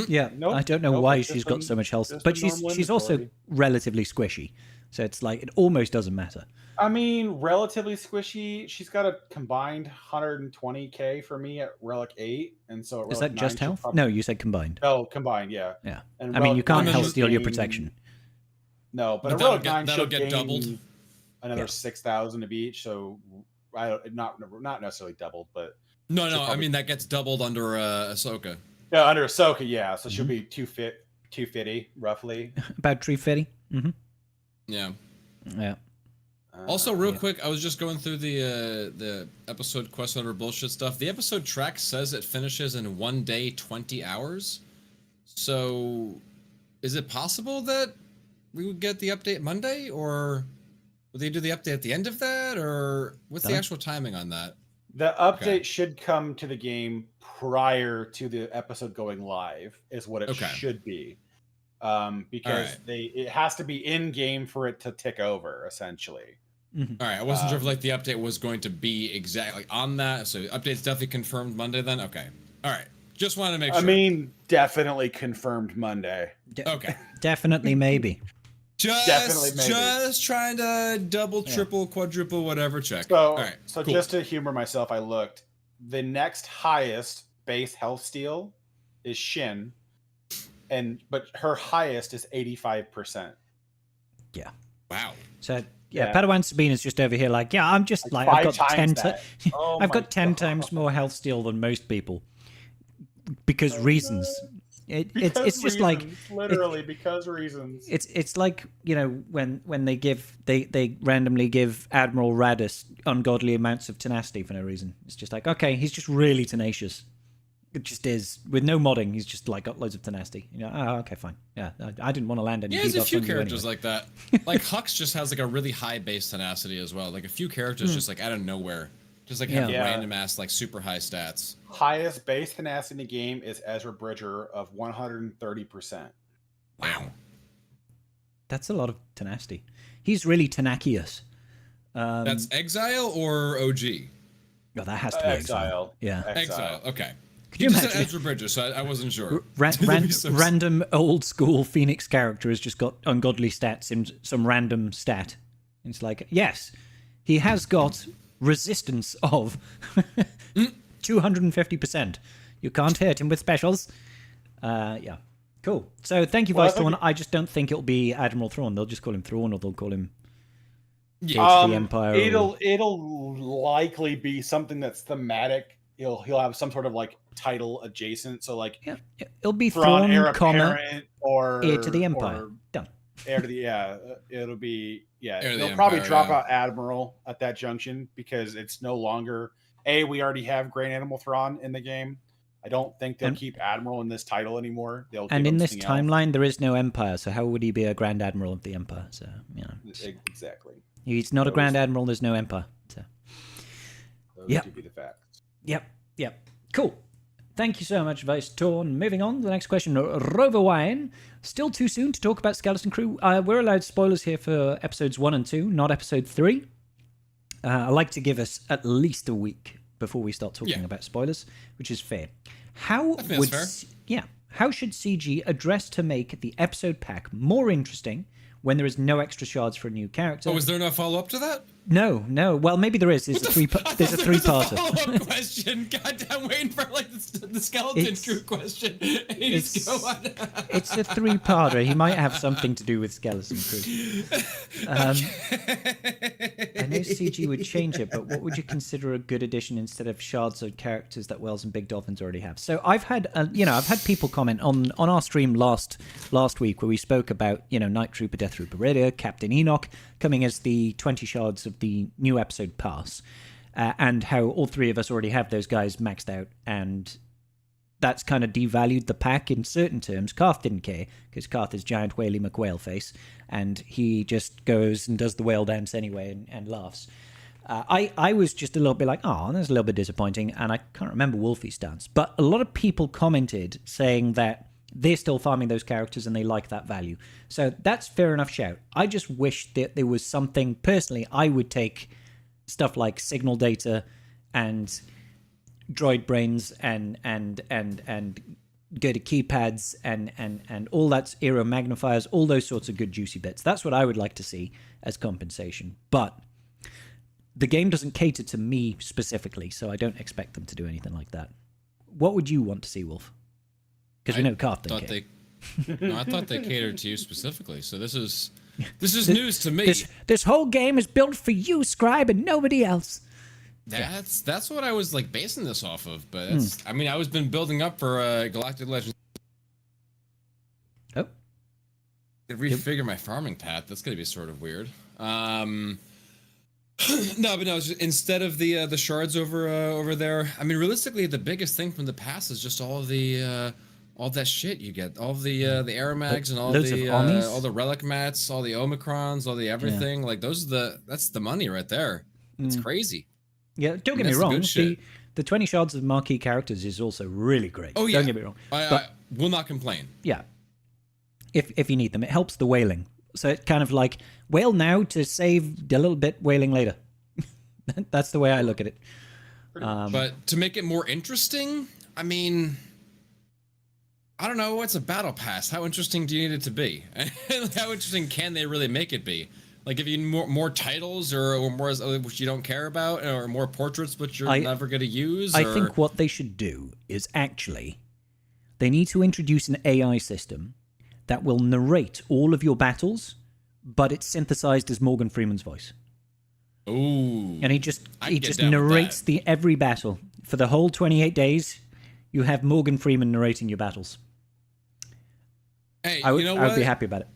Yeah, I don't know why she's got so much health, but she's also relatively squishy, so it's like it almost doesn't matter. I mean, relatively squishy. She's got a combined 120k for me at Relic 8, and so at is Relic that just 9, health? No, you said combined. Oh, combined, yeah. Yeah. And I mean, you can't health steal your protection. No, but Relic 9 that'll get doubled. Another 6,000 of each, so not necessarily doubled, but no. I mean that gets doubled under Ahsoka. Yeah, under Ahsoka, yeah. So she'll be 250 roughly. About 350. Mm-hmm. Yeah. Yeah. Also, real quick, I was just going through the episode quest under bullshit stuff. The episode track says it finishes in 1 day, 20 hours. So, is it possible that we would get the update Monday, or will they do the update at the end of that, or what's the actual timing on that? The update should come to the game prior to the episode going live, is what it should be. Because it has to be in game for it to tick over, essentially. Mm-hmm. All right, I wasn't sure if like the update was going to be exactly on that. So update's definitely confirmed Monday then. Okay, all right. Just wanted to make sure. I mean, definitely confirmed Monday. Okay, definitely maybe. Just trying to double, triple, quadruple, whatever. Check. So, all right. So cool. Just to humor myself, I looked. The next highest base health steal is Shin, but her highest is 85%. Yeah. Wow. So Yeah, Padawan Sabina's just over here like, yeah, I'm just like, I've got 10 I've got 10 times more health steal than most people. Because reasons. It's just like literally because reasons. It's like, when they randomly give Admiral Radis ungodly amounts of tenacity for no reason. It's just like, okay, he's just really tenacious. It just is with no modding. He's just like got loads of tenacity. Okay, fine. Yeah, I didn't want to land any. Yeah, there's a few characters like that. Like Hux just has like a really high base tenacity as well. Like a few characters just like out of nowhere, just like have random ass like super high stats. Highest base tenacity in the game is Ezra Bridger of 130%. Wow, that's a lot of tenacity. He's really tenacious. That's Exile or OG? No, that has to be Exile. Yeah, Exile. Okay. Could you imagine? Ezra Bridger, so I wasn't sure. Random old school Phoenix character has just got ungodly stats in some random stat. It's like, yes, he has got resistance of 250%. You can't hurt him with specials. Yeah, cool. So thank you, Vice Thrawn. I just don't think it'll be Admiral Thrawn. They'll just call him Thrawn, or they'll call him the Empire. It'll likely be something that's thematic. He'll have some sort of like title adjacent. So like, yeah, it'll be Thrawn, heir apparent, or heir to the Empire. Done. Heir to the it'll be they'll probably drop out Admiral at that junction because it's no longer we already have Grand Admiral Thrawn in the game. I don't think they'll keep Admiral in this title anymore. And in this timeline, there is no Empire, so how would he be a Grand Admiral of the Empire? So exactly. He's not a Grand Admiral. There's no Empire. So those would be the facts. Yep. Cool. Thank you so much, Vice Thrawn. Moving on to the next question. Rover Wine. Still too soon to talk about Skeleton Crew. We're allowed spoilers here for episodes 1 and 2, not episode 3. I like to give us at least a week before we start talking about spoilers, which is fair. How should CG address to make the episode pack more interesting when there is no extra shards for a new character? Oh, is there no follow-up to that? No. Well, maybe there is. There's a three-parter. Follow-up question. God, I'm waiting for like the Skeleton Crew question. It's a three-parter. He might have something to do with Skeleton Crew. I know CG would change it, but what would you consider a good addition instead of shards of characters that Wells and Big Dolphins already have? So I've had people comment on our stream last week where we spoke about Night Trooper, Death Trooper Raider, Captain Enoch coming as the 20 shards of the new episode pass, and how all three of us already have those guys maxed out, and that's kind of devalued the pack in certain terms. Karth didn't care, because Karth is giant whaley McWhale face, and he just goes and does the whale dance anyway and laughs. I was just a little bit like, oh, that's a little bit disappointing, and I can't remember Wolfie's stance, but a lot of people commented saying that they're still farming those characters and they like that value. So that's fair enough shout. I just wish that there was something, personally, I would take stuff like signal data and droid brains and go to keypads and all that aero magnifiers, all those sorts of good juicy bits. That's what I would like to see as compensation. But the game doesn't cater to me specifically, so I don't expect them to do anything like that. What would you want to see, Wolf? Because we know Karth didn't care. No, I thought they catered to you specifically. So this is news to me. This whole game is built for you, Scribe, and nobody else. That's what I was like basing this off of. But I mean, I was been building up for Galactic Legends. Oh, refigure my farming path. That's gonna be sort of weird. No, instead of the shards over there. I mean, realistically, the biggest thing from the past is just all that shit you get, all the aeromags and all the relic mats, all the omicrons, all the everything. Like that's the money right there. It's crazy. Yeah, don't get me wrong. The 20 shards of marquee characters is also really great. Oh yeah, don't get me wrong. I will not complain. Yeah, if you need them, it helps the whaling. So it's kind of like whale now to save a little bit, whaling later. That's the way I look at it. But to make it more interesting, I mean, I don't know. What's a battle pass? How interesting do you need it to be? How interesting can they really make it be? Like, if you need more titles or more which you don't care about, or more portraits which you're never going to use? I think what they should do is actually they need to introduce an AI system that will narrate all of your battles but it's synthesized as Morgan Freeman's voice. Ooh. And he just I'd get down with narrates that. every battle. For the whole 28 days, you have Morgan Freeman narrating your battles. Hey, I would, you know I what? would be happy about it.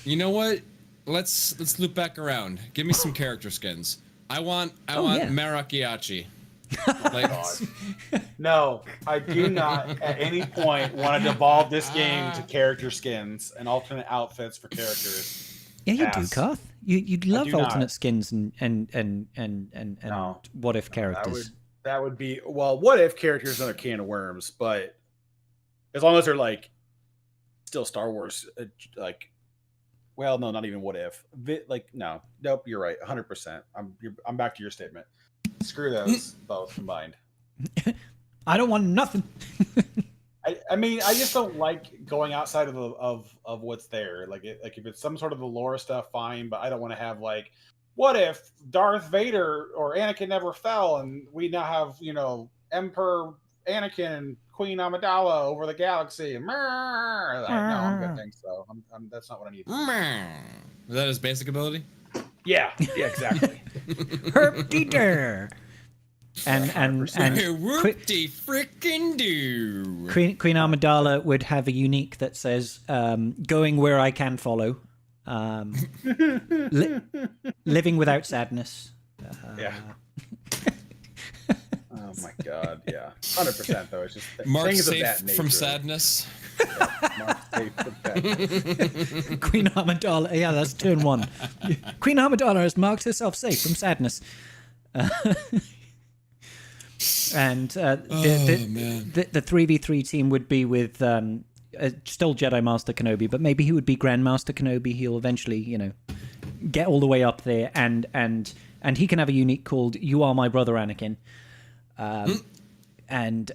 You know what? Let's loop back around. Give me some character skins. I want yeah. Marakiachi. Like, No, I do not at any point want to devolve this game to character skins and alternate outfits for characters. Yeah, you do, Pass. Karth. You'd love do not. alternate skins and No. what if characters. That would be what if characters another can of worms, but as long as they're like still Star Wars, well, no, not even what if. Nope, you're right, 100%. I'm back to your statement. Screw those both combined. I don't want nothing. I mean, I just don't like going outside of what's there. Like if it's some sort of the lore stuff, fine, but I don't want to have what if Darth Vader or Anakin never fell and we now have Emperor Anakin and Queen Amidala over the galaxy? No, I'm good. Thanks. So that's not what I need. is that his basic ability? Yeah, exactly. Herp-de-der. And Whoop-de frickin' do. Queen Amidala would have a unique that says, going where I can follow. Living without sadness. Yeah. Oh my god, yeah. 100% though. It's just Mark things safe of that nature. from sadness. Yeah, Mark safe from sadness. Queen Amidala, yeah, that's turn 1. Queen Amidala has marked herself safe from sadness. And the 3v3 team would be with still Jedi Master Kenobi, but maybe he would be Grandmaster Kenobi. He'll eventually, get all the way up there, and he can have a unique called "You Are My Brother, Anakin." And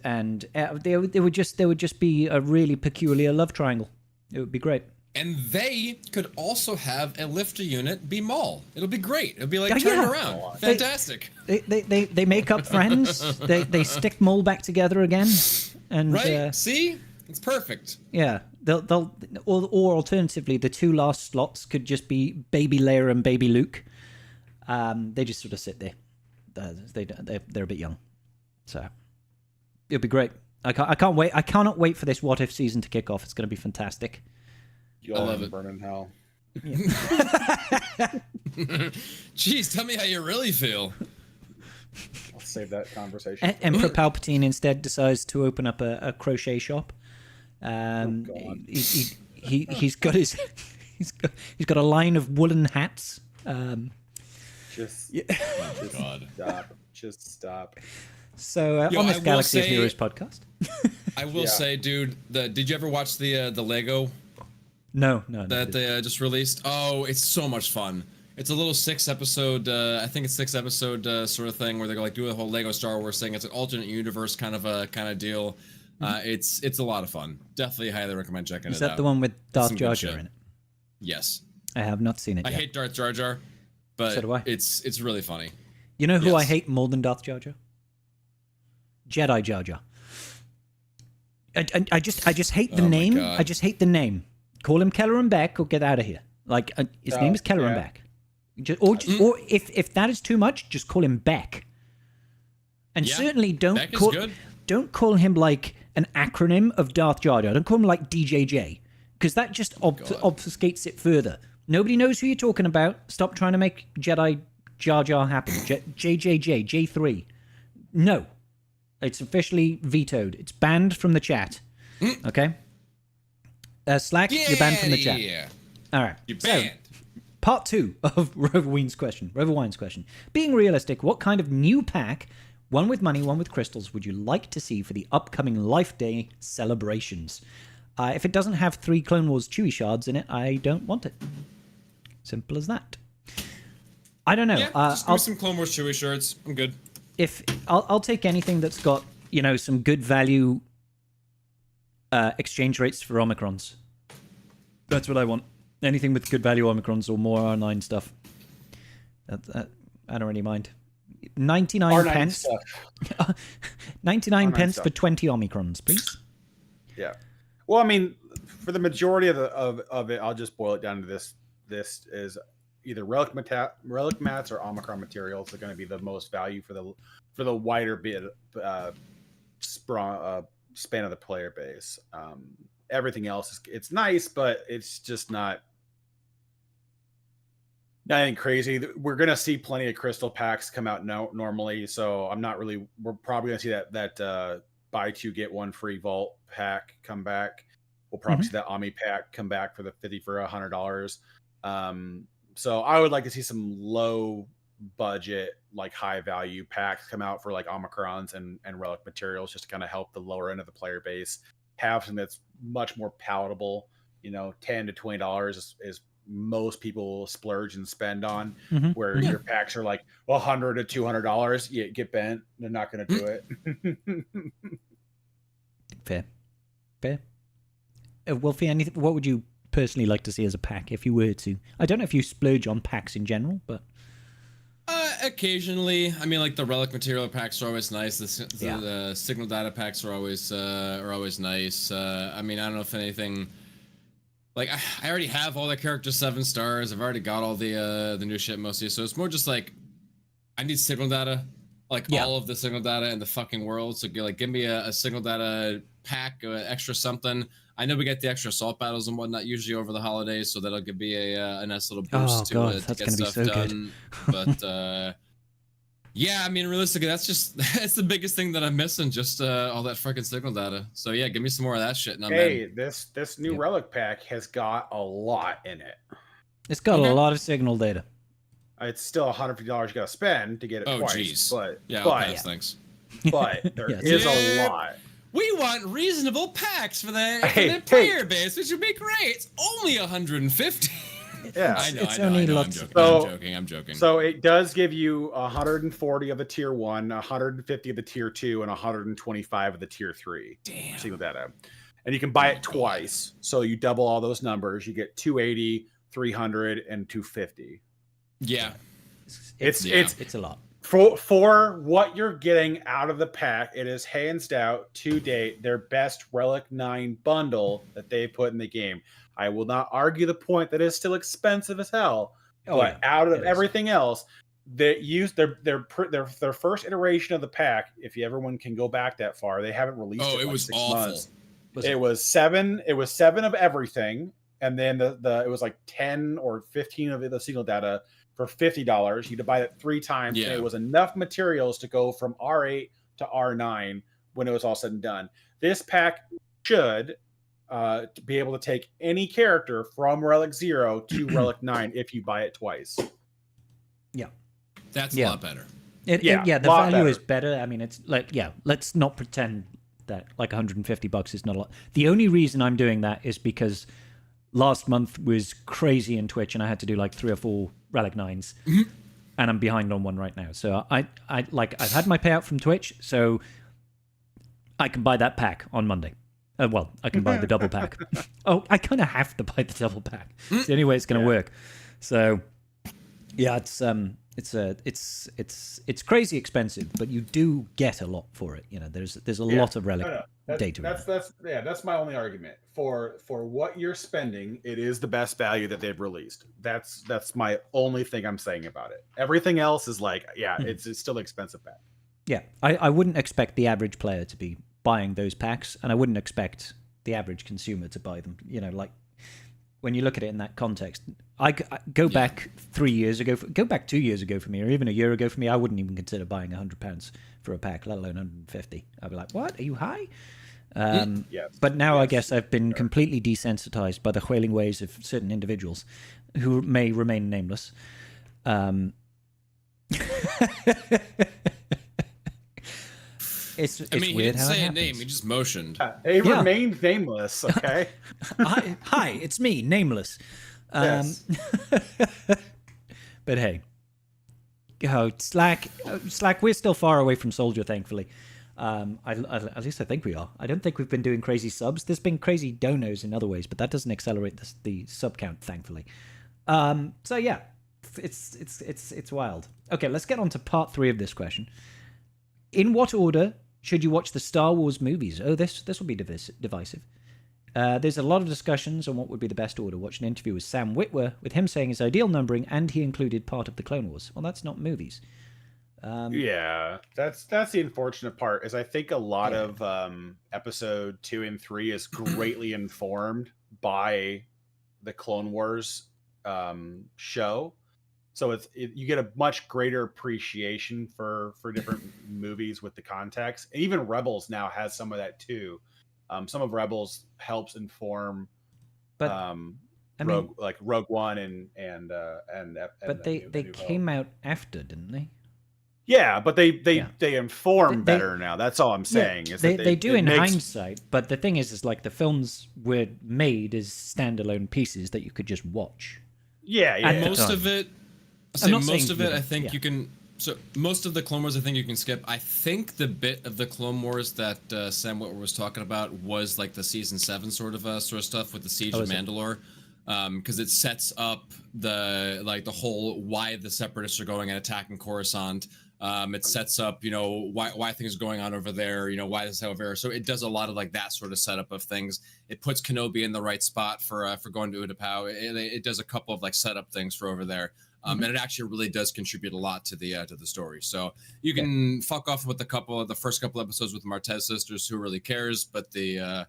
there would just be a really peculiar love triangle. It would be great. And they could also have a lifter unit be Maul. It'll be great. It'll be like turn around. Fantastic. They make up friends. they stick Maul back together again. And right? See? It's perfect. Yeah. They'll or alternatively, the two last slots could just be Baby Leia and Baby Luke. They just sort of sit there. They're a bit young, so it'll be great. I can't wait. I cannot wait for this What If season to kick off. It's going to be fantastic. I love it. Burn in hell. Yeah. Jeez, tell me how you really feel. I'll save that conversation. Emperor Palpatine instead decides to open up a crochet shop. He's got he's got a line of woolen hats. Just stop. So on this Galaxy of Heroes podcast, I will say, dude, did you ever watch the Lego? No. That they just released. Oh, it's so much fun. It's a little 6-episode, I think it's 6-episode sort of thing where they go do the whole Lego Star Wars thing. It's an alternate universe kind of deal. It's a lot of fun. Definitely highly recommend checking it out. Is that the one with Darth Jar Jar in it? Yes. I have not seen it yet. I hate Darth Jar Jar, but so do I. It's really funny. You know who I hate more than Darth Jar Jar? Jedi Jar Jar. I just hate the name. I just hate the name. Call him Kelleran Beck or get out of here. Like his name is Kelleran Beck. Or if that is too much, just call him Beck. And certainly don't call him like an acronym of Darth Jar Jar. Don't call him like DJJ, because that just obfuscates it further. Nobody knows who you're talking about. Stop trying to make Jedi Jar Jar happen. JJJ, J3. No. It's officially vetoed. It's banned from the chat. Okay? Slack, you're banned from the chat. All right. You're banned. Part 2 of Rover Wine's question. Being realistic, what kind of new pack, one with money, one with crystals, would you like to see for the upcoming Life Day celebrations? If it doesn't have 3 Clone Wars Chewie shards in it, I don't want it. Simple as that. I don't know. Yeah, just give me some Clone Wars Chewie shards. I'm good. I'll take anything that's got, some good value exchange rates for Omicrons. That's what I want. Anything with good value Omicrons or more R9 stuff. I don't really mind. 99 pence. 99 pence for 20 Omicrons, please. Yeah. Well, I mean, for the majority of it, I'll just boil it down to this. this is either relic mats or Omicron materials are going to be the most value for the wider bit span of the player base. Everything else it's nice, but it's just not nothing crazy. We're gonna see plenty of crystal packs come out normally, so we're probably gonna see that buy 2 get 1 free vault pack come back. We'll probably see that Omni pack come back for the 50 for $100. So I would like to see some low budget, like high value packs come out for like Omicrons and relic materials, just to kind of help the lower end of the player base have something that's much more palatable. $10 to $20 is most people splurge and spend on, where your packs are like $100 to $200. You get bent, they're not going to do it. Fair. Wolfie, what would you personally like to see as a pack if you were to? I don't know if you splurge on packs in general, but occasionally. I mean, like the relic material packs are always nice. The signal data packs are always nice. I mean, I don't know if anything. Like I already have all the characters 7 stars. I've already got all the new shit mostly. So it's more just like I need signal data, all of the signal data in the fucking world. So give me a signal data pack, extra something. I know we get the extra assault battles and whatnot usually over the holidays, so that'll give me a nice little boost to get stuff so done. But yeah, I mean, realistically, that's the biggest thing that I'm missing, just all that fucking signal data. So yeah, give me some more of that shit. And I'm in. This new relic pack has got a lot in it. It's got a lot of signal data. It's still $150 you got to spend to get it twice. Geez. But thanks. But there is a lot. We want reasonable packs for the player base, which would be great. It's only 150. Yeah, I'm joking. So it does give you 140 of the tier 1, 150 of the tier 2, and 125 of the tier 3. Damn. Signal data. And you can buy it twice. So you double all those numbers. You get 280, 300, and 250. Yeah. It's a lot. For what you're getting out of the pack, it is hands down to date their best Relic 9 bundle that they put in the game. I will not argue the point that it's still expensive as hell, but out of everything else, they use their first iteration of the pack. If everyone can go back that far, they haven't released it. It was 6 awful. months. It was 7. It was 7 of everything, and then it was like 10 or 15 of the signal data. For $50, you'd buy it 3 times, and it was enough materials to go from R8 to R9 when it was all said and done. This pack should be able to take any character from Relic 0 to Relic 9 if you buy it twice. Yeah. That's a lot better. The value is better. I mean, it's like, let's not pretend that like $150 is not a lot. The only reason I'm doing that is because last month was crazy in Twitch, and I had to do like 3 or 4 Relic 9s, and I'm behind on one right now. So I've had my payout from Twitch, so I can buy that pack on Monday. I can buy the double pack. I kind of have to buy the double pack. It's the only way it's going to work. So yeah, it's crazy expensive, but you do get a lot for it. There's a lot of Relic data. That's my only argument. For what you're spending, it is the best value that they've released. That's my only thing I'm saying about it. Everything else is like, it's still expensive pack. Yeah, I wouldn't expect the average player to be buying those packs, and I wouldn't expect the average consumer to buy them. Like when you look at it in that context, I go back 3 years ago, go back 2 years ago for me, or even a year ago for me, I wouldn't even consider buying £100 for a pack, let alone 150. I'd be like, what? Are you high? But now I guess I've been completely desensitized by the whaling ways of certain individuals who may remain nameless. It's weird. He didn't say a name. He just motioned. He remained nameless. Okay. Hi, it's me, nameless. Yes. But hey, Slack. We're still far away from Soldier, thankfully. At least I think we are. I don't think we've been doing crazy subs. There's been crazy donos in other ways, but that doesn't accelerate the sub count, thankfully. So yeah, it's wild. Okay, let's get on to part 3 of this question. In what order should you watch the Star Wars movies? Oh, this will be divisive. There's a lot of discussions on what would be the best order. Watch an interview with Sam Witwer, with him saying his ideal numbering, and he included part of the Clone Wars. Well, that's not movies. Yeah, that's the unfortunate part. Is I think a lot of episode 2 and 3 is greatly informed by the Clone Wars show, so you get a much greater appreciation for different movies with the context. And even Rebels now has some of that too. Some of Rebels helps inform, but Rogue One and but they came out after, didn't they? Yeah, but they inform better now. That's all I'm saying. Yeah, is they do in hindsight, but the thing is like the films were made as standalone pieces that you could just watch. Yeah. And most of it, I think you can. So most of the Clone Wars, I think you can skip. I think the bit of the Clone Wars that Sam Witwer was talking about was like the season 7 sort of stuff with the Siege of Mandalore, because it sets up the whole why the Separatists are going and attacking Coruscant. It sets up, why things are going on over there, why this over. So it does a lot of like that sort of setup of things. It puts Kenobi in the right spot for going to Utapau. It does a couple of like setup things for over there. And it actually really does contribute a lot to the story. So you can fuck off with the first couple episodes with the Martez sisters, who really cares. But I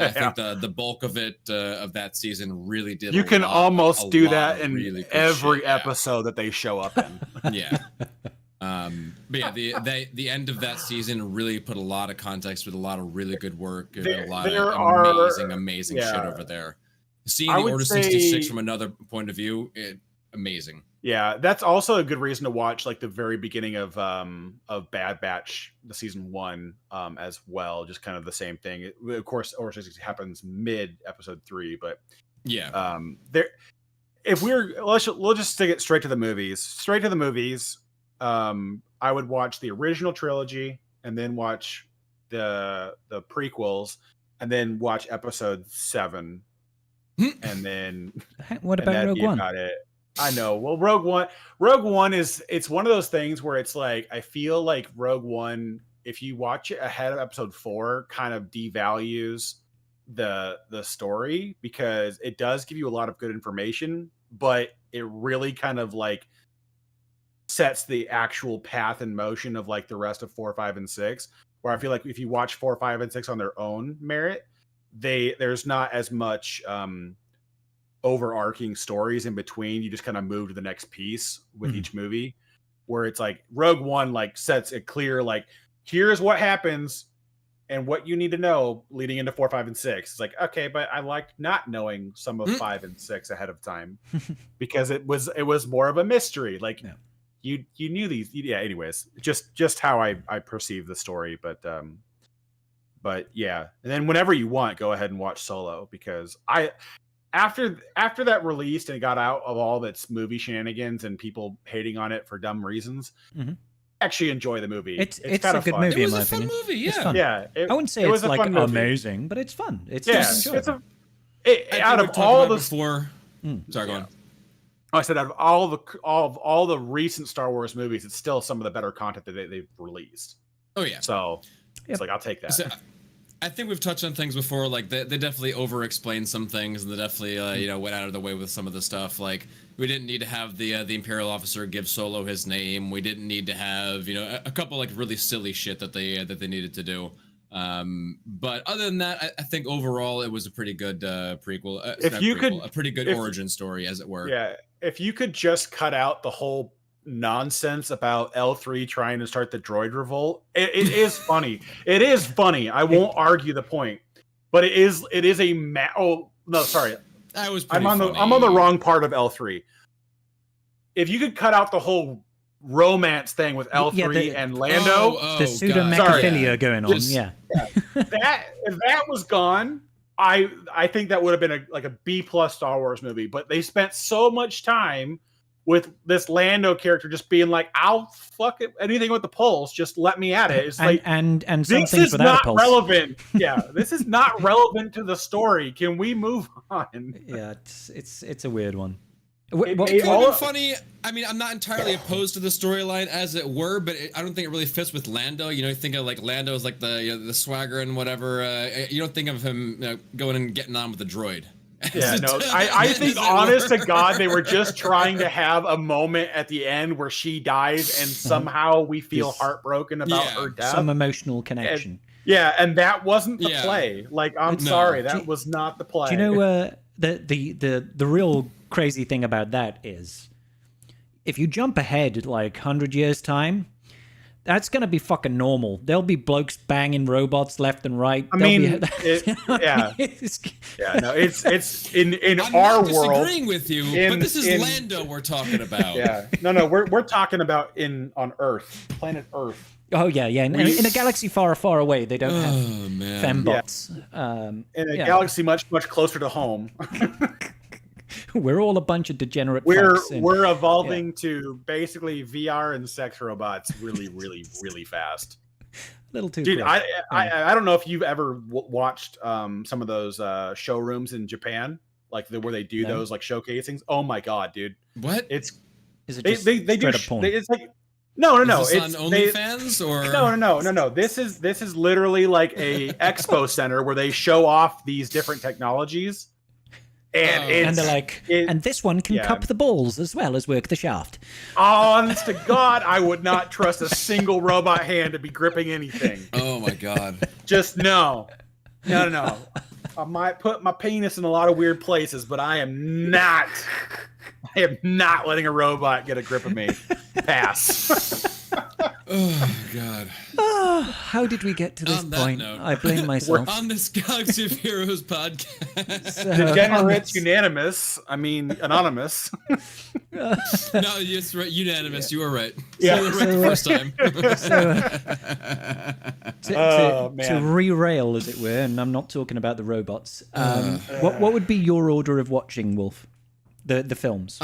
think the bulk of it of that season really did. You can almost do that in really every episode that they show up in. Yeah. But yeah, the end of that season really put a lot of context with a lot of really good work, a lot of amazing shit over there. Seeing the Order 66 from another point of view, amazing. Yeah, that's also a good reason to watch like the very beginning of Bad Batch, the season 1, as well. Just kind of the same thing. Of course, Order 66 happens mid episode 3, but yeah, if we'll just stick it straight to the movies. I would watch the original trilogy and then watch the prequels and then watch episode 7 and then what about Rogue One? About it. I know. Well, Rogue One it's one of those things where it's like I feel like Rogue One, if you watch it ahead of episode 4, kind of devalues the story, because it does give you a lot of good information, but it really kind of like sets the actual path in motion of like the rest of 4, 5, and 6, where I feel like if you watch 4, 5, and 6 on their own merit, there's not as much overarching stories in between. You just kind of move to the next piece with each movie, where it's like Rogue One like sets it clear, like here's what happens and what you need to know leading into 4, 5, and 6. It's like, okay, but I liked not knowing some of 5 and 6 ahead of time because it was more of a mystery. Like you knew these. Yeah. Anyways, just how I perceive the story, but yeah. And then whenever you want, go ahead and watch Solo, because after that released and it got out of all of its movie shenanigans and people hating on it for dumb reasons, actually enjoy the movie. It's kind of a good movie. It was a fun movie. Yeah. Yeah. I wouldn't say it's like amazing, but it's fun. It's just enjoyable. Out of all the sorry, go on. I said out of all the recent Star Wars movies, it's still some of the better content that they've released. Oh yeah. So it's like I'll take that. So, I think we've touched on things before. Like they definitely over-explained some things, and they definitely went out of the way with some of the stuff. Like we didn't need to have the Imperial officer give Solo his name. We didn't need to have a couple like really silly shit that they needed to do. But other than that, I think overall it was a pretty good prequel. A pretty good origin story, as it were. Yeah, if you could just cut out the whole nonsense about L3 trying to start the droid revolt, it is funny. It is funny. I won't argue the point, but it is oh no, sorry. That was I'm on the wrong part of L3. If you could cut out the whole romance thing with L3 and Lando, the pseudo mechaphilia going on. If that was gone, I think that would have been a B+ Star Wars movie. But they spent so much time with this Lando character just being like, I'll fuck it, anything with the pulse, just let me at it. It's and some this things is without not a pulse. relevant. Yeah, this is not relevant to the story. Can we move on? Yeah, it's a weird one. It could have been funny. I mean, I'm not entirely opposed to the storyline as it were, but I don't think it really fits with Lando. You know, you think of like Lando as like the swagger and whatever. You don't think of him going and getting on with the droid. Yeah, no, I think honest to God, they were just trying to have a moment at the end where she dies and somehow we feel heartbroken about her death. Some emotional connection. And that wasn't the play. Like, I'm sorry, that was not the play. Do you know the real crazy thing about that is if you jump ahead like 100 years time, that's gonna be fucking normal. There'll be blokes banging robots left and right. I mean, it's in I'm our not world. Disagreeing with you, but this is Lando we're talking about. Yeah, no, we're talking about on Earth, planet Earth. Oh yeah. In a galaxy far, far away, they don't have fembots. In a galaxy much, much closer to home. We're all a bunch of degenerate fucks. We're evolving to basically VR and sex robots really, really, really fast. A little too. Dude, I don't know if you've ever watched some of those showrooms in Japan, like where they do those like showcasings. Oh my god, dude! What? Is it they just do porn? it's like no. Is this on OnlyFans or no. This is literally like a expo center where they show off these different technologies. And they're like, and this one can cup the balls as well as work the shaft. Honest to God, I would not trust a single robot hand to be gripping anything. Oh my god! Just no. I might put my penis in a lot of weird places, but I am not letting a robot get a grip of me. Pass. Oh god. How did we get to this point? Note, I blame myself. On this Galaxy of Heroes podcast. Degenerates unanimous. I mean anonymous. No, yes, right. Unanimous. You were right. Yeah. So right the first time. To re-rail, as it were, and I'm not talking about the robots. What would be your order of watching, Wolf? The films.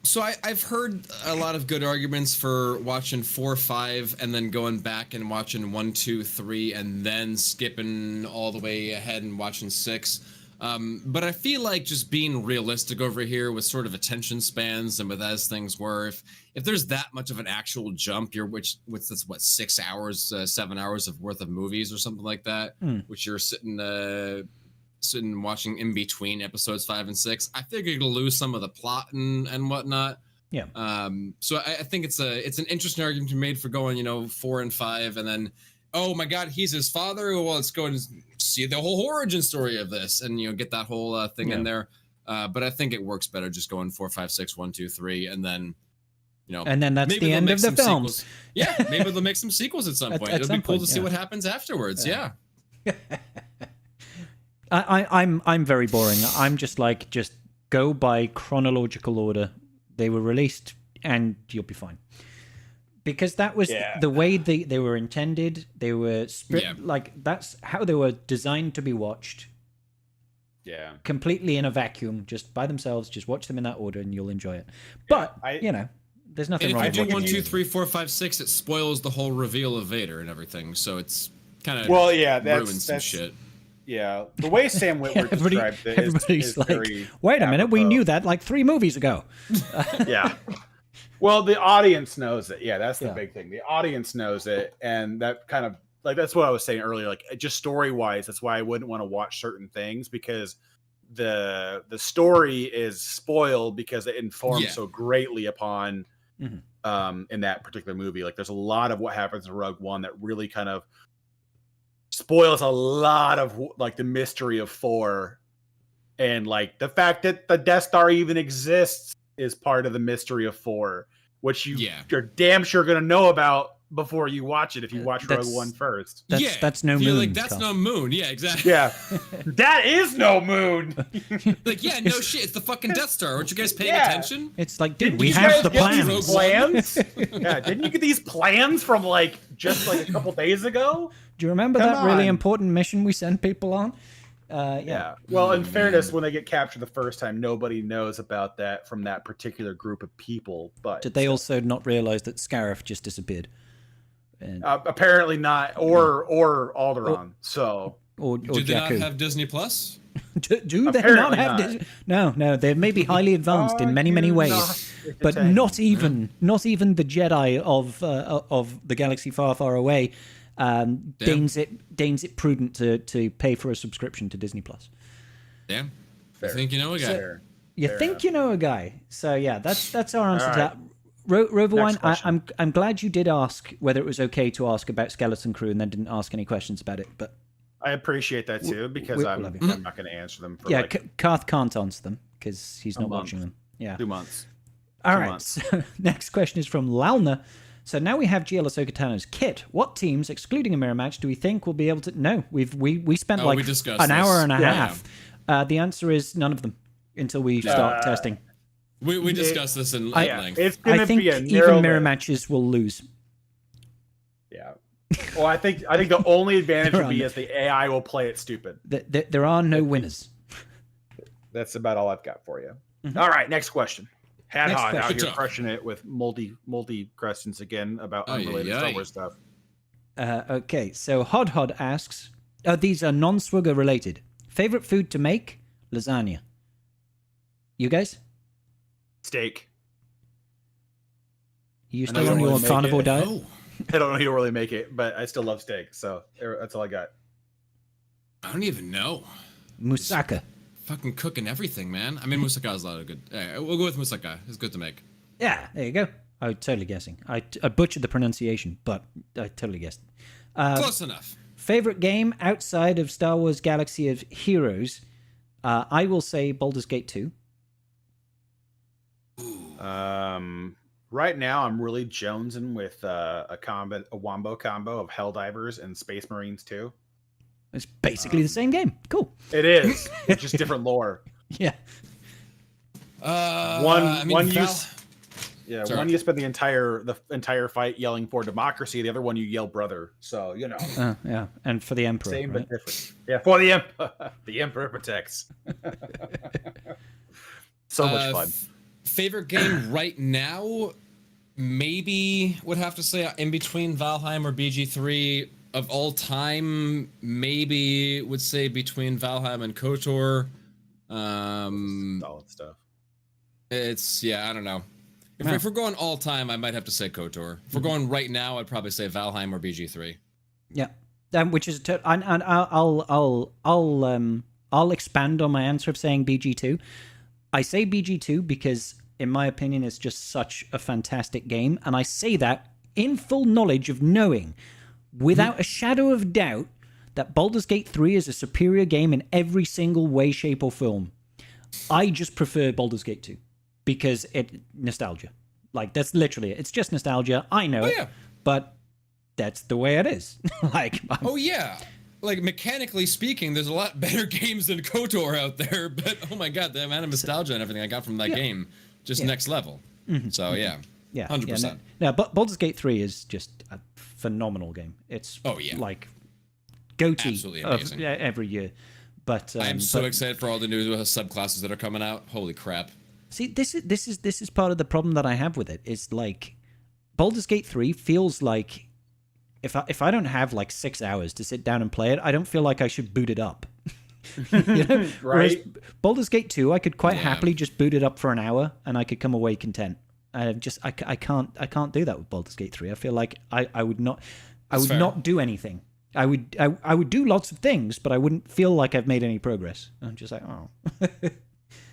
So I've heard a lot of good arguments for watching 4, 5, and then going back and watching 1, 2, 3, and then skipping all the way ahead and watching 6. But I feel like just being realistic over here with sort of attention spans and with as things were, if there's that much of an actual jump, which that's what 6 hours, 7 hours of worth of movies or something like that, which you're sitting watching in between episodes 5 and 6, I figure you'll lose some of the plot and whatnot. Yeah. So I think it's an interesting argument to be made for going, 4 and 5, and then, oh my God, he's his father. Well, let's go and see the whole origin story of this, and get that whole thing in there. But I think it works better just going 4, 5, 6, 1, 2, 3, and then. And then that's the end of the films. Sequels. Yeah, maybe they'll make some sequels at some point. It'll be cool to see what happens afterwards. Yeah. I'm very boring. I'm just go by chronological order. They were released, and you'll be fine. Because that was the way they were intended. They were that's how they were designed to be watched. Yeah. Completely in a vacuum, just by themselves. Just watch them in that order, and you'll enjoy it. But there's nothing wrong. If you with do 1, 2, 3, 4, 5, 6, it spoils the whole reveal of Vader and everything. So it's kind of ruins some shit. Yeah, the way Sam Witwer described it is like, very wait a minute, we apropos. knew that like 3 movies ago. Yeah. Well, the audience knows it. Yeah, that's the big thing. The audience knows it, and that kind of that's what I was saying earlier. Like, just story-wise, that's why I wouldn't want to watch certain things, because the story is spoiled because it informs so greatly upon in that particular movie. Like, there's a lot of what happens in Rogue One that really kind of spoils a lot of like the mystery of 4, and like the fact that the Death Star even exists is part of the mystery of 4, which you're damn sure gonna know about before you watch it if you watch Rogue One first. That's no moon. Like, that's no moon. Yeah, exactly. Yeah, that is no moon. Like, no shit, it's the fucking Death Star. Aren't you guys paying attention? It's like, dude, we have the plans. Yeah, didn't you get these plans from just a couple days ago? Do you remember that really important mission we sent people on? Yeah. Well, in fairness, when they get captured the first time, nobody knows about that from that particular group of people. But did they also not realize that Scarif just disappeared? And, apparently not, or Alderaan. Or did they not have Disney Plus? Do they not Apparently have not. this? No, they may be highly advanced in many, many ways, but not even the Jedi of the galaxy far, far away deigns it prudent to pay for a subscription to Disney Plus. Damn. Fair. I think you know a guy. Fair. You Fair think enough. you know a guy, so yeah, that's our answer to All that. Roverwine, Next question. I'm glad you did ask whether it was okay to ask about Skeleton Crew and then didn't ask any questions about it. But I appreciate that too because we I'm love you. not going to answer them for yeah, like Karth can't answer them because he's not month. watching them. Yeah. 2 months. All 2 right. months. So next question is from Lalna. So now we have GL Ahsoka Tano's kit. What teams, excluding a mirror match, do we think will be able to? No, we spent Oh, like we discussed an hour this. and a Yeah. half. The answer is none of them until we start testing. We discussed this in I- length. It's I going to think be a narrow even mirror list. matches will lose. Yeah. Well, I think the only advantage They're would be on is the AI will play it stupid. There are no winners. That's about all I've got for you. All right, next question. Had Next Hot question. out Good here job. crushing it with multi questions again about Ay, unrelated ay, Star ay. Wars stuff. Okay, so Hod asks, these are non-SWGoH related. Favorite food to make? Lasagna. You guys? Steak. You I know still you on don't your really make carnivore it. diet? Oh, I don't know who will really make it, but I still love steak, so that's all I got. I don't even know. Moussaka. Fucking cooking everything, man. I mean, moussaka is a lot of good. We'll go with moussaka. It's good to make. Yeah, there you go. I was totally guessing. I butchered the pronunciation, but I totally guessed. Close enough. Favorite game outside of Star Wars Galaxy of Heroes? I will say Baldur's Gate 2. Right now I'm really jonesing with a wombo combo of Helldivers and Space Marines 2. It's basically the same game. Cool. It is. It's just different lore. Yeah. I mean, one Val- Sorry. one you spend the entire fight yelling for democracy, the other one you yell brother. So, you know. Yeah. And for the Emperor. Same right? but different. Yeah, for the Emperor. The Emperor protects. So much fun. Favorite game right now? Maybe would have to say in between Valheim or BG3 of all time. Maybe would say between Valheim and KOTOR. Solid stuff. It's I don't know. If we're going all time, I might have to say KOTOR. If we're going right now, I'd probably say Valheim or BG3. Yeah. Which is and I'll expand on my answer of saying BG2. I say BG2 because in my opinion it's just such a fantastic game, and I say that in full knowledge of knowing without a shadow of doubt that Baldur's Gate 3 is a superior game in every single way, shape or form. I just prefer Baldur's Gate 2 because nostalgia. Like, that's literally it. It's just nostalgia. I know it, yeah. but that's the way it is. Like, Oh yeah. Like mechanically speaking, there's a lot better games than KOTOR out there, but oh my god, the amount of nostalgia and everything I got from that game, just next level. So yeah, 100%. No, but Baldur's Gate 3 is just a phenomenal game. It's like GOTY Absolutely of amazing. every year. But I am so excited for all the new subclasses that are coming out. Holy crap! see, this is part of the problem that I have with it. Is like Baldur's Gate 3 feels like if I don't have like 6 hours to sit down and play it, I don't feel like I should boot it up. You know? Right. Whereas Baldur's Gate 2, I could quite happily just boot it up for an hour and I could come away content. I can't do that with Baldur's Gate 3. I feel like I would not do anything. I would do lots of things, but I wouldn't feel like I've made any progress. I'm just like, oh.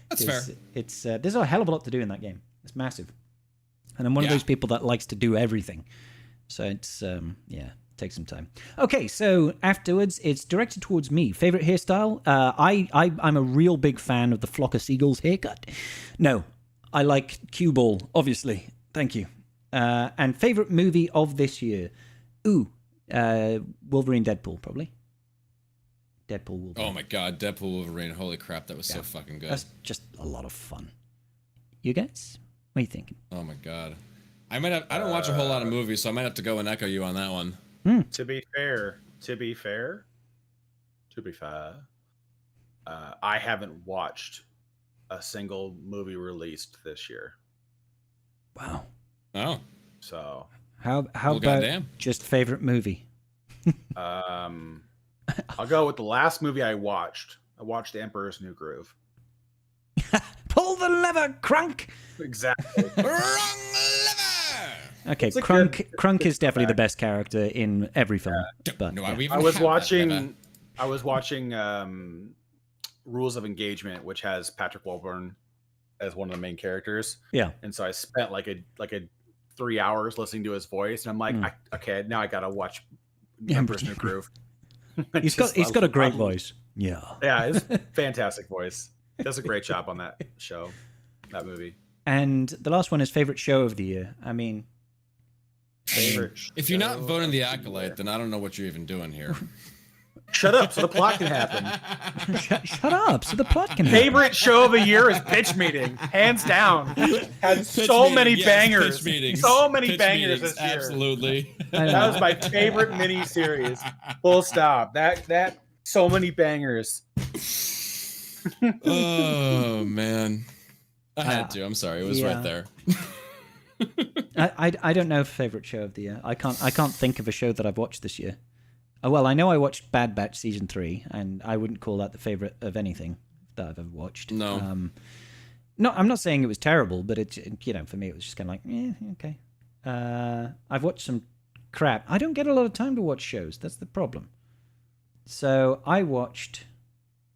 That's fair. It's there's a hell of a lot to do in that game. It's massive, and I'm one of those people that likes to do everything. So it's takes some time. Okay, so afterwards, it's directed towards me. Favorite hairstyle? I'm a real big fan of the Flock of Seagulls haircut. No, I like cue ball, obviously. Thank you. And favorite movie of this year? Wolverine, Deadpool, probably. Deadpool, Wolverine. Oh my god, Deadpool, Wolverine! Holy crap, that was so fucking good. That's just a lot of fun. You guys, what are you thinking? Oh my god, I don't watch a whole lot of movies, so I might have to go and echo you on that one. To be fair, I haven't watched a single movie released this year. Wow. Oh, So, How well, about goddamn. just favorite movie? I'll go with the last movie I watched. I watched The Emperor's New Groove. Pull the lever, Crunk. Exactly. Wrong lever. Okay, It's a Crunk good is definitely the fact. best character in every film. But No, yeah. we I was watching Rules of Engagement, which has Patrick Warburton as one of the main characters. Yeah. And so I spent like a 3 hours listening to his voice, and I'm like, okay, now I gotta watch Emperor's New Groove. He's got a great voice. Yeah. Yeah, it's fantastic voice. Does a great job on that show, that movie. And the last one is favorite show of the year. I mean, Favorite. If you're not show voting the of Acolyte, year. then I don't know what you're even doing here. Shut up, so the plot can happen. shut up, so the plot can happen. Favorite show of the year is Pitch Meeting, hands down. Had Pitch so meeting, many yes, bangers, pitch meetings. so many Pitch bangers meetings, this year. Absolutely. That was my favorite mini series. Full stop. That so many bangers. Oh man, I had to. I'm sorry, it was yeah. right there. I don't know favorite show of the year. I can't think of a show that I've watched this year. Oh, well, I know I watched Bad Batch season 3, and I wouldn't call that the favorite of anything that I've ever watched. No. No, I'm not saying it was terrible, but it for me it was just kind of like, okay. I've watched some crap. I don't get a lot of time to watch shows. That's the problem. So I watched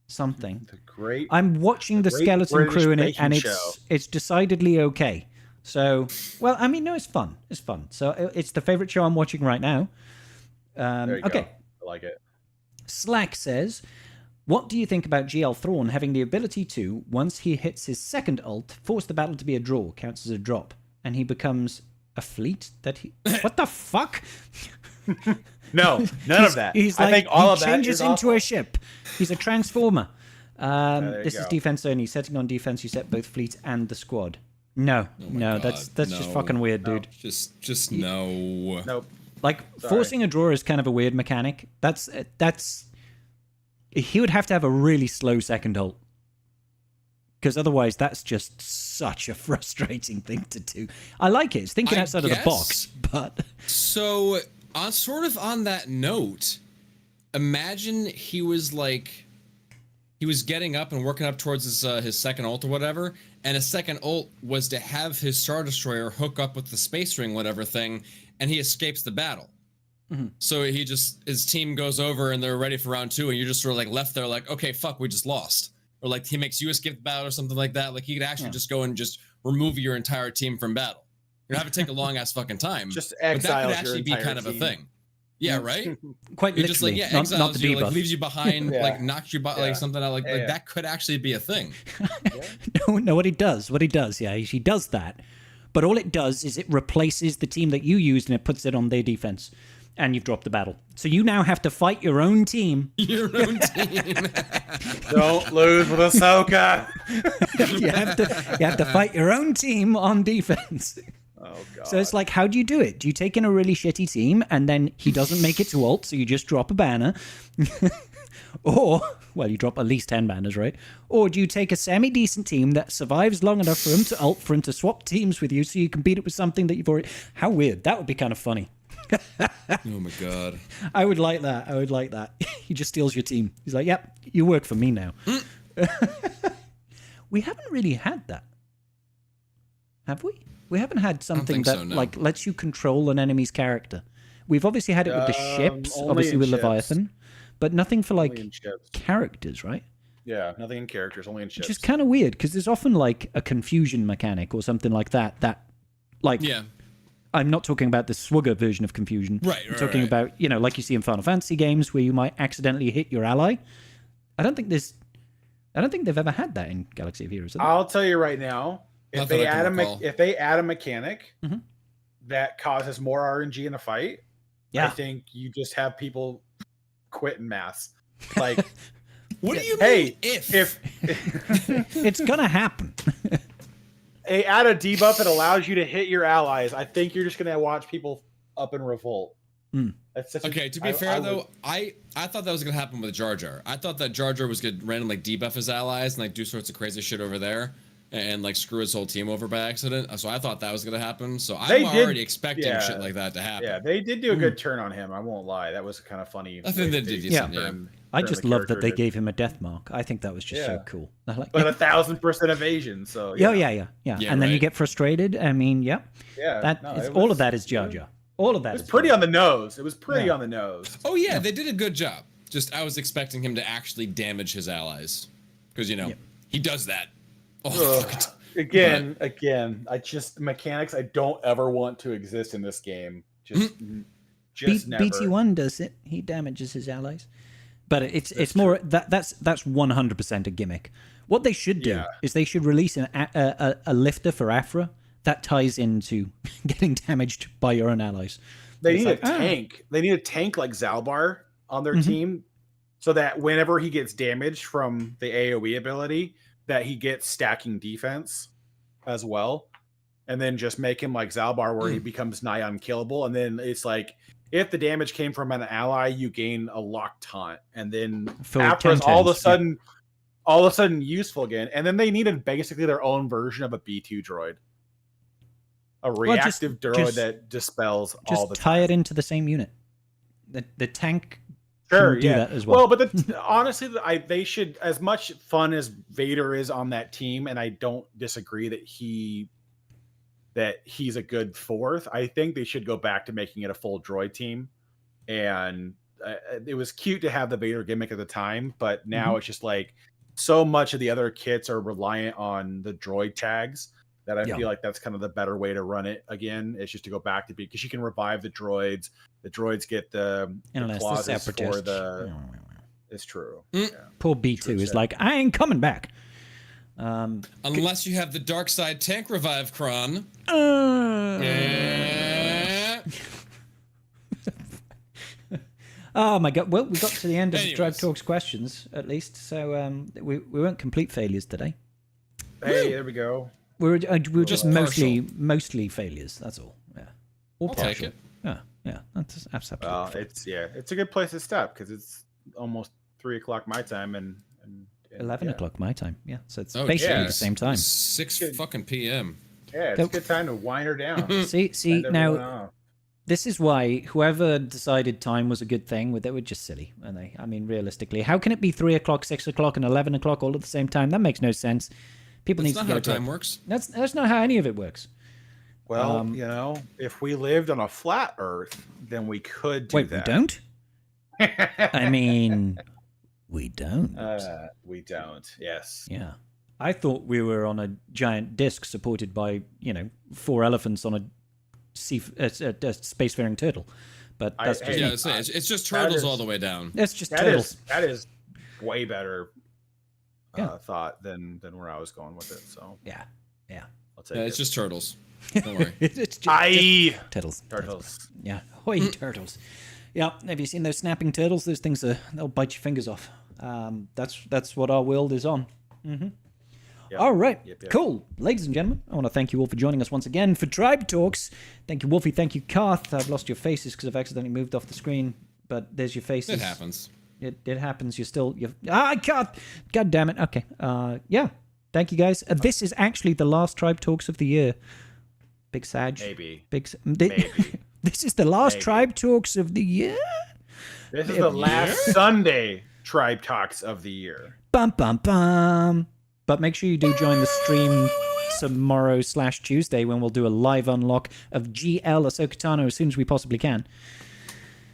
something. I'm watching the Skeleton Crew in it, and it's decidedly okay. So, well, I mean, no, it's fun. It's fun. So it's the favorite show I'm watching right now. There you okay. go. I like it. Slack says, what do you think about GL Thrawn having the ability to, once he hits his second ult, force the battle to be a draw, counts as a drop, and he becomes a fleet that he... What the fuck? No, none of that. He's I like, think all he of that changes is into awful. a ship. He's a transformer. This is go. defense only. Setting on defense, you set both fleet and the squad. No, God, that's just no. fucking weird, dude. Just no. Nope. Like, forcing a draw is kind of a weird mechanic. That's he would have to have a really slow second ult, because otherwise that's just such a frustrating thing to do. I like it. It's thinking outside of the box, but so on that note, imagine he was getting up and working up towards his second ult or whatever, and his second ult was to have his Star Destroyer hook up with the space ring whatever thing, and he escapes the battle. Mm-hmm. So his team goes over and they're ready for round 2, and you're just sort of like left there like, okay, fuck, we just lost. Or like he makes you escape the battle or something like that. Like he could actually just go and just remove your entire team from battle. You're gonna have to take a long ass fucking time. Just but that exiles could actually your be entire kind of a team. thing. Yeah, right? quite You're literally, just like, not exiles the you, like debuff. leaves you behind, Yeah. like knocks you by, like something like Yeah. that could actually be a thing. No, what he does, yeah, he does that. But all it does is it replaces the team that you used and it puts it on their defense. And you've dropped the battle. So you now have to fight your own team. Your own team. Don't lose with Ahsoka. you have to fight your own team on defense. Oh god. So it's like, how do you do it? Do you take in a really shitty team and then he doesn't make it to ult, so you just drop a banner? Or, well, you drop at least 10 banners, right? Or do you take a semi-decent team that survives long enough for him to ult, for him to swap teams with you so you can beat it with something that you've already... How weird. That would be kind of funny. Oh my god. I would like that. He just steals your team. He's like, yep, you work for me now. We haven't really had that. Have we? We haven't had something that so, no. like lets you control an enemy's character. We've obviously had it with the ships, only obviously in with ships. Leviathan, but nothing for like Only in ships. characters, right? Yeah, nothing in characters, only in ships. Which is kind of weird because there's often like a confusion mechanic or something like that. That, like, Yeah. I'm not talking about the SWGoH version of confusion. Right, I'm talking about, like you see in Final Fantasy games where you might accidentally hit your ally. I don't think they've ever had that in Galaxy of Heroes. I'll tell you right now, if Not that they I can recall. if they add a mechanic Mhm. that causes more RNG in a fight, Yeah. I think you just have people quit in mass. Like, What do you hey, mean if? It's gonna happen. they add a debuff that allows you to hit your allies, I think you're just gonna watch people up in revolt. That's such Okay, to be fair though, I thought that was gonna happen with Jar Jar. I thought that Jar Jar was gonna randomly debuff his allies and like do sorts of crazy shit over there. and like screw his whole team over by accident. So I thought that was gonna happen. So They I'm did- already expecting shit like that to happen. Yeah, they did do a good turn on him. I won't lie. That was kind of funny. I think they did decent, yeah. I just love that they gave him a death mark. I think that was just so cool. Like, But 1,000% evasion. So yeah. And then you get frustrated. I mean, yeah. All of that is Jar Jar. All of that. It was pretty on the nose. It was pretty on the nose. Oh yeah, they did a good job. Just I was expecting him to actually damage his allies, because he does that. Oh, fuck it. Again, I just mechanics I don't ever want to exist in this game. Just never. BT1 does it. He damages his allies, but it's more that's 100% a gimmick. What they should do is they should release a lifter for Afra that ties into getting damaged by your own allies. They need a tank. They need a tank like Zalbar on their team, so that whenever he gets damaged from the AoE ability, that he gets stacking defense as well, and then just make him like Zalbar, where he becomes nigh unkillable. And then it's like, if the damage came from an ally, you gain a lock taunt, and then Afra's all of a sudden useful again. And then they needed basically their own version of a B2 droid, a reactive droid that dispels all the time. Just tie it into the same unit. The tank. Sure, do that as well. Well, but honestly, they should, as much fun as Vader is on that team, and I don't disagree that he's a good fourth. I think they should go back to making it a full droid team. And it was cute to have the Vader gimmick at the time, but now it's just like so much of the other kits are reliant on the droid tags that I feel like that's kind of the better way to run it again. It's just to go back to because you can revive the droids. The droids get the clauses for the. It's true. Yeah. Poor B2 is like, I ain't coming back. Unless you have the dark side tank revive, Kron. Oh my god! Well, we got to the end of the Drive Talks questions, at least. So we weren't complete failures today. Hey, there we go. We were just mostly failures. That's all. Yeah. I'll take it. Yeah. That's absolutely. Well, it's a good place to stop because it's almost 3:00 my time and 11 o'clock my time. Yeah, so it's basically the same time. 6 fucking p.m. Yeah, it's a good time to wind her down. See now. This is why whoever decided time was a good thing, they were just silly. And I mean, realistically, how can it be 3:00, 6:00, and 11 o'clock all at the same time? That makes no sense. People need to get how time works. That's not how any of it works. Well, if we lived on a flat Earth, then we could do that. We don't? I mean, we don't. We don't. Yes. Yeah. I thought we were on a giant disc supported by 4 elephants on a spacefaring turtle, but that's it's just turtles all the way down. That's just turtles. That is way better thought than where I was going with it. So yeah, I'll take it's just turtles. Don't worry. It's just turtles. Yeah, hoi turtles. Yeah, have you seen those snapping turtles? Those things they'll bite your fingers off. That's what our world is on. Mm-hmm. Yep. All right, cool. Ladies and gentlemen, I want to thank you all for joining us once again for Tribe Talks. Thank you, Wolfie. Thank you, Karth. I've lost your faces because I've accidentally moved off the screen, but there's your faces. It happens. It happens. Karth. God damn it. Okay. Yeah. Thank you, guys. This is actually the last Tribe Talks of the year. Big Sag. Maybe. Maybe. This is the last Tribe Talks of the year. This is the last Sunday Tribe Talks of the year. Bum bum bum. But make sure you do join the stream tomorrow/Tuesday when we'll do a live unlock of GL Ahsoka Tano as soon as we possibly can.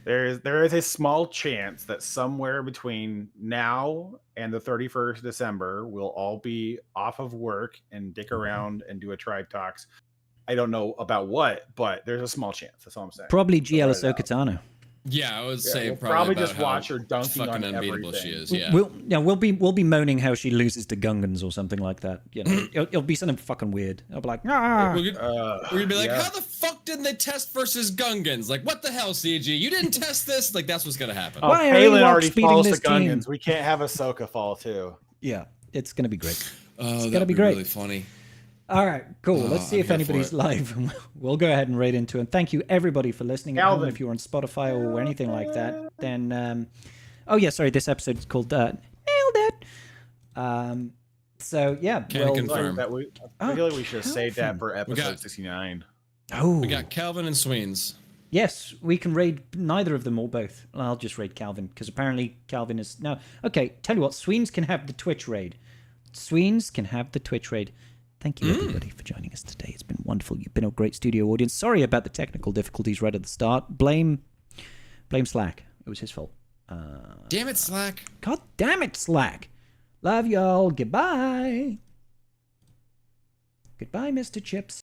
There is a small chance that somewhere between now and the 31st December, we'll all be off of work and dick around and do a Tribe Talks. I don't know about what, but there's a small chance. That's all I'm saying. Probably GL Ahsoka Tano. Yeah, I would say we'll probably just watch her dunking on unbeatable everything. she is. Yeah, we'll be moaning how she loses to Gungans or something like that. It'll be something fucking weird. I'll be like, we're gonna be like, how the fuck didn't they test versus Gungans? Like, what the hell, CG? You didn't test this? Like, that's what's gonna happen. Why Palin already falls to Gungans. We can't have Ahsoka fall too. Yeah, it's gonna be great. It's gonna be great. Really funny. All right, cool. Let's see if anybody's live. We'll go ahead and raid into it. And thank you, everybody, for listening. If you're on Spotify or anything like that, then... this episode is called Nailed It. So yeah, Can well, confirm. I feel like we should have saved that Calvin. for We episode got- 69. Oh, We got Calvin and Sweens. yes, we can raid neither of them or both. I'll just raid Calvin because apparently Calvin is no. Okay, tell you what, Sweens can have the Twitch raid. Sweens can have the Twitch raid. Thank you everybody for joining us today. It's been wonderful. You've been a great studio audience. Sorry about the technical difficulties right at the start. Blame Slack. It was his fault. Damn it, Slack. God damn it, Slack. Love y'all. Goodbye. Goodbye, Mr. Chips.